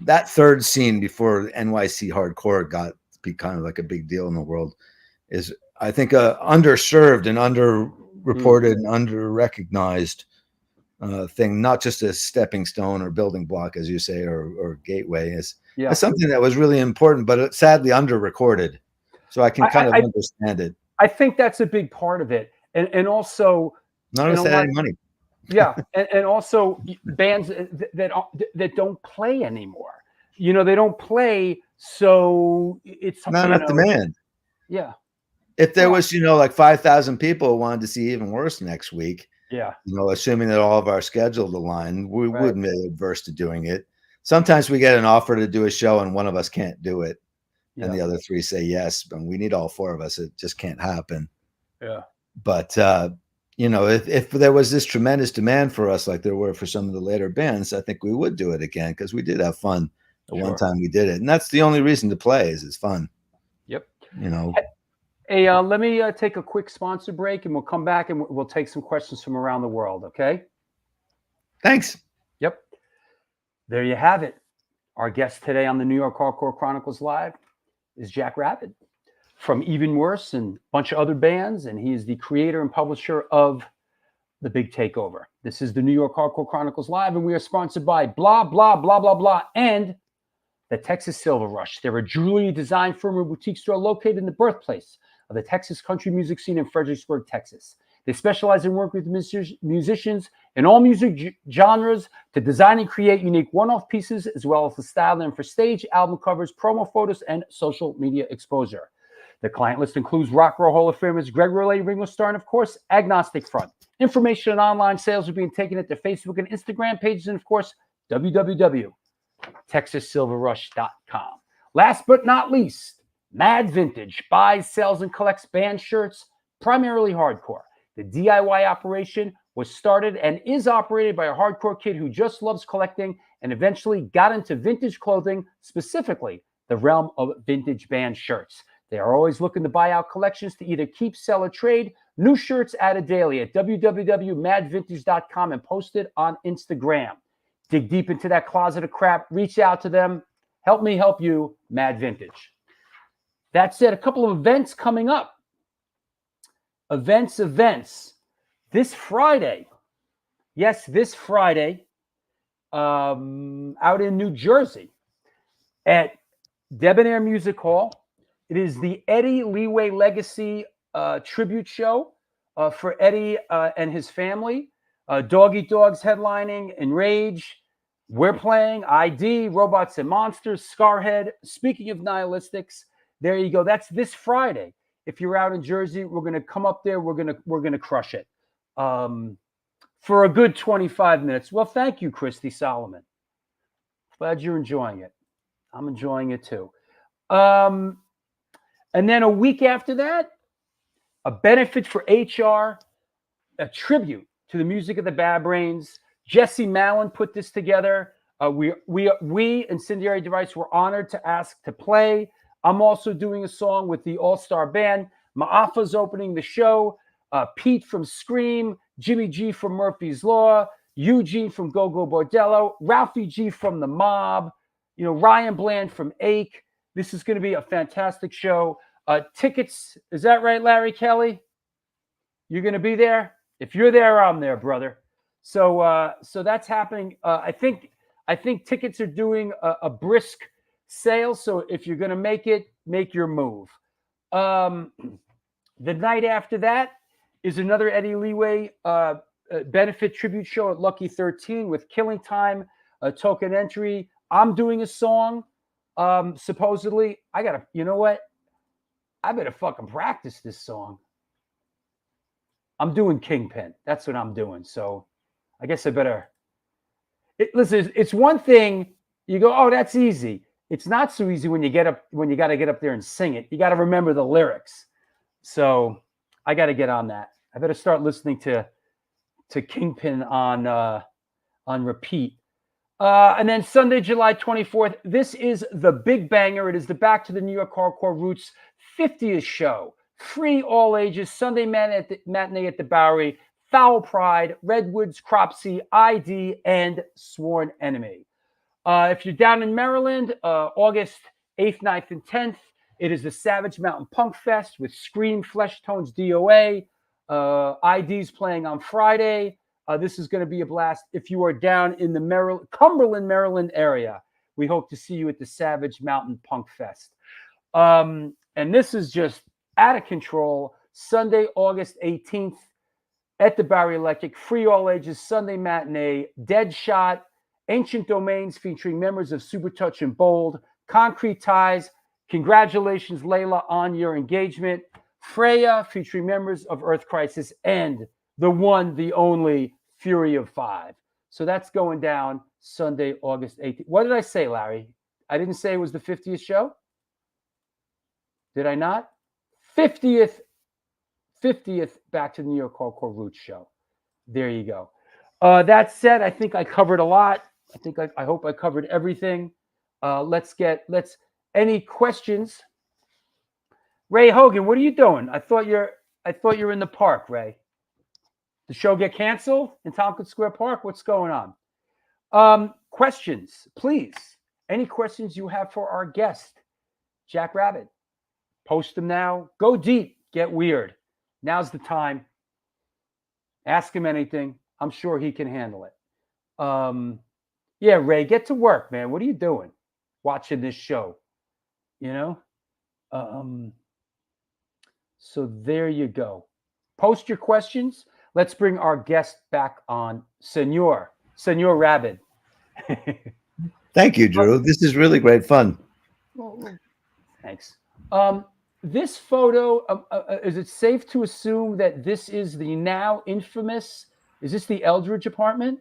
that third scene before NYC hardcore got to be kind of like a big deal in the world is, I think, underserved and underreported and under-recognized thing, not just a stepping stone or building block, as you say, or gateway. Is something that was really important, but it's sadly under-recorded. So I can kind of understand it.
I think that's a big part of it. And also...
None of us had any money.
Yeah. And also bands that don't play anymore. They don't play, so it's...
Not enough demand.
Yeah.
If there was, like 5,000 people who wanted to see Even Worse next week, assuming that all of our schedules align, we wouldn't be adverse to doing it. Sometimes we get an offer to do a show and one of us can't do it. And the other three say yes, but we need all four of us. It just can't happen.
Yeah.
But, if there was this tremendous demand for us, like there were for some of the later bands, I think we would do it again, because we did have fun the one time we did it. And that's the only reason to play, is it's fun.
Yep.
Hey,
let me take a quick sponsor break, and we'll come back and we'll take some questions from around the world. Okay.
Thanks.
Yep. There you have it. Our guest today on the New York Hardcore Chronicles Live is Jack Rabid from Even Worse and a bunch of other bands. And he is the creator and publisher of the Big Takeover. This is the New York Hardcore Chronicles Live, and we are sponsored by blah, blah, blah, blah, blah, and the Texas Silver Rush. They're a jewelry design firm and boutique store located in the birthplace of the Texas country music scene in Fredericksburg, Texas. They specialize in working with musicians in all music genres to design and create unique one-off pieces, as well as to style them for stage, album covers, promo photos, and social media exposure. The client list includes Rock and Roll Hall of Famers Greg Relay, Ringo Starr, and of course, Agnostic Front. Information on online sales are being taken at their Facebook and Instagram pages, and of course, www.texassilverrush.com. Last but not least, Mad Vintage buys, sells, and collects band shirts, primarily hardcore. The DIY operation was started and is operated by a hardcore kid who just loves collecting and eventually got into vintage clothing, specifically the realm of vintage band shirts. They are always looking to buy out collections to either keep, sell, or trade. New shirts added daily at www.madvintage.com and posted on Instagram. Dig deep into that closet of crap. Reach out to them. Help me help you, Mad Vintage. That said, a couple of events coming up. Events. This Friday. Yes, this Friday. Out in New Jersey at Debonair Music Hall. It is the Eddie Leeway Legacy tribute show for Eddie and his family. Dog Eat Dogs headlining, Enrage. We're playing ID, Robots and Monsters, Scarhead. Speaking of Nihilistics, there you go. That's this Friday. If you're out in Jersey, we're gonna come up there. We're gonna crush it for a good 25 minutes. Well, thank you, Christy Solomon. Glad you're enjoying it. I'm enjoying it too. And then a week after that, a benefit for HR, a tribute to the music of the Bad Brains. Jesse Mallon put this together. We Incendiary Device were honored to ask to play. I'm also doing a song with the All-Star Band. Ma'afa's opening the show. Pete from Scream, Jimmy G from Murphy's Law, Eugene from Go Go Bordello, Ralphie G from The Mob, Ryan Bland from Ache. This is going to be a fantastic show. Tickets, is that right, Larry Kelly? You're going to be there? If you're there, I'm there, brother. So that's happening. I think tickets are doing a brisk sale. So if you're going to make it, make your move. The night after that is another Eddie Leeway benefit tribute show at Lucky 13 with Killing Time, token entry. I'm doing a song. Supposedly, you know what? I better fucking practice this song. I'm doing Kingpin. That's what I'm doing. So I guess I better. Listen, it's one thing you go, oh, that's easy. It's not so easy when you got to get up there and sing it. You got to remember the lyrics. So I got to get on that. I better start listening to Kingpin on repeat. And then Sunday, July 24th, this is the big banger. It is the Back to the New York Hardcore Roots 50th show. Free all ages, Sunday matinee at the Bowery, Foul Pride, Redwoods, Cropsey, ID, and Sworn Enemy. If you're down in Maryland, August 8th, 9th, and 10th, it is the Savage Mountain Punk Fest with Scream, Flesh Tones, DOA. ID's playing on Friday. This is going to be a blast. If you are down in the Cumberland, Maryland area, we hope to see you at the Savage Mountain Punk Fest. And this is just out of control. Sunday, August 18th at the Bowery Electric. Free all ages, Sunday matinee. Deadshot, Ancient Domains featuring members of Supertouch and Bold. Concrete Ties. Congratulations, Layla, on your engagement. Freya featuring members of Earth Crisis. And the one, the only Fury of Five. So that's going down Sunday, August 18th. What did I say, Larry? I didn't say it was the 50th show? Did I not? 50th Back to the New York Hardcore Roots show. There you go. That said, I think I covered a lot. I hope I covered everything. Any questions? Ray Hogan, what are you doing? I thought you're in the park, Ray. The show get canceled in Tompkins Square Park? What's going on? Questions, please. Any questions you have for our guest, Jack Rabid? Post them now. Go deep. Get weird. Now's the time. Ask him anything. I'm sure he can handle it. Yeah, Ray, get to work, man. What are you doing? Watching this show, So there you go. Post your questions. Let's bring our guest back on, Senor Rabid.
Thank you, Drew. This is really great fun.
Thanks. This photo, is it safe to assume that this is the now infamous, is this the Eldridge apartment?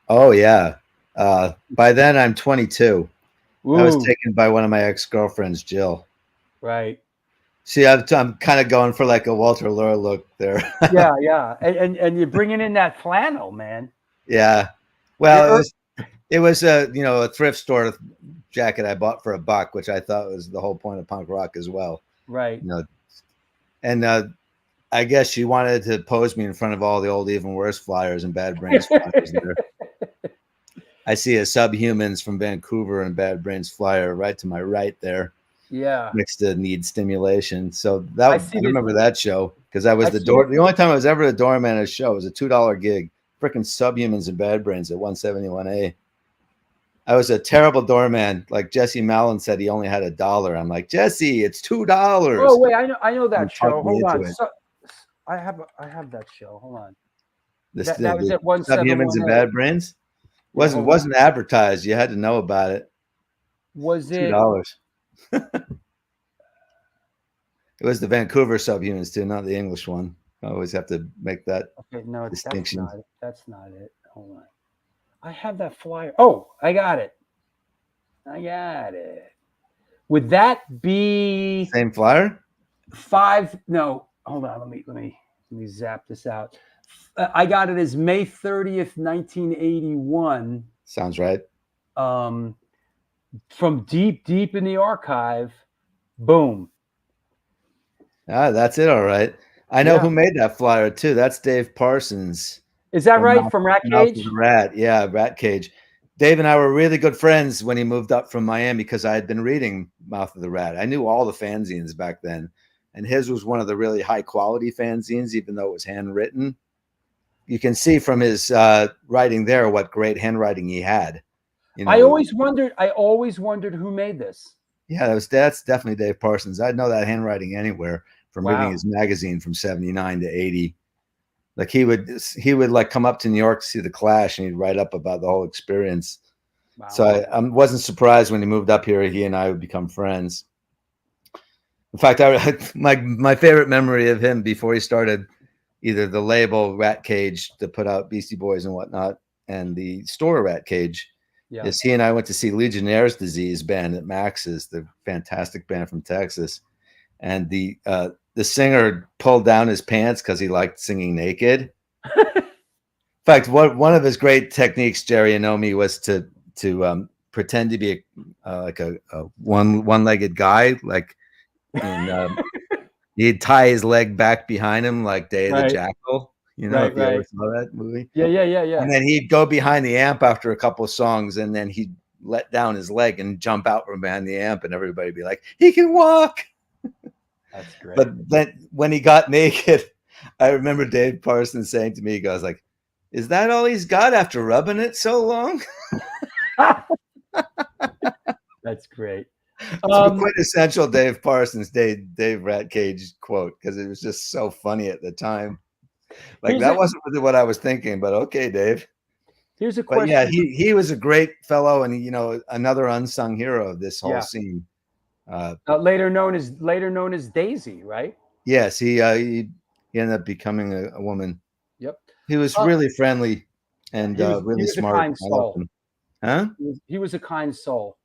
Oh, yeah. By then, I'm 22.
Ooh.
I was taken by one of my ex-girlfriends, Jill.
Right.
See, I'm kind of going for like a Walter Lure look there.
Yeah. And you're bringing in that flannel, man.
Yeah. Well, it was a thrift store jacket I bought for $1, which I thought was the whole point of punk rock as well.
Right.
And I guess she wanted to pose me in front of all the old Even Worse flyers and Bad Brains flyers there. I see a Subhumans from Vancouver and Bad Brains flyer right to my right there.
Yeah.
Next to Need Stimulation. So I remember that show because I was the only time I was ever the doorman at a show. It was a $2 gig. Freaking Subhumans and Bad Brains at 171A. I was a terrible doorman. Like Jesse Mallon said, he only had $1. I'm like, Jesse, it's $2.
Oh wait, I know that show. Hold on. I have that show. Hold on. That was at 171A.
Subhumans and Bad Brains. Wasn't advertised. You had to know about it.
Was it
$2? It was the Vancouver Subhumans too, not the English one. I always have to make that distinction.
That's not it. Hold on. I have that flyer. Oh, I got it. Would that be
same flyer?
5? No, hold on. Let me zap this out. I got it as May 30th, 1981.
Sounds right.
From deep in the archive. Boom.
That's it. All right. I know who made that flyer too. That's Dave Parsons.
Is that right? From Rat Cage?
Rat. Yeah, Rat Cage. Dave and I were really good friends when he moved up from Miami because I had been reading Mouth of the Rat. I knew all the fanzines back then. And his was one of the really high quality fanzines, even though it was handwritten. You can see from his writing there what great handwriting he had.
I always wondered who made this.
Yeah, that's definitely Dave Parsons. I'd know that handwriting anywhere from reading his magazine from 79 to 80. Like he would like come up to New York to see the Clash and he'd write up about the whole experience. Wow. So I wasn't surprised when he moved up here, he and I would become friends. In fact, my favorite memory of him before he started either the label Rat Cage to put out Beastie Boys and whatnot and the store Rat Cage is he and I went to see Legionnaire's Disease band at Max's, the fantastic band from Texas. And the singer pulled down his pants because he liked singing naked. In fact, one of his great techniques, Jerry Anomi, was to pretend to be like a one-legged guy, like, and he'd tie his leg back behind him like Day of the Jackal. You know, if you ever saw that movie.
Yeah.
And then he'd go behind the amp after a couple of songs, and then he'd let down his leg and jump out from behind the amp, and everybody'd be like, "He can walk."
That's great.
But then when he got naked, I remember Dave Parsons saying to me, he goes like, "Is that all he's got after rubbing it so long?"
That's great.
It's a quintessential Dave Parsons, Dave Rat Cage quote, because it was just so funny at the time. Like that wasn't really what I was thinking, but okay, Dave.
Here's a question.
But yeah, he was a great fellow, and another unsung hero of this whole scene.
Later known as Daisy, right?
Yes, he ended up becoming a woman.
Yep.
He was really friendly and really smart.
A kind soul.
Huh?
He was a kind soul.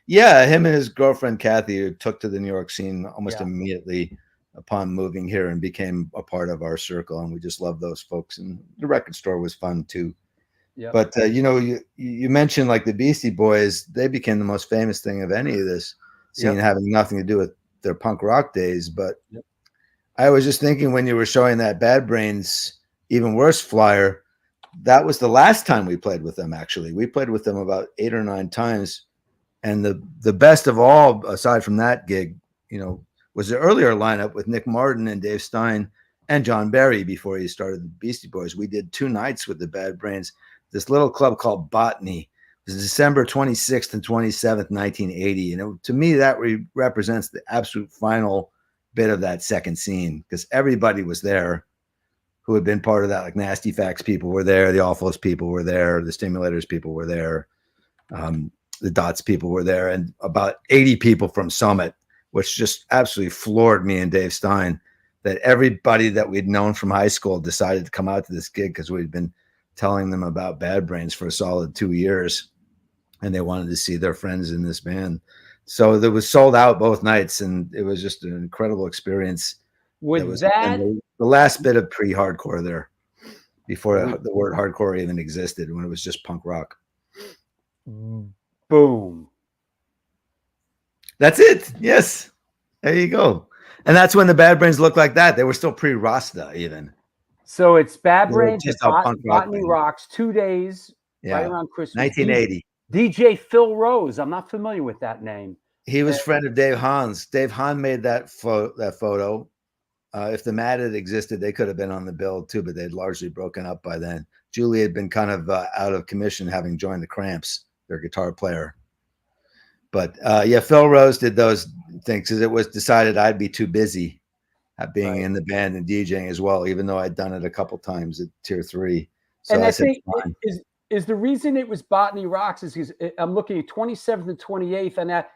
Yeah, him and his girlfriend Kathy took to the New York scene almost immediately upon moving here and became a part of our circle, and we just love those folks. And the record store was fun too. Yep. But you mentioned like the Beastie Boys; they became the most famous thing of any of this scene, having nothing to do with their punk rock days. But I was just thinking when you were showing that Bad Brains Even Worse flyer, that was the last time we played with them. Actually, we played with them about 8 or 9 times, and the best of all, aside from that gig, was the earlier lineup with Nick Martin and Dave Stein and John Barry before he started the Beastie Boys. We did 2 nights with the Bad Brains, this little club called Botany. It was December 26th and 27th, 1980. And to me, that represents the absolute final bit of that second scene because everybody was there. who had been part of that. Like Nasty Facts people were there, the Awfuls people were there, the Stimulators people were there, the Dots people were there, and about 80 people from Summit, which just absolutely floored me and Dave Stein, that everybody that we'd known from high school decided to come out to this gig because we'd been telling them about Bad Brains for a solid 2 years, and they wanted to see their friends in this band. So it was sold out both nights, and it was just an incredible experience. The last bit of pre-hardcore there, before the word hardcore even existed, when it was just punk rock.
Boom.
That's it. Yes. There you go. And that's when the Bad Brains looked like that. They were still pre-Rasta even.
So it's Bad Brains,
just a punk rock
Botany
thing.
Rocks, 2 days, right around Christmas.
1980.
DJ Phil Rose. I'm not familiar with that name.
He was friend of Dave Hahn's. Dave Hahn made that photo. If the Mad had existed, they could have been on the bill too, but they'd largely broken up by then. Julie had been kind of out of commission, having joined the Cramps, their guitar player. But yeah, Phil Rose did those things because it was decided I'd be too busy being in the band and DJing as well, even though I'd done it a couple times at Tier 3. So
and
I said,
think is the reason it was Botany Rocks is because I'm looking at 27th and 28th, and that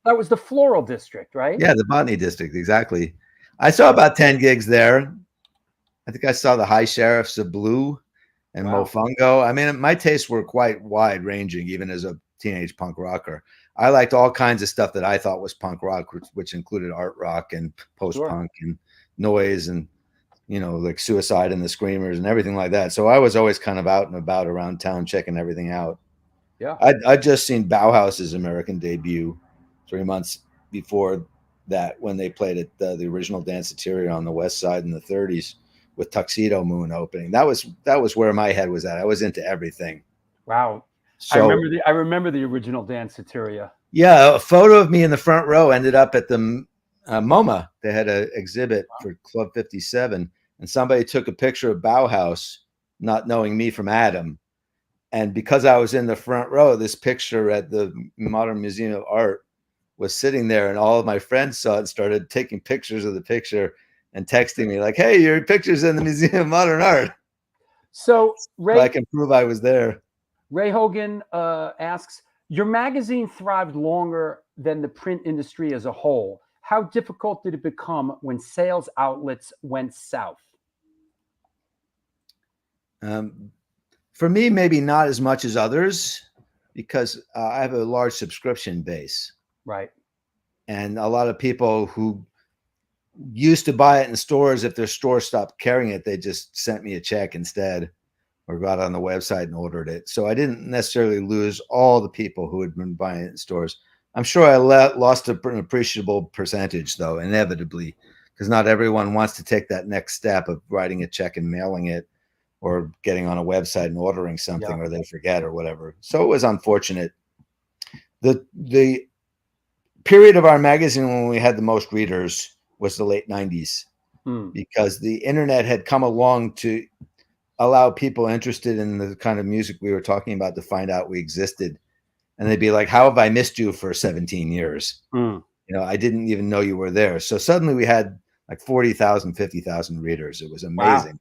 was the Floral District, right?
Yeah, the Botany District, exactly. I saw about 10 gigs there. I think I saw the High Sheriffs of Blue and Mofungo. I mean, my tastes were quite wide ranging, even as a teenage punk rocker. I liked all kinds of stuff that I thought was punk rock, which included art rock and post-punk and noise and, you know, like Suicide and the Screamers and everything like that. So I was always kind of out and about around town checking everything out.
Yeah.
I'd just seen Bauhaus's American debut 3 months before that, when they played at the original Danceteria on the West Side in the 30s with Tuxedo Moon opening. That was where my head was at. I was into everything.
Wow.
So,
I remember the original Danceteria.
Yeah, a photo of me in the front row ended up at the MoMA. They had an exhibit for Club 57, and somebody took a picture of Bauhaus, not knowing me from Adam. And because I was in the front row, this picture at the Modern Museum of Art was sitting there, and all of my friends saw it and started taking pictures of the picture and texting me like, "Hey, your picture's in the Museum of Modern Art."
So Ray,
I can prove I was there.
Ray Hogan asks, your magazine thrived longer than the print industry as a whole. How difficult did it become when sales outlets went south?
For me, maybe not as much as others, because I have a large subscription base.
Right.
And a lot of people who used to buy it in stores, if their store stopped carrying it, they just sent me a check instead, or got on the website and ordered it. So I didn't necessarily lose all the people who had been buying it in stores. I'm sure I lost an appreciable percentage, though, inevitably, because not everyone wants to take that next step of writing a check and mailing it, or getting on a website and ordering something, or they forget or whatever. So it was unfortunate. The period of our magazine when we had the most readers was the late 90s, because the internet had come along to allow people interested in the kind of music we were talking about to find out we existed. And they'd be like, how have I missed you for 17 years? You know, I didn't even know you were there. So suddenly we had like 40,000, 50,000 readers. It was amazing. Wow.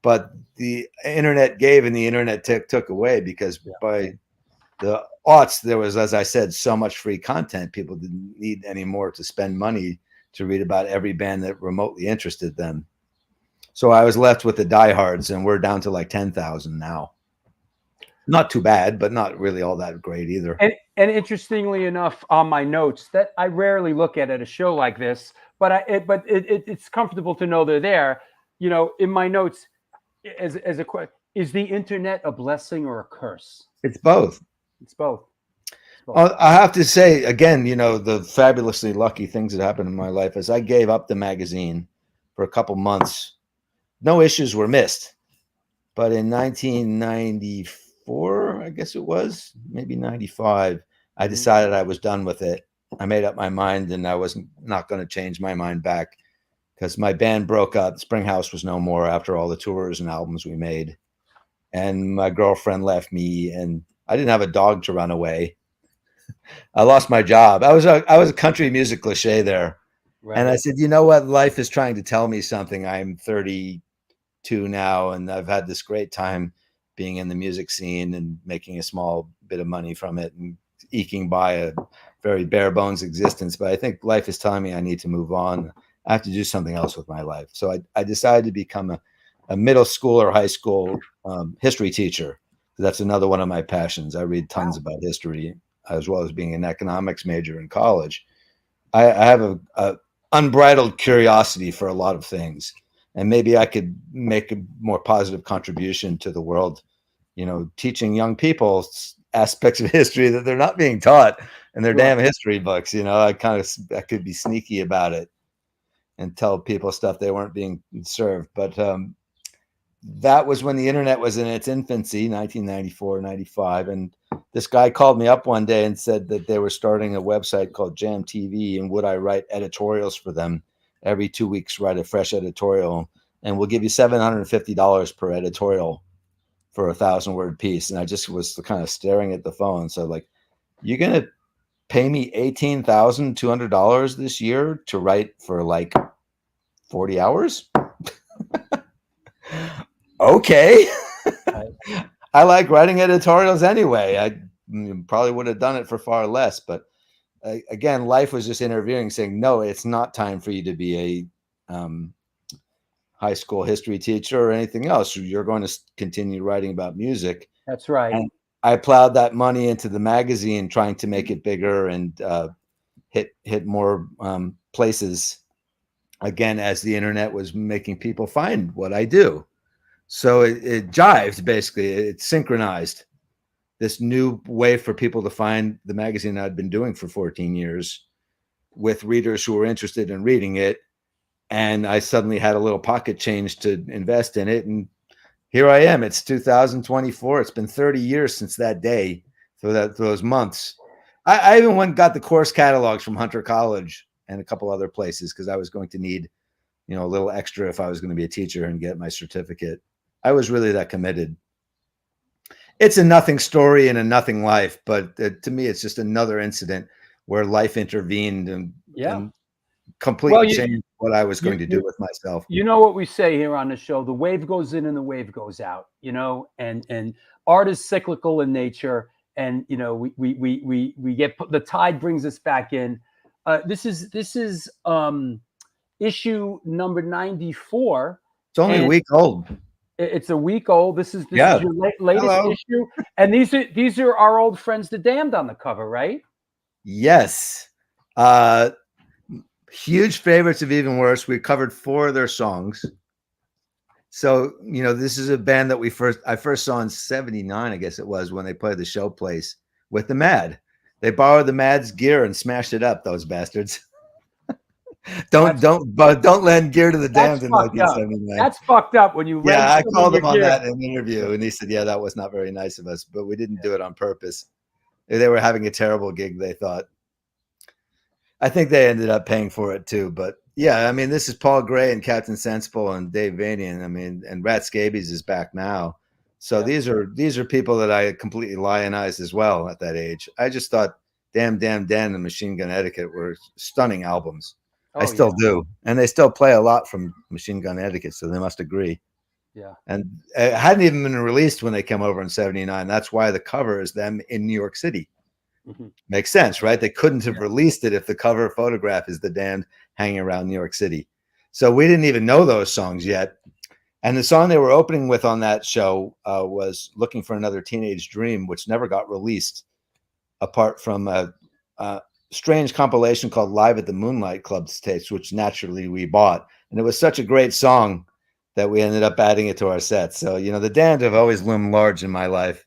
But the internet gave and the internet took away, because by the aughts, there was, as I said, so much free content. People didn't need any more to spend money to read about every band that remotely interested them. So I was left with the diehards, and we're down to like 10,000 now. Not too bad, but not really all that great either.
And interestingly enough, on my notes that I rarely look at a show like this, but it's comfortable to know they're there. You know, in my notes, as a question, is the internet a blessing or a curse?
It's both.
It's both.
I have to say, again, you know, the fabulously lucky things that happened in my life is I gave up the magazine for a couple months. No issues were missed. But in 1994, I guess it was, maybe 95, I decided I was done with it. I made up my mind, and I was not going to change my mind back, because my band broke up. Springhouse was no more after all the tours and albums we made. And my girlfriend left me, and I didn't have a dog to run away. I lost my job. I was a country music cliche there. Right. And I said, you know what? Life is trying to tell me something. I'm 38 32 now, and I've had this great time being in the music scene and making a small bit of money from it and eking by a very bare bones existence. But I think life is telling me I need to move on. I have to do something else with my life. So I decided to become a middle school or high school history teacher. That's another one of my passions. I read tons about history, as well as being an economics major in college. I have a unbridled curiosity for a lot of things, and maybe I could make a more positive contribution to the world, teaching young people aspects of history that they're not being taught in their damn history books. I could be sneaky about it and tell people stuff they weren't being served. But that was when the internet was in its infancy, 1994, 95. And this guy called me up one day and said that they were starting a website called Jam TV, and would I write editorials for them every 2 weeks, write a fresh editorial, and we'll give you $750 per editorial for a 1,000-word piece. And I just was kind of staring at the phone. So like, you're going to pay me $18,200 this year to write for like 40 hours? Okay. I like writing editorials anyway. I probably would have done it for far less, but again, life was just interfering, saying, no, it's not time for you to be a high school history teacher or anything else. You're going to continue writing about music.
That's right.
And I plowed that money into the magazine, trying to make it bigger and hit more places, again, as the internet was making people find what I do. So it jived, basically. It synchronized this new way for people to find the magazine I'd been doing for 14 years with readers who were interested in reading it. And I suddenly had a little pocket change to invest in it. And here I am. It's 2024. It's been 30 years since that day, for those months. I even went and got the course catalogs from Hunter College and a couple other places, because I was going to need, a little extra if I was going to be a teacher and get my certificate. I was really that committed. It's a nothing story and a nothing life, but to me, it's just another incident where life intervened and completely changed what I was going to do with myself.
You know what we say here on the show: the wave goes in and the wave goes out. And art is cyclical in nature, and we get the tide brings us back in. This is issue number 94.
It's only a week old.
It's a week old. This is your latest issue, and these are our old friends, the Damned, on the cover, right?
Yes. Huge favorites of Even Worse. We covered 4 of their songs. So this is a band that I first saw in '79, I guess it was, when they played the show place with the Mad. They borrowed the Mad's gear and smashed it up. Those bastards. Don't lend gear to the Damned in 1979.
That's fucked up when you.
Yeah, I called him on that in an interview, and he said, "Yeah, that was not very nice of us, but we didn't do it on purpose." They were having a terrible gig, they thought. I think they ended up paying for it too. But yeah, I mean, this is Paul Gray and Captain Sensible and Dave Vanian. I mean, and Rat Scabies is back now. So these are people that I completely lionized as well at that age. I just thought Damn Dan and Machine Gun Etiquette were stunning albums. I still do. And they still play a lot from Machine Gun Etiquette, so they must agree.
Yeah.
And it hadn't even been released when they came over in '79. That's why the cover is them in New York City. Mm-hmm. Makes sense, right? They couldn't have released it if the cover photograph is the Damned hanging around New York City. So we didn't even know those songs yet. And the song they were opening with on that show was Looking for Another Teenage Dream, which never got released, apart from a strange compilation called Live at the Moonlight Club tapes, which naturally we bought. And it was such a great song that we ended up adding it to our set. So, the Damned have always loomed large in my life.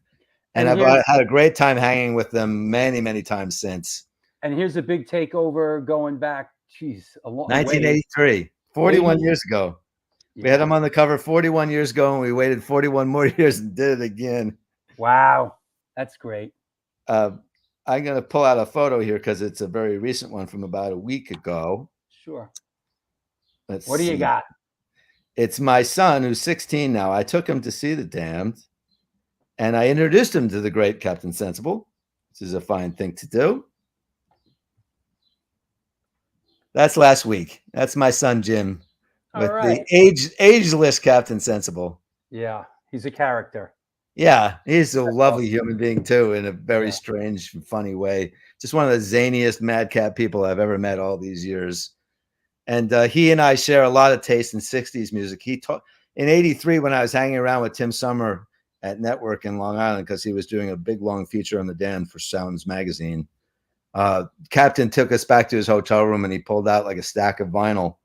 And I've had a great time hanging with them many, many times since.
And here's a Big Takeover going back, a long
1983, 41 years ago. Yeah. We had them on the cover 41 years ago, and we waited 41 more years and did it again.
Wow. That's great.
I'm going to pull out a photo here because it's a very recent one from about a week ago.
Sure.
What
do you got?
It's my son, who's 16 now. I took him to see the Damned, and I introduced him to the great Captain Sensible, which is a fine thing to do. That's last week. That's my son, Jim, with
right.
the ageless Captain Sensible.
Yeah, he's a character.
Yeah, he's a
That's
lovely
awesome.
human being too, in a very
Yeah.
strange, funny way. Just one of the zaniest madcap people I've ever met all these years. And he and I share a lot of taste in 60s music. He taught in 83 when I was hanging around with Tim Summer at Network in Long Island because he was doing a big long feature on the Dan for Sounds magazine. Captain took us back to his hotel room and he pulled out like a stack of vinyl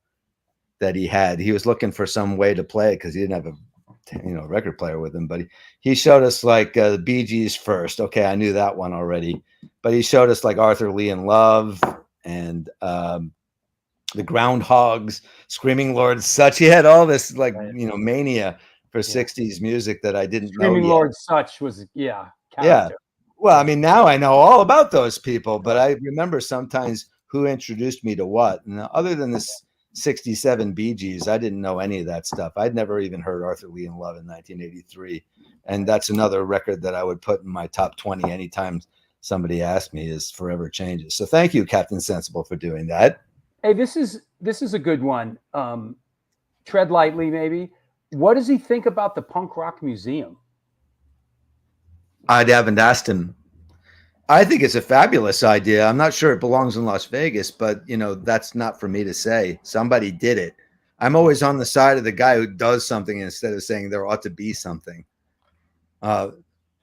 that he had. He was looking for some way to play it because he didn't have a record player with him, but he showed us like the Bee Gees first. Okay, I knew that one already, but he showed us like Arthur Lee and Love and the Groundhogs, Screaming Lord Such. He had all this like mania for 60s music that I didn't know
Screaming
yet.
Lord Such was character.
Yeah. Well, I mean, now I know all about those people, but I remember sometimes who introduced me to what. And other than this 67 Bee Gees, I didn't know any of that stuff. I'd never even heard Arthur Lee and Love in 1983. And that's another record that I would put in my top 20 anytime somebody asked me, is Forever Changes. So thank you, Captain Sensible, for doing that.
Hey, this is a good one. Tread lightly, maybe. What does he think about the Punk Rock Museum?
I haven't asked him. I think it's a fabulous idea. I'm not sure it belongs in Las Vegas, but that's not for me to say. Somebody did it. I'm always on the side of the guy who does something instead of saying there ought to be something.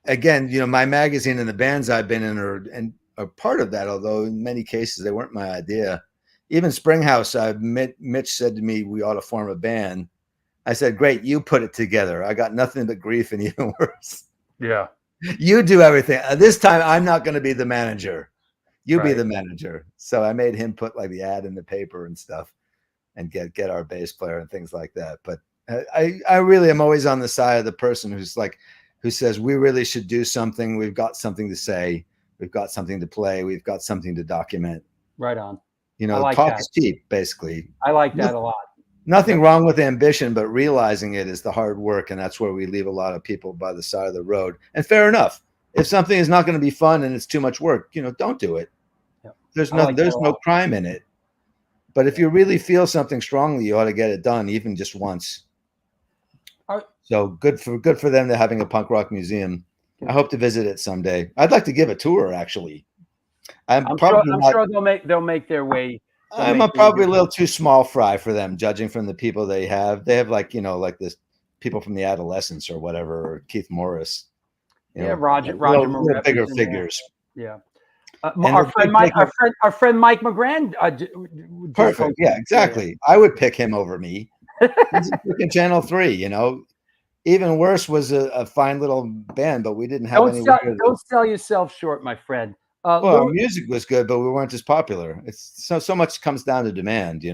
Again, my magazine and the bands I've been in are part of that, although in many cases they weren't my idea. Even Springhouse, Mitch said to me, we ought to form a band. I said, great, you put it together. I got nothing but grief and even worse.
Yeah.
You do everything. This time I'm not going to be the manager. You be the manager. So I made him put like the ad in the paper and stuff and get our bass player and things like that. But I really am always on the side of the person who says we really should do something. We've got something to say. We've got something to play. We've got something to document.
Right on.
Talk is cheap, basically.
I like that a lot.
Nothing wrong with ambition, but realizing it is the hard work. And that's where we leave a lot of people by the side of the road. And fair enough. If something is not going to be fun and it's too much work, don't do it. Yep. There's no crime in it. But if you really feel something strongly, you ought to get it done, even just once. So good for them to having a punk rock museum. I hope to visit it someday. I'd like to give a tour, actually. I'm
sure they'll make their way.
I'm probably a little too small fry for them, judging from the people they have. They have like this people from the Adolescents or whatever, or Keith Morris.
Roger
bigger figures.
Yeah. Our friend Mike McGran.
Perfect. Yeah, exactly. I would pick him over me. He's in Channel 3, Even Worse was a fine little band, but we didn't have
Don't sell yourself short, my friend.
Our music was good, but we weren't as popular. It's so much comes down to demand,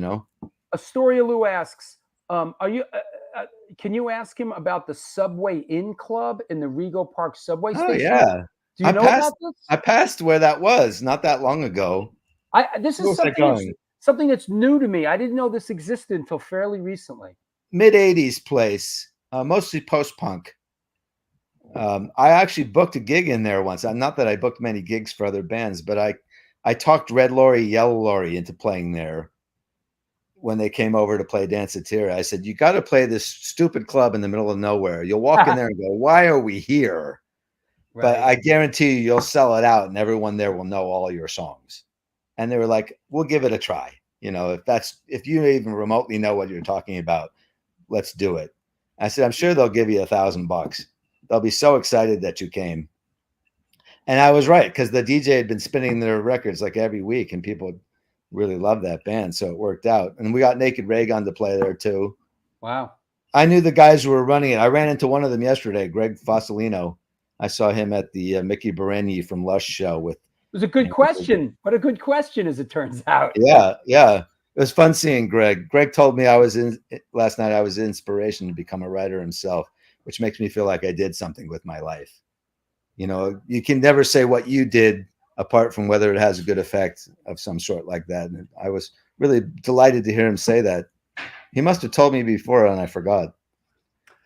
Astoria Lou asks, can you ask him about the Subway Inn Club in the Regal Park subway station?
Oh, yeah.
Do you know about this?
I passed where that was not that long ago.
This is something that's new to me. I didn't know this existed until fairly recently.
Mid-'80s place, mostly post-punk. I actually booked a gig in there once. Not that I booked many gigs for other bands, but I talked Red Laurie, Yellow Laurie into playing there when they came over to play Danceteria. I said, you got to play this stupid club in the middle of nowhere. You'll walk in there and go, why are we here? Right. But I guarantee you'll sell it out and everyone there will know all your songs. And they were like, we'll give it a try. If you even remotely know what you're talking about, let's do it. I said, I'm sure they'll give you $1,000. They'll be so excited that you came. And I was right, because the DJ had been spinning their records like every week and people really loved that band. So it worked out. And we got Naked Raygun to play there too.
Wow.
I knew the guys who were running it. I ran into one of them yesterday, Greg Fossolino. I saw him at the Mickey Bereni from Lush show. It
was a good question. What a good question, as it turns out.
Yeah. It was fun seeing Greg. Greg told me last night I was inspiration to become a writer himself, which makes me feel like I did something with my life. You can never say what you did apart from whether it has a good effect of some sort like that. And I was really delighted to hear him say that. He must have told me before and I forgot.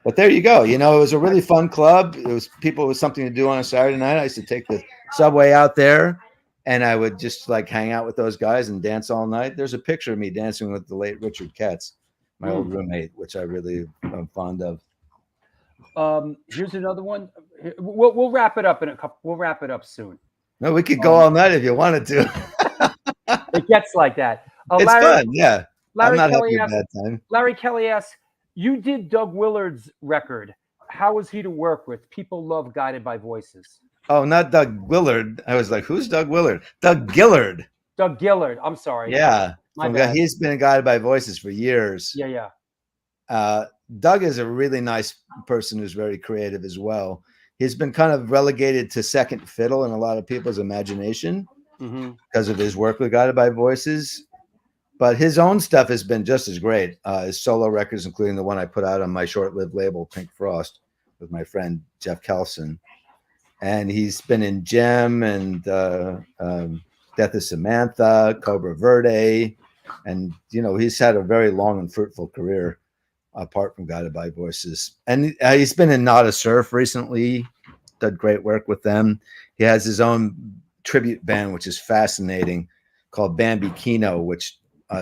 But there you go. It was a really fun club. It was people with something to do on a Saturday night. I used to take the subway out there and I would just hang out with those guys and dance all night. There's a picture of me dancing with the late Richard Katz my old roommate, which I really am fond of.
Here's another one. We'll wrap it up in a couple. We'll wrap it up soon.
No, we could go all night if you wanted to.
It gets like that.
It's fun, yeah.
Larry
I'm not
Kelly
having a bad time.
Larry Kelly asks, you did Doug Willard's record. How was he to work with? People love Guided by Voices.
Oh, not Doug Willard. I was like, who's Doug Willard? Doug Gillard.
Doug Gillard. I'm sorry.
Yeah.
My bad.
He's been Guided by Voices for years.
Yeah.
Doug is a really nice person who's very creative as well. He's been kind of relegated to second fiddle in a lot of people's imagination because of his work with Guided by Voices. But his own stuff has been just as great. His solo records, including the one I put out on my short-lived label, Pink Frost, with my friend Jeff Kelson. And he's been in Gem and Death of Samantha, Cobra Verde. And, he's had a very long and fruitful career apart from Guided by Voices. And he's been in Not a Surf recently, did great work with them. He has his own tribute band, which is fascinating, called Bambi Kino, which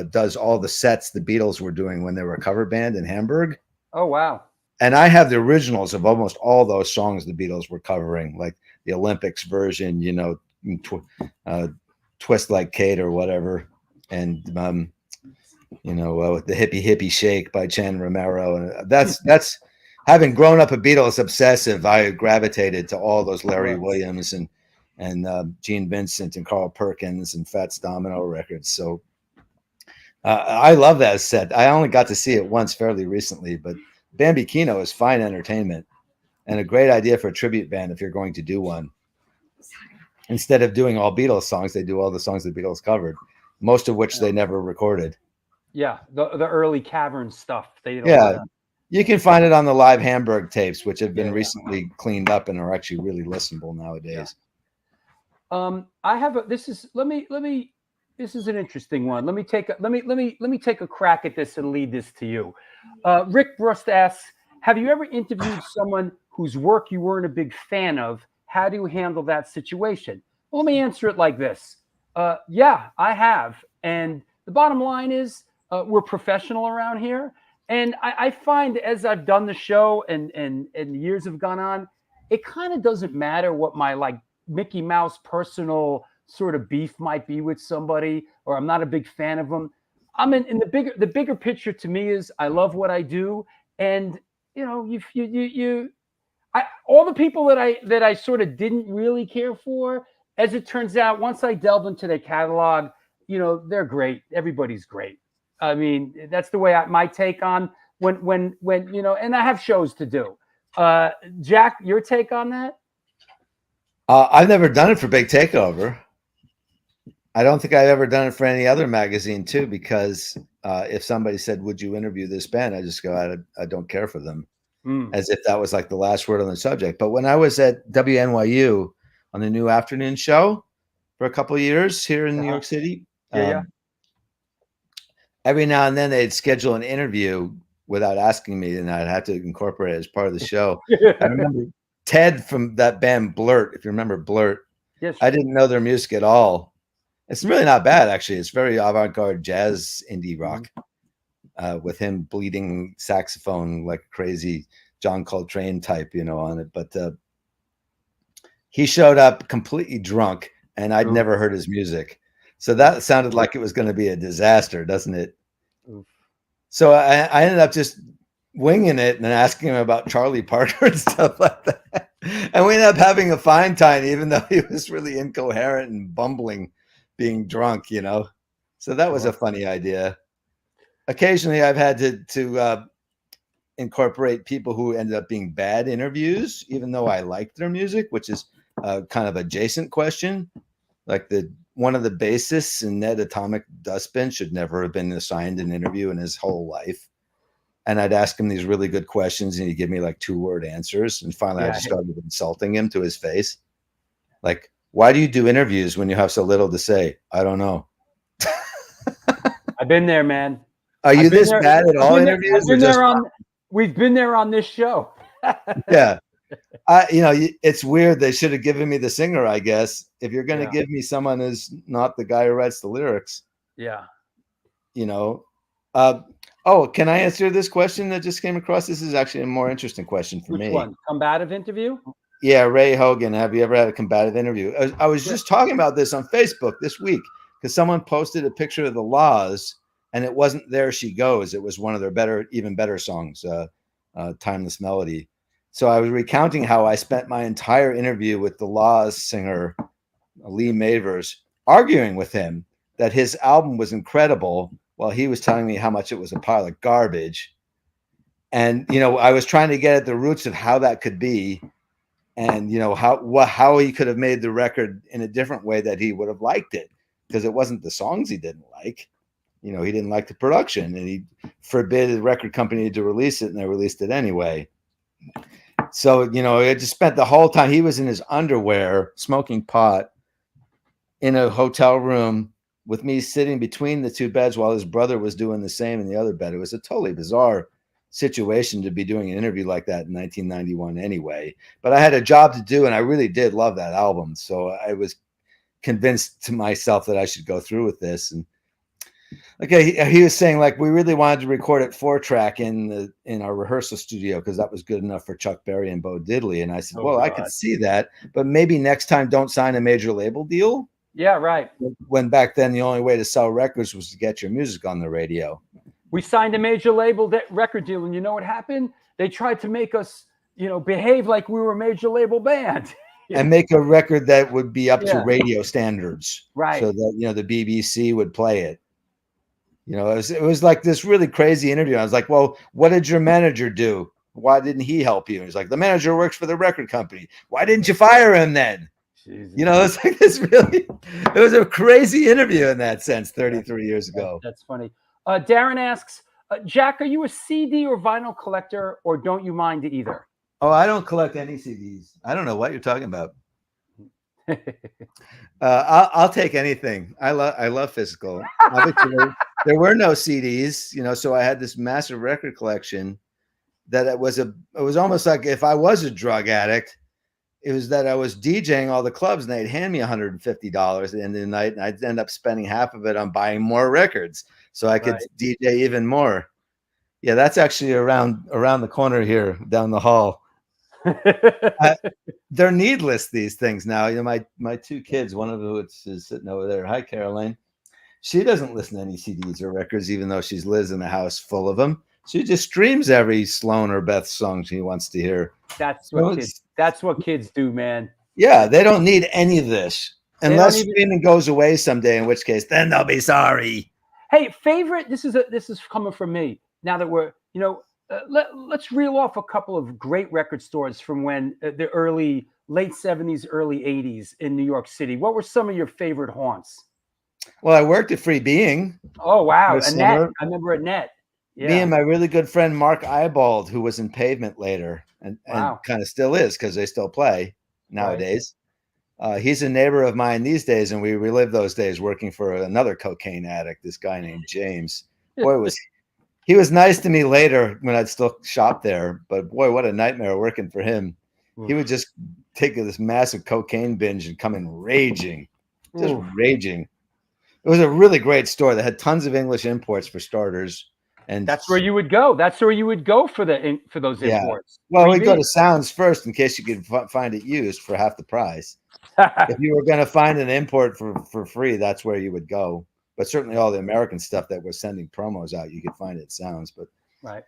does all the sets the Beatles were doing when they were a cover band in Hamburg.
Oh, wow.
And I have the originals of almost all those songs the Beatles were covering, like the Olympics version, Twist Like Kate or whatever. And, with the Hippie Hippie Shake by Chan Romero. And that's having grown up a Beatles obsessive. I gravitated to all those Larry Williams and Gene Vincent and Carl Perkins and Fats Domino records. So I love that set. I only got to see it once fairly recently, but Bambi Kino is fine entertainment and a great idea for a tribute band if you're going to do one. Instead of doing all Beatles songs, they do all the songs the Beatles covered, most of which they never recorded.
Yeah, the early Cavern stuff.
You can find it on the Live Hamburg tapes, which have been recently cleaned up and are actually really listenable nowadays.
I have this is this is an interesting one. Let me take a crack at this and lead this to you. Rick Brust asks, have you ever interviewed someone whose work you weren't a big fan of? How do you handle that situation? Well, let me answer it like this. Yeah, I have. And the bottom line is we're professional around here. And I find as I've done the show and years have gone on, it kind of doesn't matter what my Mickey Mouse personal sort of beef might be with somebody, or I'm not a big fan of them. I'm in the bigger picture to me is I love what I do. And, all the people that I sort of didn't really care for, as it turns out, once I delve into their catalog, they're great. Everybody's great. I mean, that's the way my take on when and I have shows to do. Jack, your take on that?
I've never done it for Big Takeover. I don't think I've ever done it for any other magazine too, because if somebody said, would you interview this band? I just go, I don't care for them. As if that was like the last word on the subject. But when I was at WNYU on the New Afternoon show for a couple of years here in New York City, every now and then they'd schedule an interview without asking me, and I'd have to incorporate it as part of the show. I remember Ted from that band Blurt, if you remember Blurt.
Yes.
I didn't know their music at all. It's really not bad, actually. It's very avant-garde jazz indie rock. With him bleeding saxophone like a crazy John Coltrane type, on it. But he showed up completely drunk, and I'd never heard his music. So that sounded like it was going to be a disaster, doesn't it? So I ended up just winging it and asking him about Charlie Parker and stuff like that. And we ended up having a fine time, even though he was really incoherent and bumbling, being drunk, So that was a funny idea. Occasionally, I've had to incorporate people who ended up being bad interviews, even though I liked their music, which is kind of adjacent question. Like one of the bassists in Ned Atomic Dustbin should never have been assigned an interview in his whole life. And I'd ask him these really good questions, and he'd give me like 2-word answers. And finally, I just started insulting him to his face. Like, why do you do interviews when you have so little to say? I don't know.
I've been there, man.
Are you this bad at all interviews?
We've been there on this show.
Yeah. It's weird. They should have given me the singer, I guess. If you're going to give me someone who's not the guy who writes the lyrics.
Yeah.
Oh, can I answer this question that just came across? This is actually a more interesting question for me.
Which one? Combative interview?
Yeah, Ray Hogan. Have you ever had a combative interview? I was just talking about this on Facebook this week because someone posted a picture of the Laws, and it wasn't There She Goes. It was one of their even better songs, Timeless Melody. So I was recounting how I spent my entire interview with the Laws singer, Lee Mavers, arguing with him that his album was incredible while he was telling me how much it was a pile of garbage. And, I was trying to get at the roots of how that could be. And how he could have made the record in a different way that he would have liked it, because it wasn't the songs he didn't like. He didn't like the production, and he forbid the record company to release it, and they released it anyway. So I just spent the whole time, he was in his underwear smoking pot in a hotel room with me sitting between the two beds while his brother was doing the same in the other bed. It was a totally bizarre situation to be doing an interview like that in 1991 anyway, but I had a job to do, and I really did love that album, so I was convinced to myself that I should go through with this. And he was saying, like, we really wanted to record it 4-track in our rehearsal studio because that was good enough for Chuck Berry and Bo Diddley. And I said, I could see that, but maybe next time don't sign a major label deal.
Yeah, right.
When back then the only way to sell records was to get your music on the radio.
We signed a major label record deal, and you know what happened? They tried to make us, behave like we were a major label band.
And make a record that would be up to radio standards.
Right.
So that, the BBC would play it. It was like this really crazy interview. I was like, well, what did your manager do? Why didn't he help you? And he's like, the manager works for the record company. Why didn't you fire him then? Jesus. It's like this it was a crazy interview in that sense 33 years ago.
That's funny. Darren asks, Jack, are you a CD or vinyl collector, or don't you mind either?
Oh, I don't collect any CDs. I don't know what you're talking about. I'll take anything. I love physical. There were no CDs, so I had this massive record collection that it was almost like if I was a drug addict, it was that I was DJing all the clubs and they'd hand me $150 at the end of the night, and I'd end up spending half of it on buying more records so I could DJ even more. Yeah, that's actually around the corner here, down the hall. They're needless, these things now. My two kids, one of who is sitting over there. Hi, Caroline. She doesn't listen to any CDs or records, even though she lives in a house full of them. She just streams every Sloan or Beth song she wants to hear.
That's what kids do, man.
Yeah, they don't need any of this unless streaming goes away someday, in which case then they'll be sorry.
Hey, favorite. This is coming from me. Now that we're let's reel off a couple of great record stores from when the late 70s, early 80s in New York City. What were some of your favorite haunts?
Well, I worked at Free Being.
Oh, wow. Annette. I remember Annette. Yeah.
Me and my really good friend Mark Eyebald, who was in Pavement later and kind of still is because they still play nowadays. Right. He's a neighbor of mine these days, and we relive those days working for another cocaine addict, this guy named James. Boy, he was nice to me later when I'd still shop there, but boy, what a nightmare working for him. Oof. He would just take this massive cocaine binge and come in raging, just raging. It was a really great store that had tons of English imports for starters. And
that's where you would go. That's where you would go for those imports.
Well, we'd go to Sounds first in case you could find it used for half the price. If you were going to find an import for free, that's where you would go. But certainly all the American stuff that was sending promos out, you could find it at Sounds. But
right.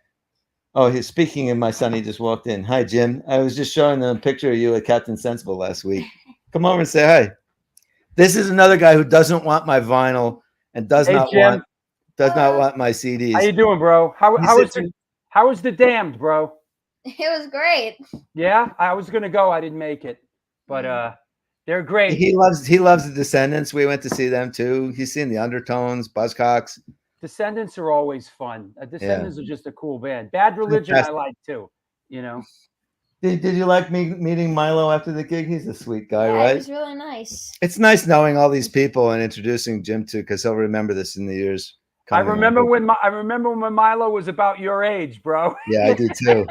Oh, speaking of my son, he just walked in. Hi, Jim. I was just showing them a picture of you at Captain Sensible last week. Come over and say hi. This is another guy who doesn't want my vinyl and does not want my CDs.
How you doing, bro? How was the Damned, bro?
It was great.
Yeah, I was gonna go. I didn't make it, but they're great.
He loves the Descendants. We went to see them too. He's seen the Undertones, Buzzcocks.
Descendants are always fun. Descendants are just a cool band. Bad Religion I like too.
Did you like meeting Milo after the gig? He's a sweet guy, right?
It was really nice.
It's nice knowing all these people and introducing Jim to, because he'll remember this in the years.
I remember when Milo was about your age, bro.
Yeah, I do too.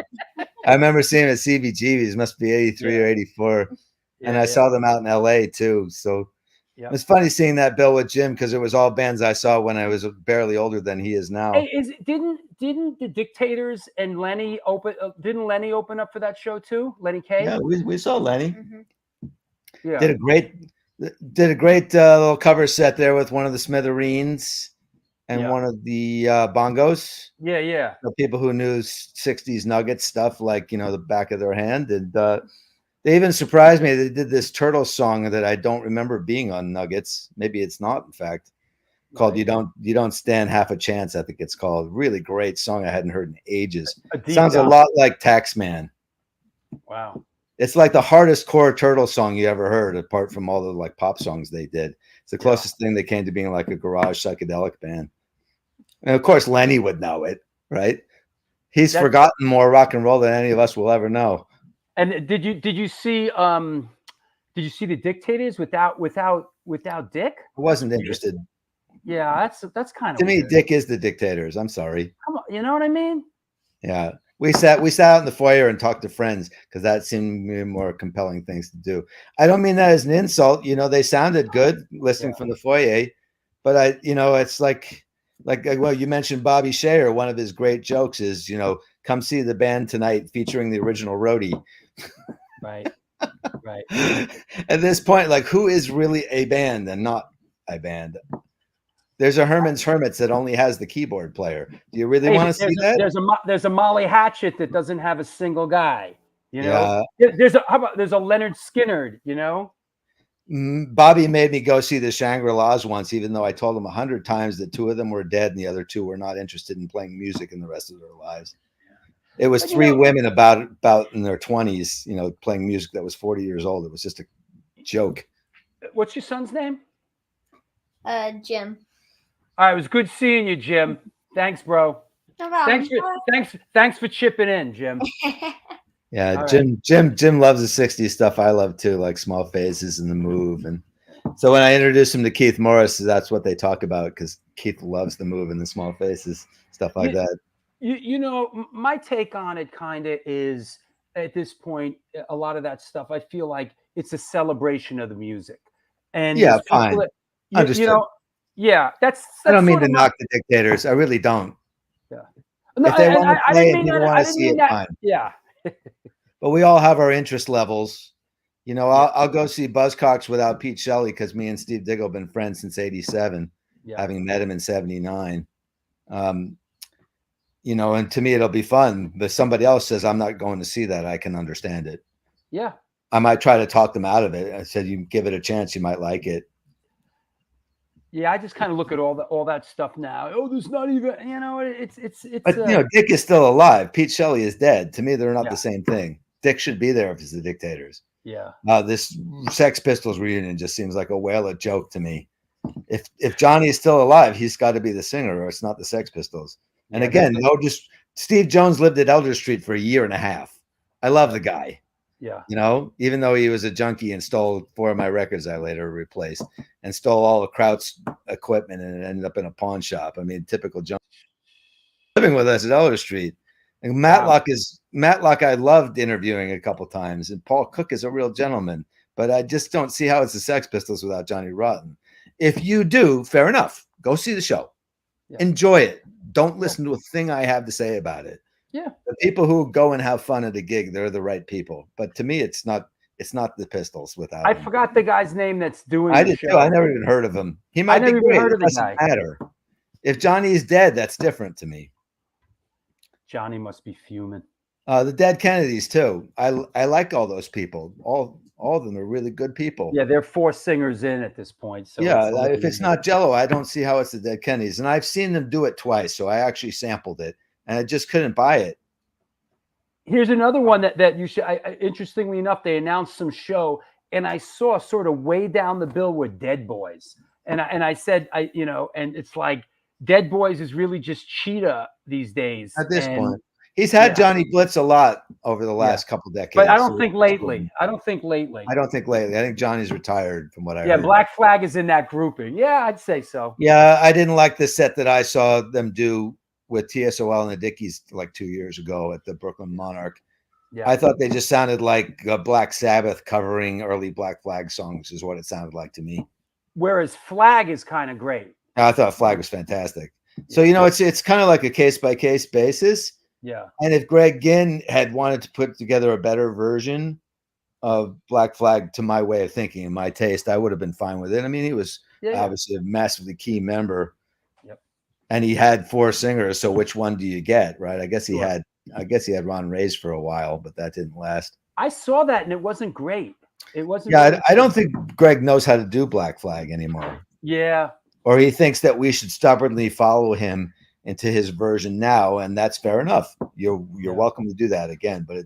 I remember seeing him at CBGB's. Must be 83 or 84. And I saw them out in LA too. So
Yeah.
It's funny seeing that bill with Jim because it was all bands I saw when I was barely older than he is now.
Hey, didn't the Dictators and Lenny didn't Lenny open up for that show too? Lenny K.
Yeah, we saw Lenny.
Mm-hmm.
Yeah.
Did a great little cover set there with one of the Smithereens and one of the bongos.
Yeah, yeah.
So people who knew 60s Nuggets stuff like, the back of their hand. And they even surprised me. They did this Turtles song that I don't remember being on Nuggets. Maybe it's not, in fact, called You Don't Stand Half a Chance, I think it's called. Really great song I hadn't heard in ages. Sounds a lot like Taxman.
Wow.
It's like the hardest core Turtle song you ever heard, apart from all the like pop songs they did. It's the closest thing they came to being like a garage psychedelic band. And of course, Lenny would know it, right? He's forgotten more rock and roll than any of us will ever know.
And did you see the Dictators without Dick?
I wasn't interested.
Yeah, that's kind of
to me.
weird.
Dick is the Dictators. I'm sorry.
Come on, you know what I mean?
Yeah. We sat out in the foyer and talked to friends because that seemed to be more compelling things to do. I don't mean that as an insult. They sounded good listening from the foyer, but it's like, well, you mentioned Bobby Shayer. One of his great jokes is, come see the band tonight featuring the original roadie.
Right. Right.
At this point, like, who is really a band and not a band? There's a Herman's Hermits that only has the keyboard player. Do you really want to see that?
There's a Molly Hatchet that doesn't have a single guy.
Yeah.
There's a Leonard Skinner.
Bobby made me go see the Shangri-Las once, even though I told him 100 times that 2 of them were dead and the other 2 were not interested in playing music in the rest of their lives. It was 3 women about in their 20s, playing music that was 40 years old. It was just a joke.
What's your son's name?
Jim.
All right, it was good seeing you, Jim. Thanks, bro.
No problem.
Thanks for chipping in, Jim.
Yeah,
All
Jim loves the 60s stuff. I love too, like Small Faces and The Move. And so when I introduced him to Keith Morris, that's what they talk about because Keith loves The Move and the Small Faces, stuff like that.
My take on it kind of is at this point, a lot of that stuff, I feel like it's a celebration of the music. And
yeah, fine. Understood.
Yeah, that's
I don't mean to knock the Dictators. I really don't.
Yeah. No,
if they want to play and people want to see it,
fine. Yeah.
But we all have our interest levels. I'll go see Buzzcocks without Pete Shelley because me and Steve Diggle have been friends since '87, having met him in '79. And to me it'll be fun. But somebody else says I'm not going to see that. I can understand it.
Yeah.
I might try to talk them out of it. I said, you give it a chance, you might like it.
Yeah, I just kind of look at all that stuff now. Oh, there's not even, it's.
But Dick is still alive. Pete Shelley is dead. To me, they're not the same thing. Dick should be there if it's the Dictators.
Yeah.
This Sex Pistols reunion just seems like a whale of joke to me. If Johnny is still alive, he's got to be the singer, or it's not the Sex Pistols. And again, Steve Jones lived at Elder Street for 1.5 years. I love the guy.
Yeah.
Even though he was a junkie and stole 4 of my records I later replaced and stole all of Kraut's equipment and it ended up in a pawn shop. I mean, typical junkie. Living with us at Elder Street. And Matlock I loved interviewing a couple times. And Paul Cook is a real gentleman. But I just don't see how it's the Sex Pistols without Johnny Rotten. If you do, fair enough. Go see the show. Yeah. Enjoy it. Don't listen to a thing I have to say about it.
Yeah.
The people who go and have fun at a gig, they're the right people. But to me, it's not the Pistols without him.
forgot the guy's name that's doing
the
did
show.
Too.
I never even heard of him. He might be great. It doesn't matter. If Johnny's dead, that's different to me.
Johnny must be fuming.
The Dead Kennedys too. I like all those people. All of them are really good people.
Yeah, they're 4 singers in at this point. So
yeah, if it's not Jello, I don't see how it's the Dead Kennedys. And I've seen them do it twice, so I actually sampled it. And I just couldn't buy it.
Here's another one that you should. Interestingly enough, they announced some show, and I saw sort of way down the bill were Dead Boys, and I said, and it's like Dead Boys is really just Cheetah these days.
At this point, he's had Johnny Blitz a lot over the last couple decades,
but I don't think lately. I don't think
lately. I think Johnny's retired from what I heard.
Yeah, Black Flag is in that grouping. Yeah, I'd say so.
Yeah, I didn't like the set that I saw them do with TSOL and the Dickies like 2 years ago at the Brooklyn Monarch. Yeah. I thought they just sounded like Black Sabbath covering early Black Flag songs is what it sounded like to me.
Whereas Flag is kind of great.
I thought Flag was fantastic. So, you know, it's kind of like a case-by-case basis.
Yeah.
And if Greg Ginn had wanted to put together a better version of Black Flag, to my way of thinking and my taste, I would have been fine with it. I mean, he was obviously a massively key member.
Yep.
And he had 4 singers, so which one do you get, right? I guess he had Ron Reyes for a while, but that didn't last.
I saw that and it wasn't great. It wasn't.
Yeah, I don't think Greg knows how to do Black Flag anymore.
Yeah.
Or he thinks that we should stubbornly follow him into his version now, and that's fair enough. You're welcome to do that again, but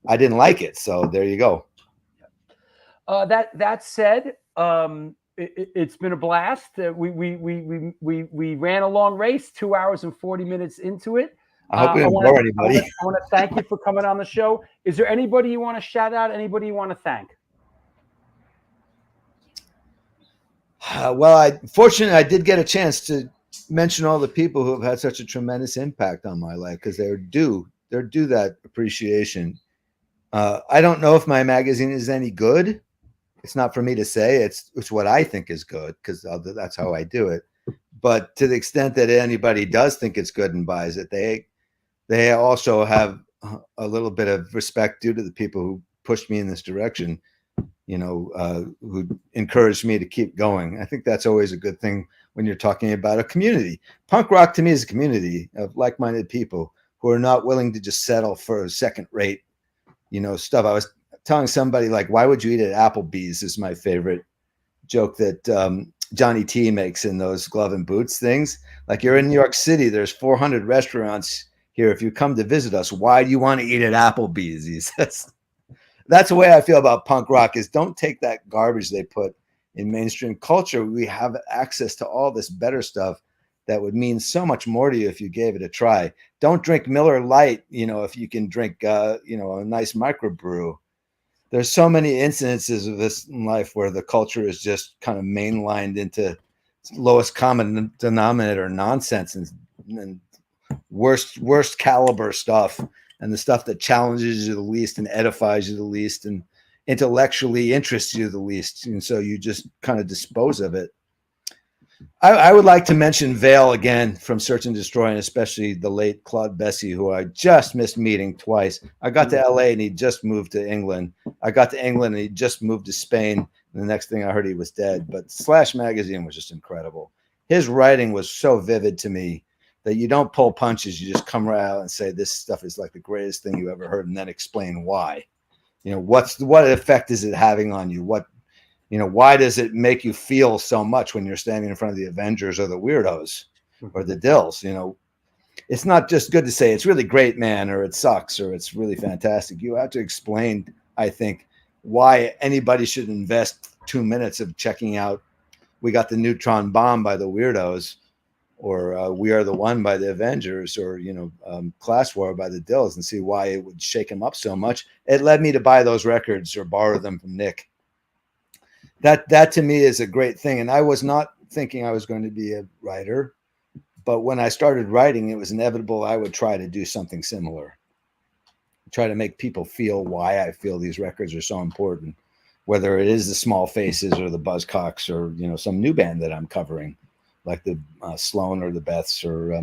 I didn't like it, so there you go.
That said, it's been a blast. We ran a long race, 2 hours and 40 minutes into it.
I hope we didn't bore anybody.
I want to thank you for coming on the show. Is there anybody you want to shout out? Anybody you want to thank?
Well, fortunately, I did get a chance to mention all the people who have had such a tremendous impact on my life, because they're due that appreciation. I don't know if my magazine is any good. It's not for me to say. It's what I think is good, because that's how I do it. But to the extent that anybody does think it's good and buys it, they also have a little bit of respect due to the people who pushed me in this direction, you know, who encouraged me to keep going. I think that's always a good thing when you're talking about a community. Punk rock to me is a community of like-minded people who are not willing to just settle for second-rate, you know, stuff. I was telling somebody, like, why would you eat at Applebee's is my favorite joke that Johnny T makes in those Glove and Boots things. Like, you're in New York City, there's 400 restaurants here. If you come to visit us, why do you want to eat at Applebee's? He says. That's the way I feel about punk rock, is don't take that garbage they put in mainstream culture. We have access to all this better stuff that would mean so much more to you if you gave it a try. Don't drink Miller Lite, you know, if you can drink, you know, a nice microbrew. There's so many incidences of this in life where the culture is just kind of mainlined into lowest common denominator nonsense and worst caliber stuff, and the stuff that challenges you the least and edifies you the least and intellectually interests you the least. And so you just kind of dispose of it. I would like to mention Vale again from Search and Destroy, and especially the late Claude Bessie, who I just missed meeting twice. I got to LA and he just moved to England. I got to England and he just moved to Spain. And the next thing I heard, he was dead. But Slash Magazine was just incredible. His writing was so vivid to me that you don't pull punches. You just come right out and say, this stuff is like the greatest thing you ever heard, and then explain why. You know, what effect is it having on you? You know, why does it make you feel so much when you're standing in front of the Avengers or the Weirdos or the Dills? You know, it's not just good to say it's really great, man, or it sucks, or it's really fantastic. You have to explain, I think, why anybody should invest 2 minutes of checking out We Got the Neutron Bomb by the Weirdos, or We Are the One by the Avengers, or, you know, Class War by the Dills, and see why it would shake him up so much. It led me to buy those records or borrow them from Nick. That to me is a great thing. And I was not thinking I was going to be a writer, but when I started writing, it was inevitable I would try to do something similar. Try to make people feel why I feel these records are so important, whether it is the Small Faces or the Buzzcocks, or, you know, some new band that I'm covering, like the Sloan or the Beths, or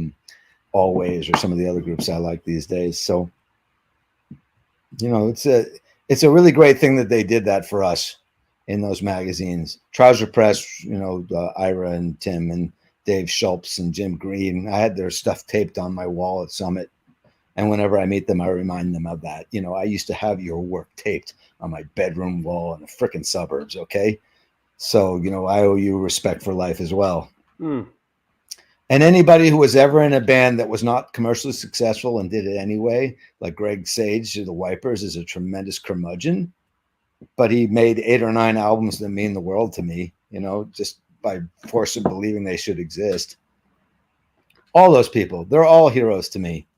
Always, or some of the other groups I like these days. So, you know, it's a really great thing that they did that for us in those magazines. Trouser Press, you know, Ira and Tim and Dave Schultz and Jim Green. I had their stuff taped on my wall at Summit. And whenever I meet them, I remind them of that. You know, I used to have your work taped on my bedroom wall in the frickin' suburbs, okay? So, you know, I owe you respect for life as well.
Mm.
And anybody who was ever in a band that was not commercially successful and did it anyway, like Greg Sage of the Wipers, is a tremendous curmudgeon. But he made 8 or 9 albums that mean the world to me, you know, just by force of believing they should exist. All those people, they're all heroes to me,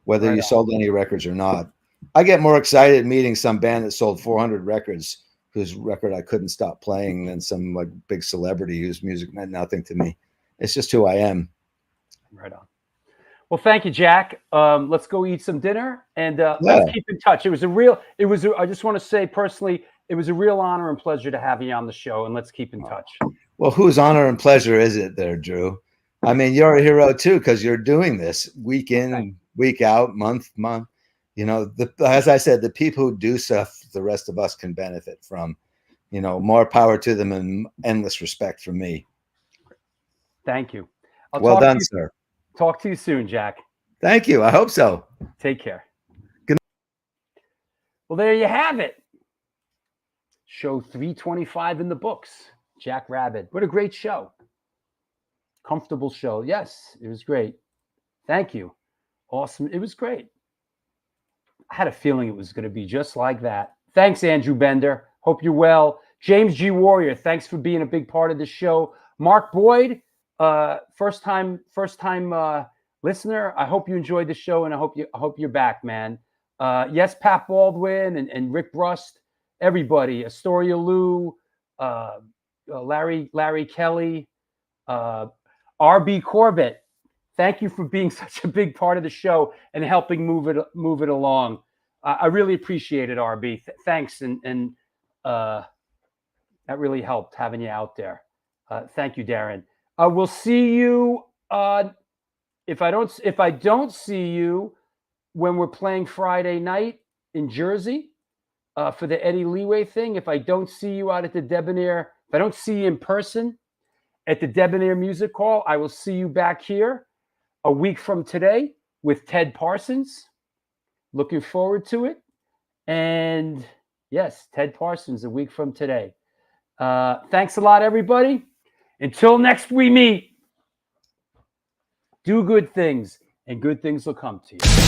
whether
Right
you
on.
sold any records or not. I get more excited meeting some band that sold 400 records, whose record I couldn't stop playing, than some like big celebrity whose music meant nothing to me. It's just who I am.
Right on. Well, thank you, Jack. Let's go eat some dinner, and let's keep in touch. I just want to say personally, it was a real honor and pleasure to have you on the show, and let's keep in touch.
Well, whose honor and pleasure is it there, Drew? I mean, you're a hero too, because you're doing this week in, week out, month. You know, as I said, the people who do stuff, the rest of us can benefit from. You know, more power to them and endless respect from me.
Thank you.
Well done, sir.
Talk to you soon, Jack.
Thank you. I hope so.
Take care.
Good night.
Well, there you have it. Show 325 in the books. Jack Rabid. What a great show. Comfortable show. Yes, it was great. Thank you. Awesome. It was great. I had a feeling it was going to be just like that. Thanks, Andrew Bender. Hope you're well. James G. Warrior, thanks for being a big part of the show. Mark Boyd, first time listener. I hope you enjoyed the show, and I hope you're back, man. Yes, Pat Baldwin and Rick Brust, everybody, Astoria Lou, Larry Kelly, RB Corbett. Thank you for being such a big part of the show and helping move it along. I really appreciate it, RB. Thanks, and that really helped having you out there. Thank you, Darren. We'll see you. If I don't see you when we're playing Friday night in Jersey for the Eddie Leeway thing, if I don't see you out at the Debonair, if I don't see you in person at the Debonair Music Hall, I will see you back here a week from today with Ted Parsons. Looking forward to it. And yes, Ted Parsons a week from today. Thanks a lot, everybody. Until next we meet, do good things, and good things will come to you.